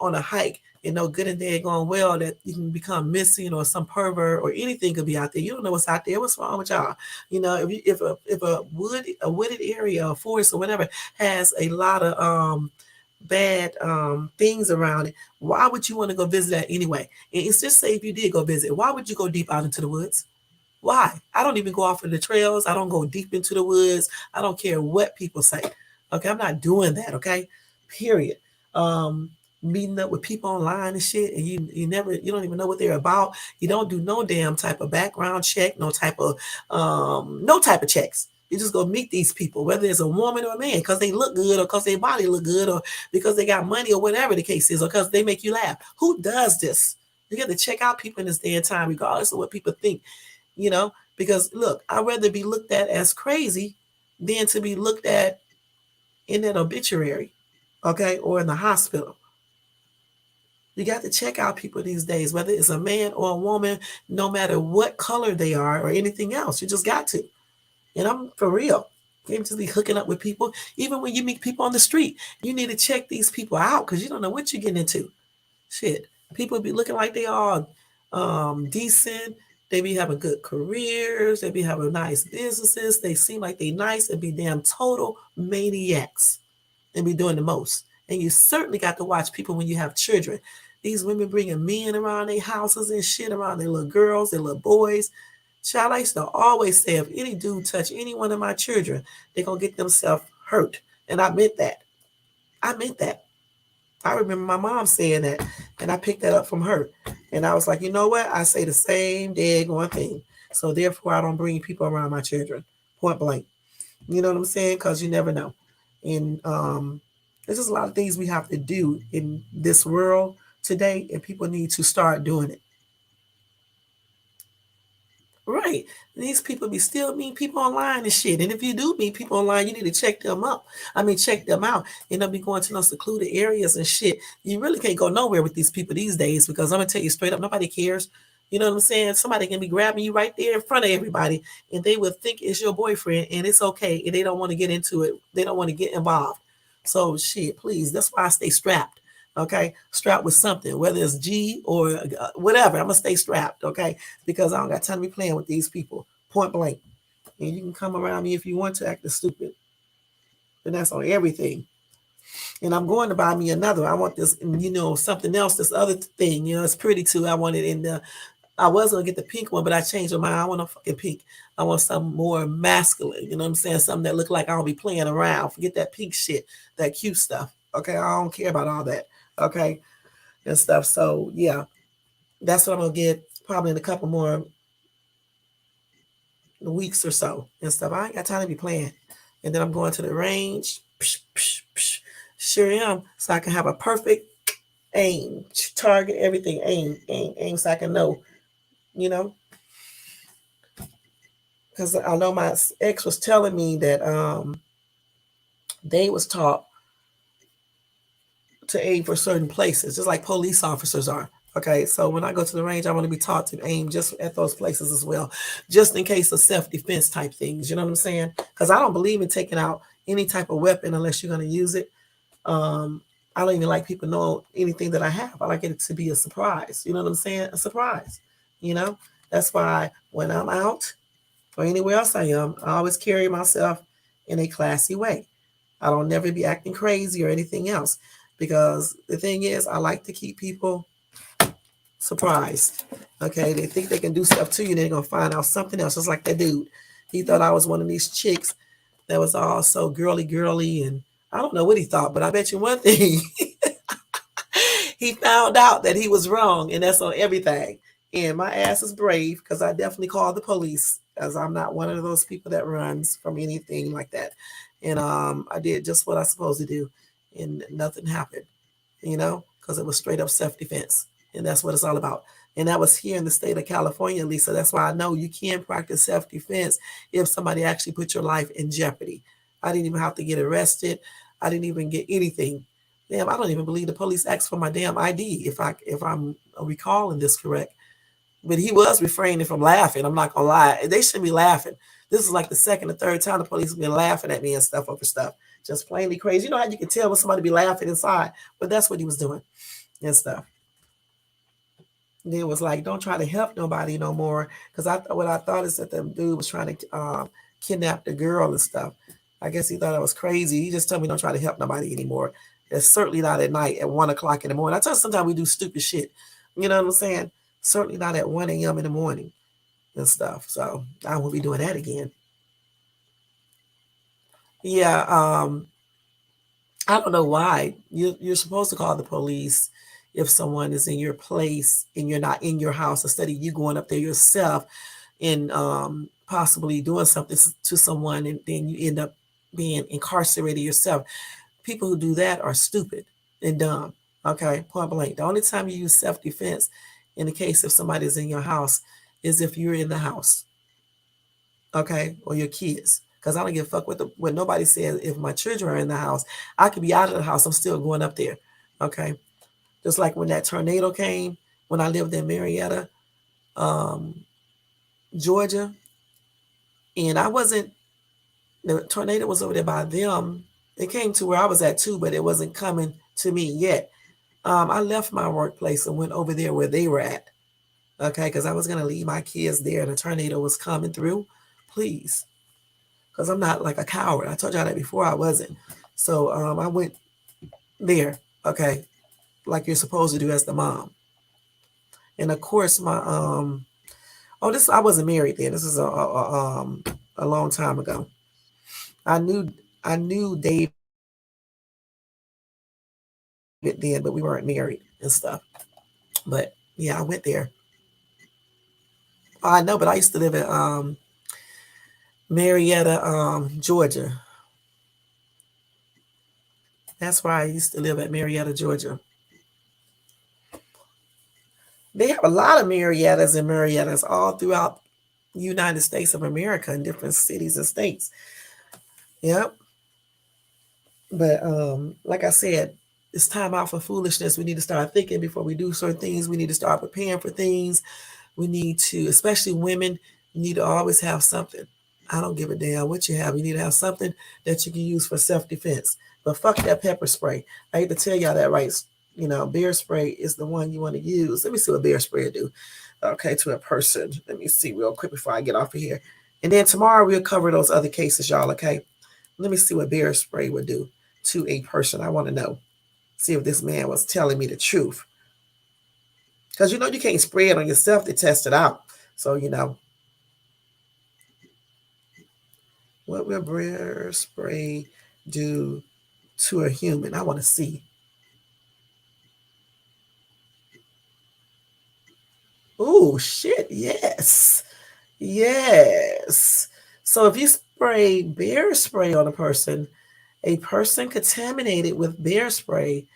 on a hike and know good and dead going well that you can become missing or some pervert or anything could be out there. You don't know what's out there. What's wrong with y'all? You know, if a wooded area or forest or whatever has a lot of bad things around it, why would you want to go visit that anyway? And it's just say if you did go visit, why would you go deep out into the woods? Why? I don't even go off of the trails. I don't go deep into the woods. I don't care what people say. Okay, I'm not doing that. Okay, period. Meeting up with people online and shit, and you don't even know what they're about. You don't do no damn type of background check, no type of checks. You just go meet these people, whether it's a woman or a man, because they look good or because their body look good or because they got money or whatever the case is, or because they make you laugh. Who does this? You got to check out people in this day and time, regardless of what people think, you know, because look, I'd rather be looked at as crazy than to be looked at in an obituary, okay, or in the hospital. You got to check out people these days, whether it's a man or a woman, no matter what color they are or anything else. You just got to. And I'm for real. You can't just be hooking up with people. Even when you meet people on the street, you need to check these people out because you don't know what you're getting into. Shit. People be looking like they are decent. They be having good careers. They be having nice businesses. They seem like they nice and be damn total maniacs and be doing the most. And you certainly got to watch people when you have children. These women bringing men around their houses and shit around their little girls, their little boys. Child, I used to always say, if any dude touch any one of my children, they're going to get themselves hurt. And I meant that. I I remember my mom saying that, and I picked that up from her. And I was like, you know what? I say the same daggone thing. So therefore, I don't bring people around my children, point blank. You know what I'm saying? Because you never know. And there's just a lot of things we have to do in this world today, and people need to start doing it. Right. These people be still meet people online and shit. And if you do meet people online, you need to check them up. I mean, check them out. And they'll be going to those secluded areas and shit. You really can't go nowhere with these people these days because I'm gonna tell you straight up, nobody cares. You know what I'm saying? Somebody can be grabbing you right there in front of everybody, and they will think it's your boyfriend, and it's okay. And they don't want to get into it. They don't want to get involved. So shit, please. That's why I stay strapped. Okay, strapped with something, whether it's G or whatever. I'm gonna stay strapped. Okay, because I don't got time to be playing with these people. Point blank. And you can come around me if you want to act stupid. And that's on everything. And I'm going to buy me another. I want this, something else, this other thing. It's pretty too. I want it in the, I was going to get the pink one, but I changed my mind. I want a fucking pink. I want something more masculine. You know what I'm saying? Something that look like I don't be playing around. Forget that pink shit, that cute stuff. Okay. I don't care about all that. Okay. And stuff. So yeah, that's what I'm going to get probably in a couple more weeks or so and stuff. I ain't got time to be playing. And then I'm going to the range. Psh, psh, psh. Sure am. So I can have a perfect aim, target, everything, aim, so I can know, because I know my ex was telling me that they was taught to aim for certain places, just like police officers are. Okay, so when I go to the range, I want to be taught to aim just at those places as well, just in case of self-defense type things. You know what I'm saying? Because I don't believe in taking out any type of weapon unless you're going to use it. I don't even like people know anything that I have. I like it to be a surprise. You know what I'm saying? A surprise. That's why when I'm out or anywhere else I am, I always carry myself in a classy way. I don't never be acting crazy or anything else, because the thing is, I like to keep people surprised. Okay, they think they can do stuff to you, they're gonna find out something else. Just like that dude, he thought I was one of these chicks that was all so girly, and I don't know what he thought, but I bet you one thing, he found out that he was wrong, and that's on everything. And my ass is brave because I definitely called the police, because I'm not one of those people that runs from anything like that. And I did just what I was supposed to do, and nothing happened, because it was straight up self defense, and that's what it's all about. And that was here in the state of California, Lisa. That's why I know you can practice self defense if somebody actually put your life in jeopardy. I didn't even have to get arrested. I didn't even get anything. Damn, I don't even believe the police asked for my damn ID, if I'm recalling this correct. But he was refraining from laughing. I'm not gonna lie. They shouldn't be laughing. This is like the second or third time the police have been laughing at me and stuff over stuff. Just plainly crazy. You know how you can tell when somebody be laughing inside? But that's what he was doing and stuff. And it was like, don't try to help nobody no more. Because what I thought is that the dude was trying to kidnap the girl and stuff. I guess he thought I was crazy. He just told me don't try to help nobody anymore. It's certainly not at night at 1 o'clock in the morning. I tell you, sometimes we do stupid shit. You know what I'm saying? Certainly not at 1 a.m. in the morning and stuff. So I won't be doing that again. Yeah, I don't know why. You're supposed to call the police if someone is in your place and you're not in your house, instead of you going up there yourself and possibly doing something to someone, and then you end up being incarcerated yourself. People who do that are stupid and dumb. Okay, point blank. The only time you use self-defense in the case if somebody's in your house is if you're in the house, okay, or your kids. Because I don't give a fuck what nobody says. If my children are in the house, I could be out of the house. I'm still going up there, okay? Just like when that tornado came, when I lived in Marietta, Georgia, and the tornado was over there by them. It came to where I was at too, but it wasn't coming to me yet. I left my workplace and went over there where they were at, okay, because I was going to leave my kids there and the tornado was coming through. Please, because I'm not like a coward. I told y'all that before, I wasn't. So I went there, okay, like you're supposed to do as the mom. And of course, my I wasn't married then. This is a long time ago. I knew David then, but we weren't married and stuff. But yeah, I went there. I know, but I used to live in Marietta, Georgia. That's where I used to live, at Marietta, Georgia. They have a lot of Mariettas and Mariettas all throughout the United States of America in different cities and states. Yep. But like I said, it's time out for foolishness. We need to start thinking before we do certain things. We need to start preparing for things. We need to, especially women, you need to always have something. I don't give a damn what you have. You need to have something that you can use for self-defense. But fuck that pepper spray. I hate to tell y'all that, right? You know, bear spray is the one you want to use. Let me see what bear spray will do. Okay, to a person. Let me see real quick before I get off of here. And then tomorrow we'll cover those other cases, y'all, okay? Let me see what bear spray would do to a person. I want to know. See if this man was telling me the truth. Because, you know, you can't spray it on yourself to test it out. So, you know. What will bear spray do to a human? I want to see. Oh, shit. Yes. Yes. So if you spray bear spray on a person contaminated with bear spray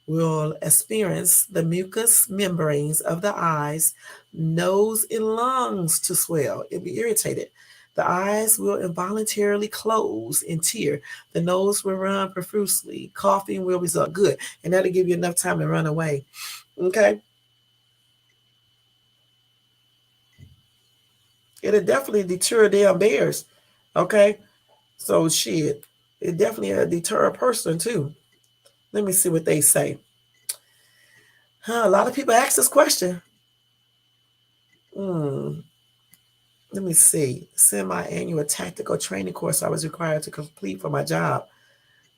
will experience the mucous membranes of the eyes, nose, and lungs to swell and be irritated. The eyes will involuntarily close and tear. The nose will run profusely. Coughing will result. Good. And that'll give you enough time to run away. Okay? It'll definitely deter damn bears. Okay? So shit. It definitely deter a person too. Let me see what they say. A lot of people ask this question. Let me see. Semi-annual tactical training course I was required to complete for my job.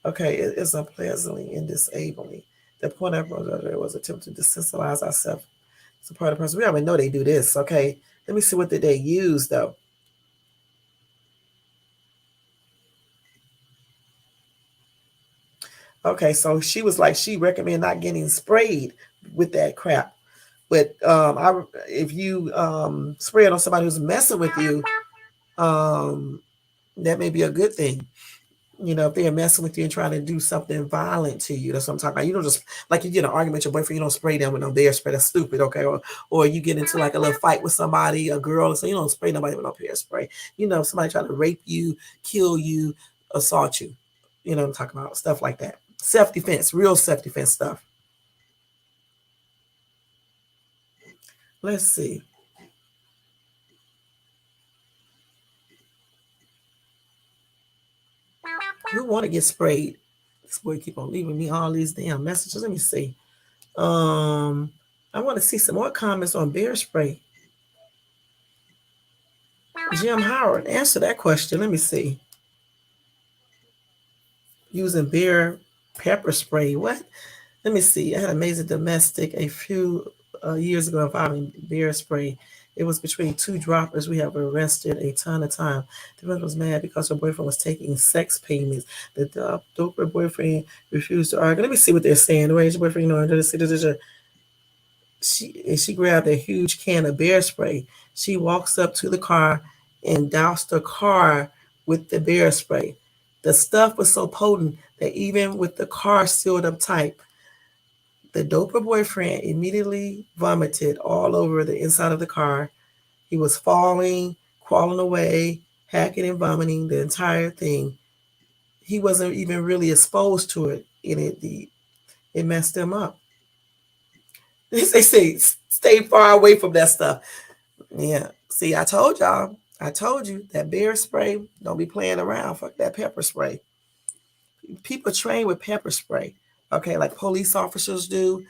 Okay, it is unpleasantly and disabling. The point of it was attempting to desensitize ourselves. It's a part of the person. We already know they do this. Okay, let me see what did they use though. Okay, so she was like, she recommended not getting sprayed with that crap. But if you spray it on somebody who's messing with you, that may be a good thing. You know, if they're messing with you and trying to do something violent to you, that's what I'm talking about. You don't just, like you get an argument with your boyfriend, you don't spray them with no bear spray. That's stupid, okay? Or you get into like a little fight with somebody, a girl, so you don't spray nobody with no bear spray. You know, somebody trying to rape you, kill you, assault you. You know what I'm talking about? Stuff like that. Self-defense, real self-defense stuff. Let's see. Who want to get sprayed? This boy keep on leaving me all these damn messages. Let me see. I want to see some more comments on bear spray. Jim Howard, answer that question. Let me see. Using bear pepper spray. What? Let me see. I had amazing domestic a few years ago involving bear spray. It was between two droppers. We have arrested a ton of time. The woman was mad because her boyfriend was taking sex payments. The doper boyfriend refused to argue. Let me see what they're saying. Where's your boyfriend? She grabbed a huge can of bear spray. She walks up to the car and doused the car with the bear spray. The stuff was so potent that even with the car sealed up tight, the doper boyfriend immediately vomited all over the inside of the car. He was falling, crawling away, hacking and vomiting, the entire thing. He wasn't even really exposed to it, and it messed him up. They say stay far away from that stuff. Yeah. See, I told y'all. I told you that bear spray, don't be playing around. Fuck that pepper spray. People train with pepper spray. Okay, like police officers do.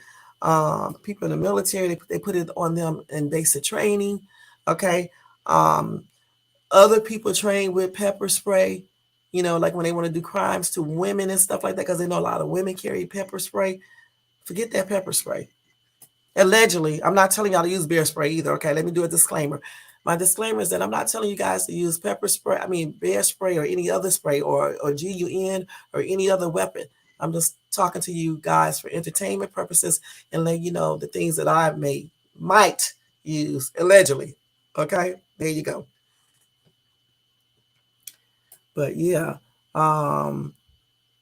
People in the military, they put it on them in basic training. Okay. Other people train with pepper spray, you know, like when they want to do crimes to women and stuff like that, because they know a lot of women carry pepper spray. Forget that pepper spray. Allegedly, I'm not telling y'all to use bear spray either. Okay, let me do a disclaimer. My disclaimer is that I'm not telling you guys to use bear spray or any other spray or GUN or any other weapon. I'm just talking to you guys for entertainment purposes and letting you know the things that I might use allegedly. Okay, there you go. But yeah,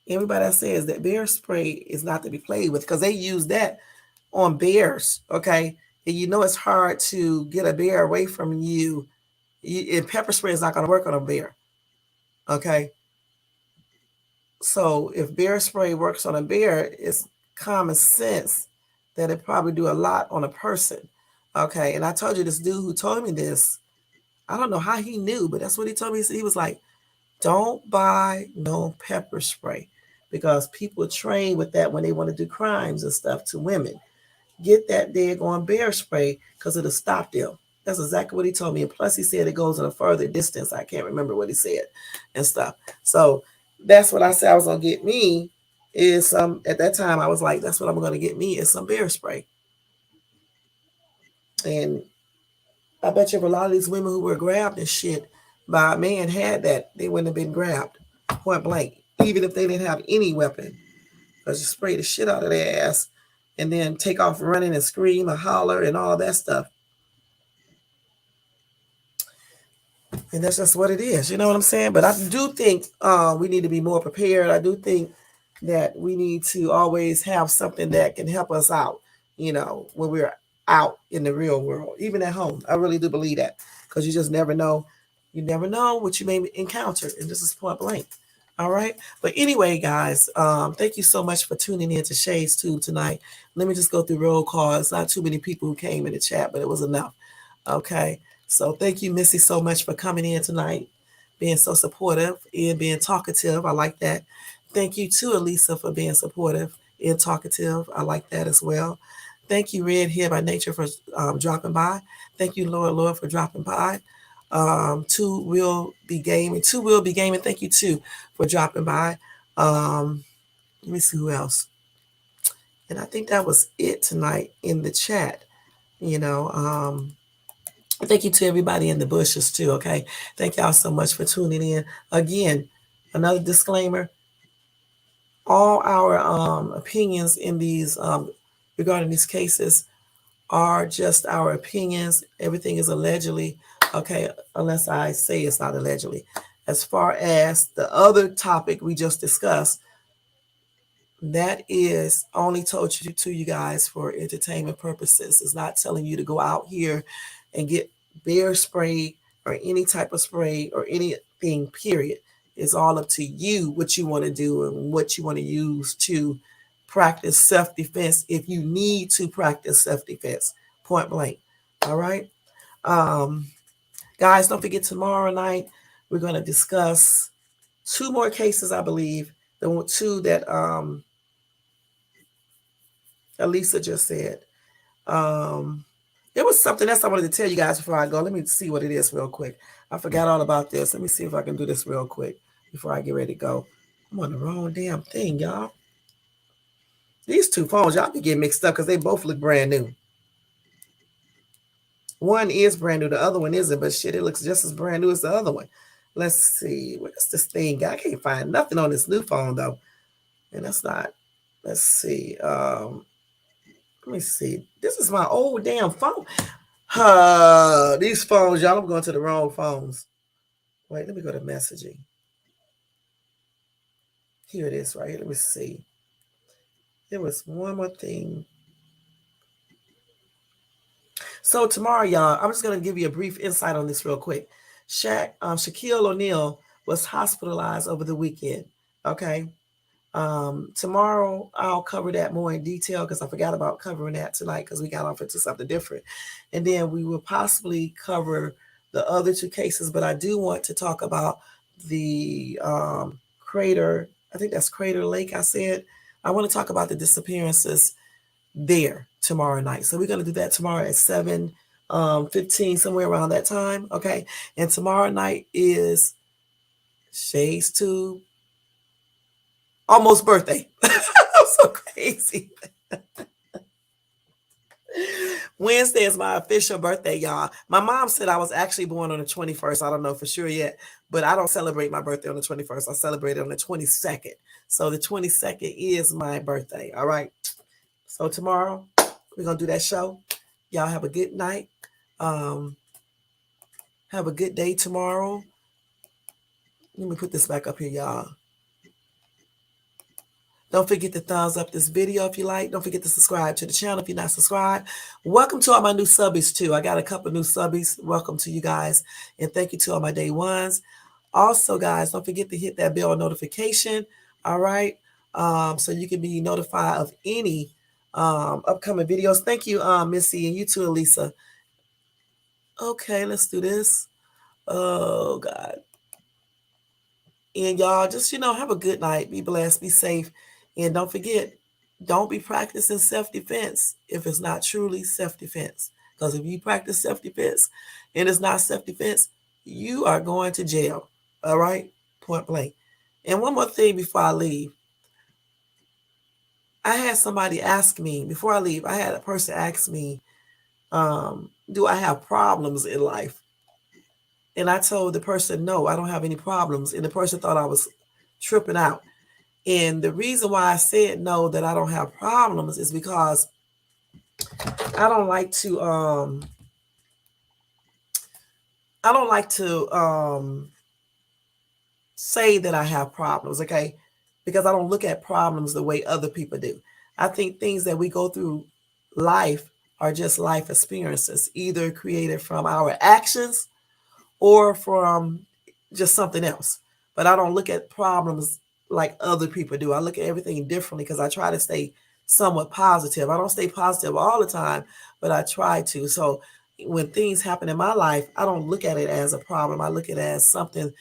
everybody that says that bear spray is not to be played with because they use that on bears. Okay, and you know it's hard to get a bear away from you. And pepper spray is not going to work on a bear. Okay, so if bear spray works on a bear, it's common sense that it probably do a lot on a person. Okay, and I told you this dude who told me this. I don't know how he knew, but that's what he told me. He was like, don't buy no pepper spray because people train with that when they want to do crimes and stuff to women. Get that daggone bear spray because it'll stop them. That's exactly what he told me. And plus, he said it goes in a further distance. I can't remember what he said and stuff. So that's what I said I was going to get me is some, at that time, I was like, that's what I'm going to get me is some bear spray. And I bet you if a lot of these women who were grabbed and shit by a man had that, they wouldn't have been grabbed point blank, even if they didn't have any weapon. Because you spray the shit out of their ass and then take off running and scream or holler and all that stuff. And that's just what it is. You know what I'm saying? But I do think we need to be more prepared. I do think that we need to always have something that can help us out, you know, when we're out in the real world, even at home. I really do believe that because you just never know. You never know what you may encounter. And this is point blank. All right. But anyway, guys, thank you so much for tuning in to Shades Tube tonight. Let me just go through roll call. It's not too many people who came in the chat, but it was enough. Okay. So thank you, Missy, so much for coming in tonight, being so supportive and being talkative. I like that. Thank you to Elisa for being supportive and talkative. I like that as well. Thank you, Red here by Nature, for dropping by. Thank you, Lord, for dropping by. Two will be gaming. Thank you too for dropping by. Let me see who else. And I think that was it tonight in the chat. You know, thank you to everybody in the bushes too. Okay, thank y'all so much for tuning in. Again, another disclaimer: all our opinions in these regarding these cases are just our opinions. Everything is allegedly. Okay, unless I say it's not allegedly. As far as the other topic we just discussed, that is only told to you guys for entertainment purposes. It's not telling you to go out here and get bear spray or any type of spray or anything, period. It's all up to you what you want to do and what you want to use to practice self-defense if you need to practice self-defense, point blank. All right. Guys, don't forget tomorrow night, we're going to discuss 2 more cases, I believe. The 2 that Elisa just said. There was something else I wanted to tell you guys before I go. Let me see what it is real quick. I forgot all about this. Let me see if I can do this real quick before I get ready to go. I'm on the wrong damn thing, y'all. These 2 phones, y'all be getting mixed up because they both look brand new. One is brand new, the other one isn't, but shit, it looks just as brand new as the other one. Let's see. Where's this thing? I can't find nothing on this new phone, though. And that's not. Let's see. Let me see. This is my old damn phone. These phones, y'all, I'm going to the wrong phones. Wait, let me go to messaging. Here it is right here. Let me see. There was one more thing. So tomorrow, y'all, I'm just going to give you a brief insight on this real quick. Shaquille O'Neal was hospitalized over the weekend. Okay. Tomorrow I'll cover that more in detail because I forgot about covering that tonight because we got off into something different. And then we will possibly cover the other 2 cases, but I do want to talk about the Crater, I think that's Crater Lake, I said. I want to talk about the disappearances there tomorrow night. So we're going to do that tomorrow at 7:15, somewhere around that time. Okay. And tomorrow night is Shades Tube almost birthday. I'm so crazy. Wednesday is my official birthday, y'all. My mom said I was actually born on the 21st. I don't know for sure yet, but I don't celebrate my birthday on the 21st. I celebrate it on the 22nd. So the 22nd is my birthday. All right. So tomorrow we're going to do that show. Y'all have a good night. Have a good day tomorrow. Let me put this back up here, y'all. Don't forget to thumbs up this video if you like. Don't forget to subscribe to the channel if you're not subscribed. Welcome to all my new subbies too. I got a couple new subbies. Welcome to you guys. And thank you to all my day ones. Also, guys, don't forget to hit that bell notification. All right. So you can be notified of any upcoming videos. Thank you, Missy, and you too, Elisa. Okay, let's do this. Oh, God. And y'all just, have a good night. Be blessed. Be safe. And don't forget, don't be practicing self-defense if it's not truly self-defense. Because if you practice self-defense and it's not self-defense, you are going to jail. All right? Point blank. And one more thing before I leave. I had somebody ask me, before I leave, I had a person ask me, do I have problems in life? And I told the person, no, I don't have any problems. And the person thought I was tripping out. And the reason why I said no, that I don't have problems is because I don't like to say that I have problems, okay? Because I don't look at problems the way other people do. I think things that we go through life are just life experiences, either created from our actions or from just something else. But I don't look at problems like other people do. I look at everything differently because I try to stay somewhat positive. I don't stay positive all the time, but I try to. So when things happen in my life, I don't look at it as a problem. I look at it as something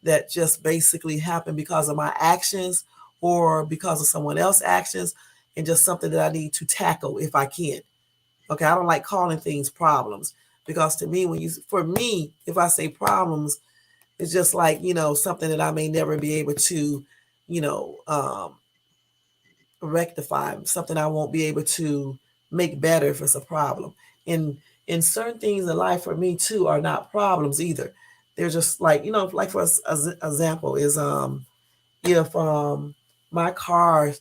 that just basically happened because of my actions or because of someone else's actions, and just something that I need to tackle if I can. Okay, I don't like calling things problems because to me, for me, if I say problems, it's just like, something that I may never be able to, rectify, something I won't be able to make better if it's a problem. And certain things in life for me too are not problems either. They're just like, like for example is if my car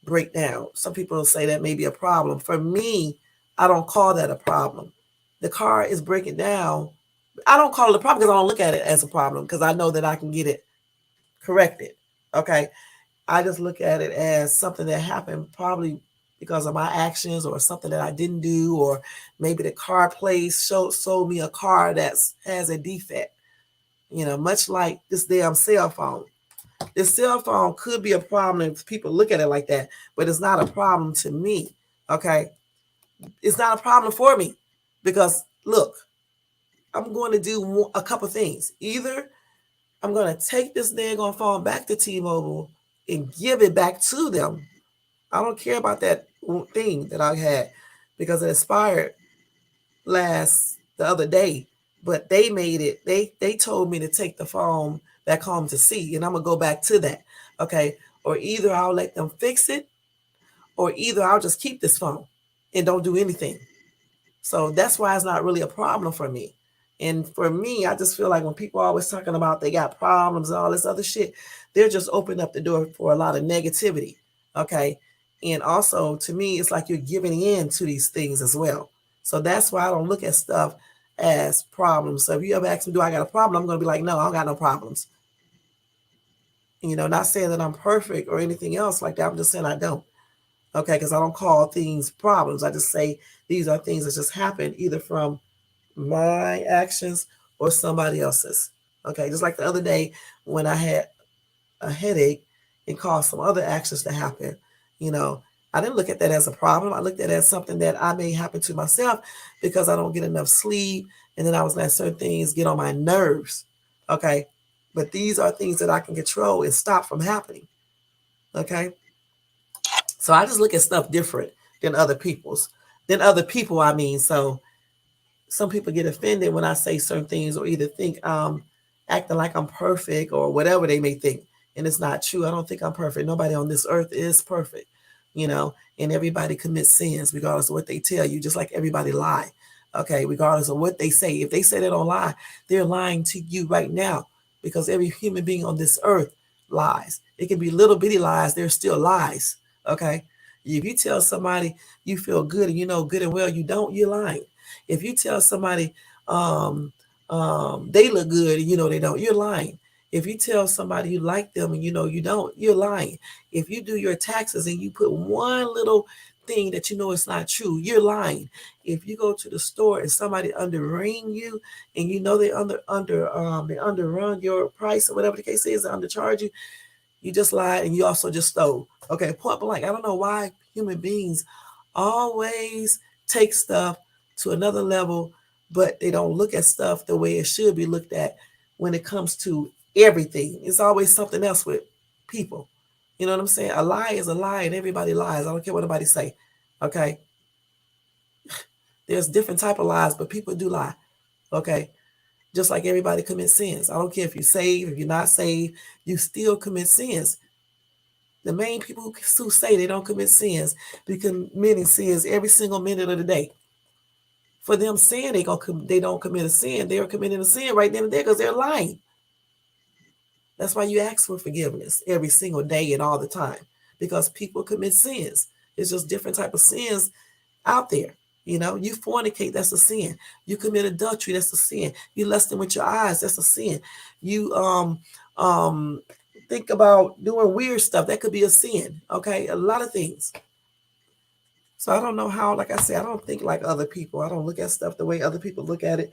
break down, some people say that may be a problem. For me, I don't call that a problem. The car is breaking down. I don't call it a problem because I don't look at it as a problem because I know that I can get it corrected. Okay. I just look at it as something that happened probably because of my actions or something that I didn't do, or maybe the car place sold me a car that has a defect. Much like this damn cell phone. This cell phone could be a problem if people look at it like that, but it's not a problem to me. Okay. It's not a problem for me because look, I'm going to do a couple things. Either I'm going to take this daggone phone back to T-Mobile and give it back to them. I don't care about that thing that I had because it expired the other day, but they made it. They told me to take the phone back home to see, and I'm going to go back to that. Okay. Or either I'll let them fix it, or either I'll just keep this phone and don't do anything. So that's why it's not really a problem for me. And for me, I just feel like when people are always talking about they got problems and all this other shit, they're just opening up the door for a lot of negativity. Okay. And also to me, it's like you're giving in to these things as well. So that's why I don't look at stuff as problems. So if you ever ask me, do I got a problem? I'm going to be like, no, I don't got no problems. Not saying that I'm perfect or anything else like that. I'm just saying I don't. Okay. Because I don't call things problems. I just say these are things that just happen either from my actions or somebody else's. Okay, just like the other day when I had a headache and caused some other actions to happen, I didn't look at that as a problem. I looked at it as something that I may happen to myself because I don't get enough sleep, and then I was letting certain things get on my nerves. Okay, but these are things that I can control and stop from happening. Okay, so I just look at stuff different than other people. I mean, so some people get offended when I say certain things or either think acting like I'm perfect or whatever they may think. And it's not true. I don't think I'm perfect. Nobody on this earth is perfect. and everybody commits sins regardless of what they tell you, just like everybody lie. Okay, regardless of what they say. If they say they don't lie, they're lying to you right now, because every human being on this earth lies. It can be little bitty lies, they're still lies. Okay, if you tell somebody you feel good and you know good and well you don't, you're lying. If you tell somebody they look good and you know they don't, you're lying. If you tell somebody you like them and you know you don't, you're lying. If you do your taxes and you put one little thing that you know is not true, you're lying. If you go to the store and somebody underring you and you know they underrun your price or whatever the case is, undercharge you, you just lied and you also just stole. Okay, point blank. I don't know why human beings always take stuff to another level, but they don't look at stuff the way it should be looked at when it comes to everything. It's always something else with people. You know what I'm saying? A lie is a lie and everybody lies. I don't care what anybody say. Okay? There's different type of lies, but people do lie. Okay? Just like everybody commits sins. I don't care if you're saved, if you're not saved, you still commit sins. The main people who say they don't commit sins be committing sins every single minute of the day. For them saying they don't commit a sin, they're committing a sin right then and there because they're lying. That's why you ask for forgiveness every single day and all the time, because people commit sins. It's just different type of sins out there. You fornicate, that's a sin. You commit adultery, that's a sin. You lust with your eyes, that's a sin. You think about doing weird stuff, that could be a sin. Okay, a lot of things. So I don't know how, like I said, I don't think like other people. I don't look at stuff the way other people look at it,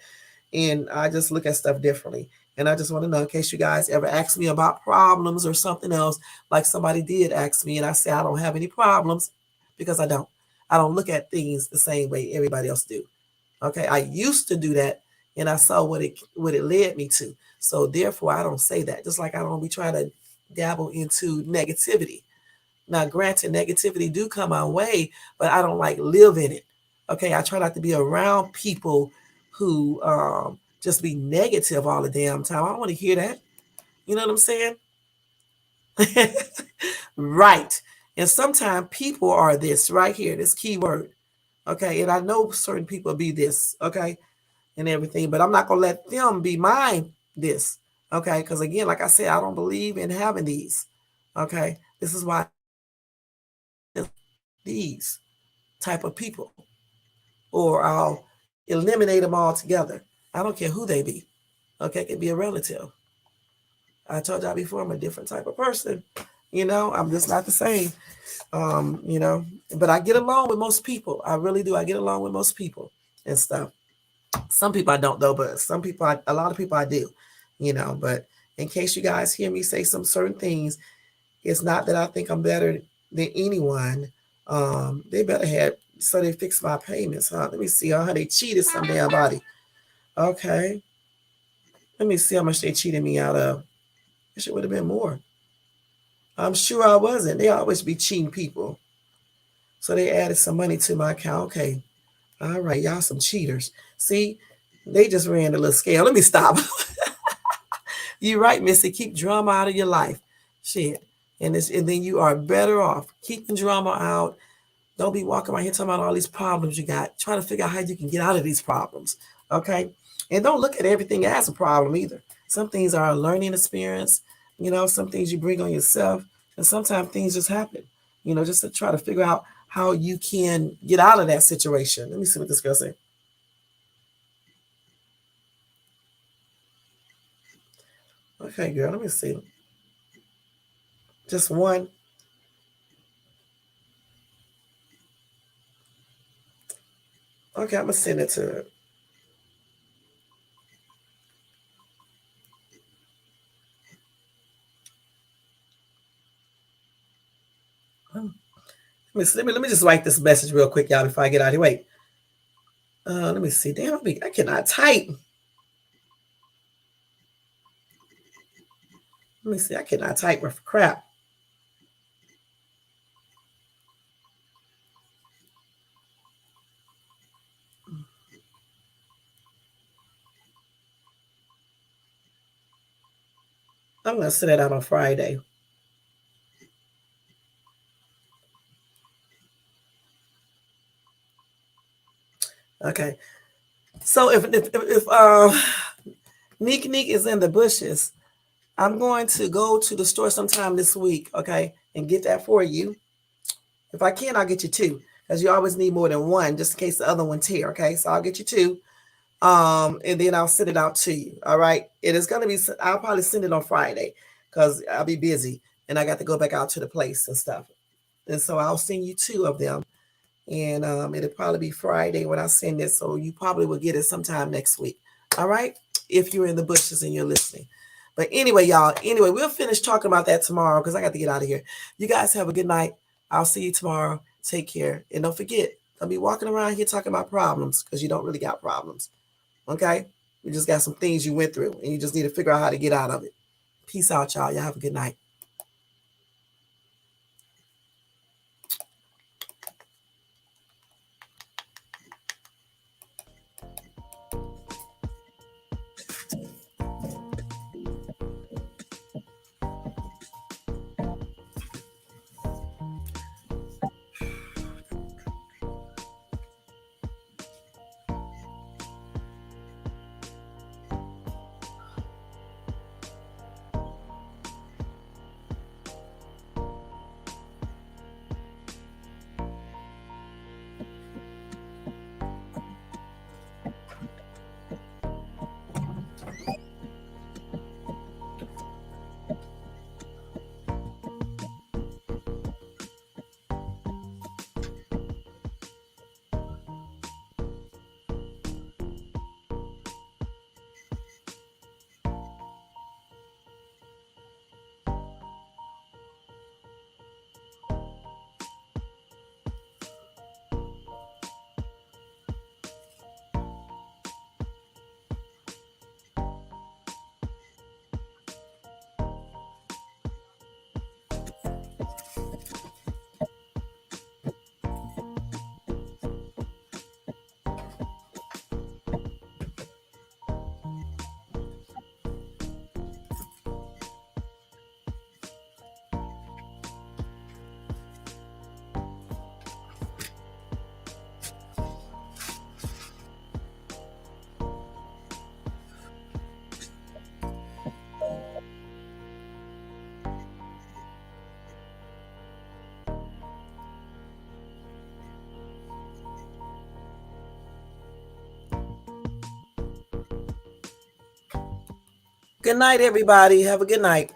and I just look at stuff differently. And I just want to know, in case you guys ever ask me about problems or something else, like somebody did ask me, and I say I don't have any problems, because I don't. I don't look at things the same way everybody else do. Okay, I used to do that, and I saw what it led me to. So therefore, I don't say that. Just like I don't be trying to dabble into negativity. Now, granted, negativity do come my way, but I don't like live in it. Okay, I try not to be around people who just be negative all the damn time. I don't want to hear that. You know what I'm saying? Right. And sometimes people are this right here, this key word. Okay, and I know certain people be this, okay, and everything, but I'm not going to let them be mine this, okay, because again, like I said, I don't believe in having these, okay. This is why these type of people, or I'll eliminate them altogether. I don't care who they be. Okay, it can be a relative. I told y'all before, I'm a different type of person. I'm just not the same. But I get along with most people. I really do. I get along with most people and stuff. Some people I don't though, but some people, a lot of people I do. But in case you guys hear me say some certain things, it's not that I think I'm better than anyone. They better have, so they fix my payments, huh? Let me see how they cheated some damn body. Okay. Let me see how much they cheated me out of. It should would have been more. I'm sure I wasn't. They always be cheating people. So they added some money to my account. Okay. All right, y'all some cheaters. See, they just ran the little scale. Let me stop. You're right, Missy. Keep drama out of your life. Shit. And then you are better off keeping drama out. Don't be walking around here talking about all these problems you got. Try to figure out how you can get out of these problems. Okay? And don't look at everything as a problem either. Some things are a learning experience. Some things you bring on yourself. And sometimes things just happen. Just to try to figure out how you can get out of that situation. Let me see what this girl said. Okay, girl, let me see. Just one. Okay, I'm going to send it to her. Let me just write this message real quick, y'all, before I get out of here. Wait. Let me see. Damn, I cannot type. Let me see. I cannot type for crap. I'm going to send it out on Friday. Okay. So if Neek is in the bushes, I'm going to go to the store sometime this week, okay, and get that for you. If I can, I'll get you two, because you always need more than one, just in case the other one's here, okay? So I'll get you two, and then I'll send it out to you, all right? It is going to be, I'll probably send it on Friday, because I'll be busy, and I got to go back out to the place and stuff. And so I'll send you two of them, and it'll probably be Friday when I send it, so you probably will get it sometime next week, all right? If you're in the bushes and you're listening. But anyway, y'all, we'll finish talking about that tomorrow because I got to get out of here. You guys have a good night. I'll see you tomorrow. Take care. And don't forget, don't be walking around here talking about problems because you don't really got problems. Okay? You just got some things you went through and you just need to figure out how to get out of it. Peace out, y'all. Y'all have a good night. Good night, everybody. Have a good night.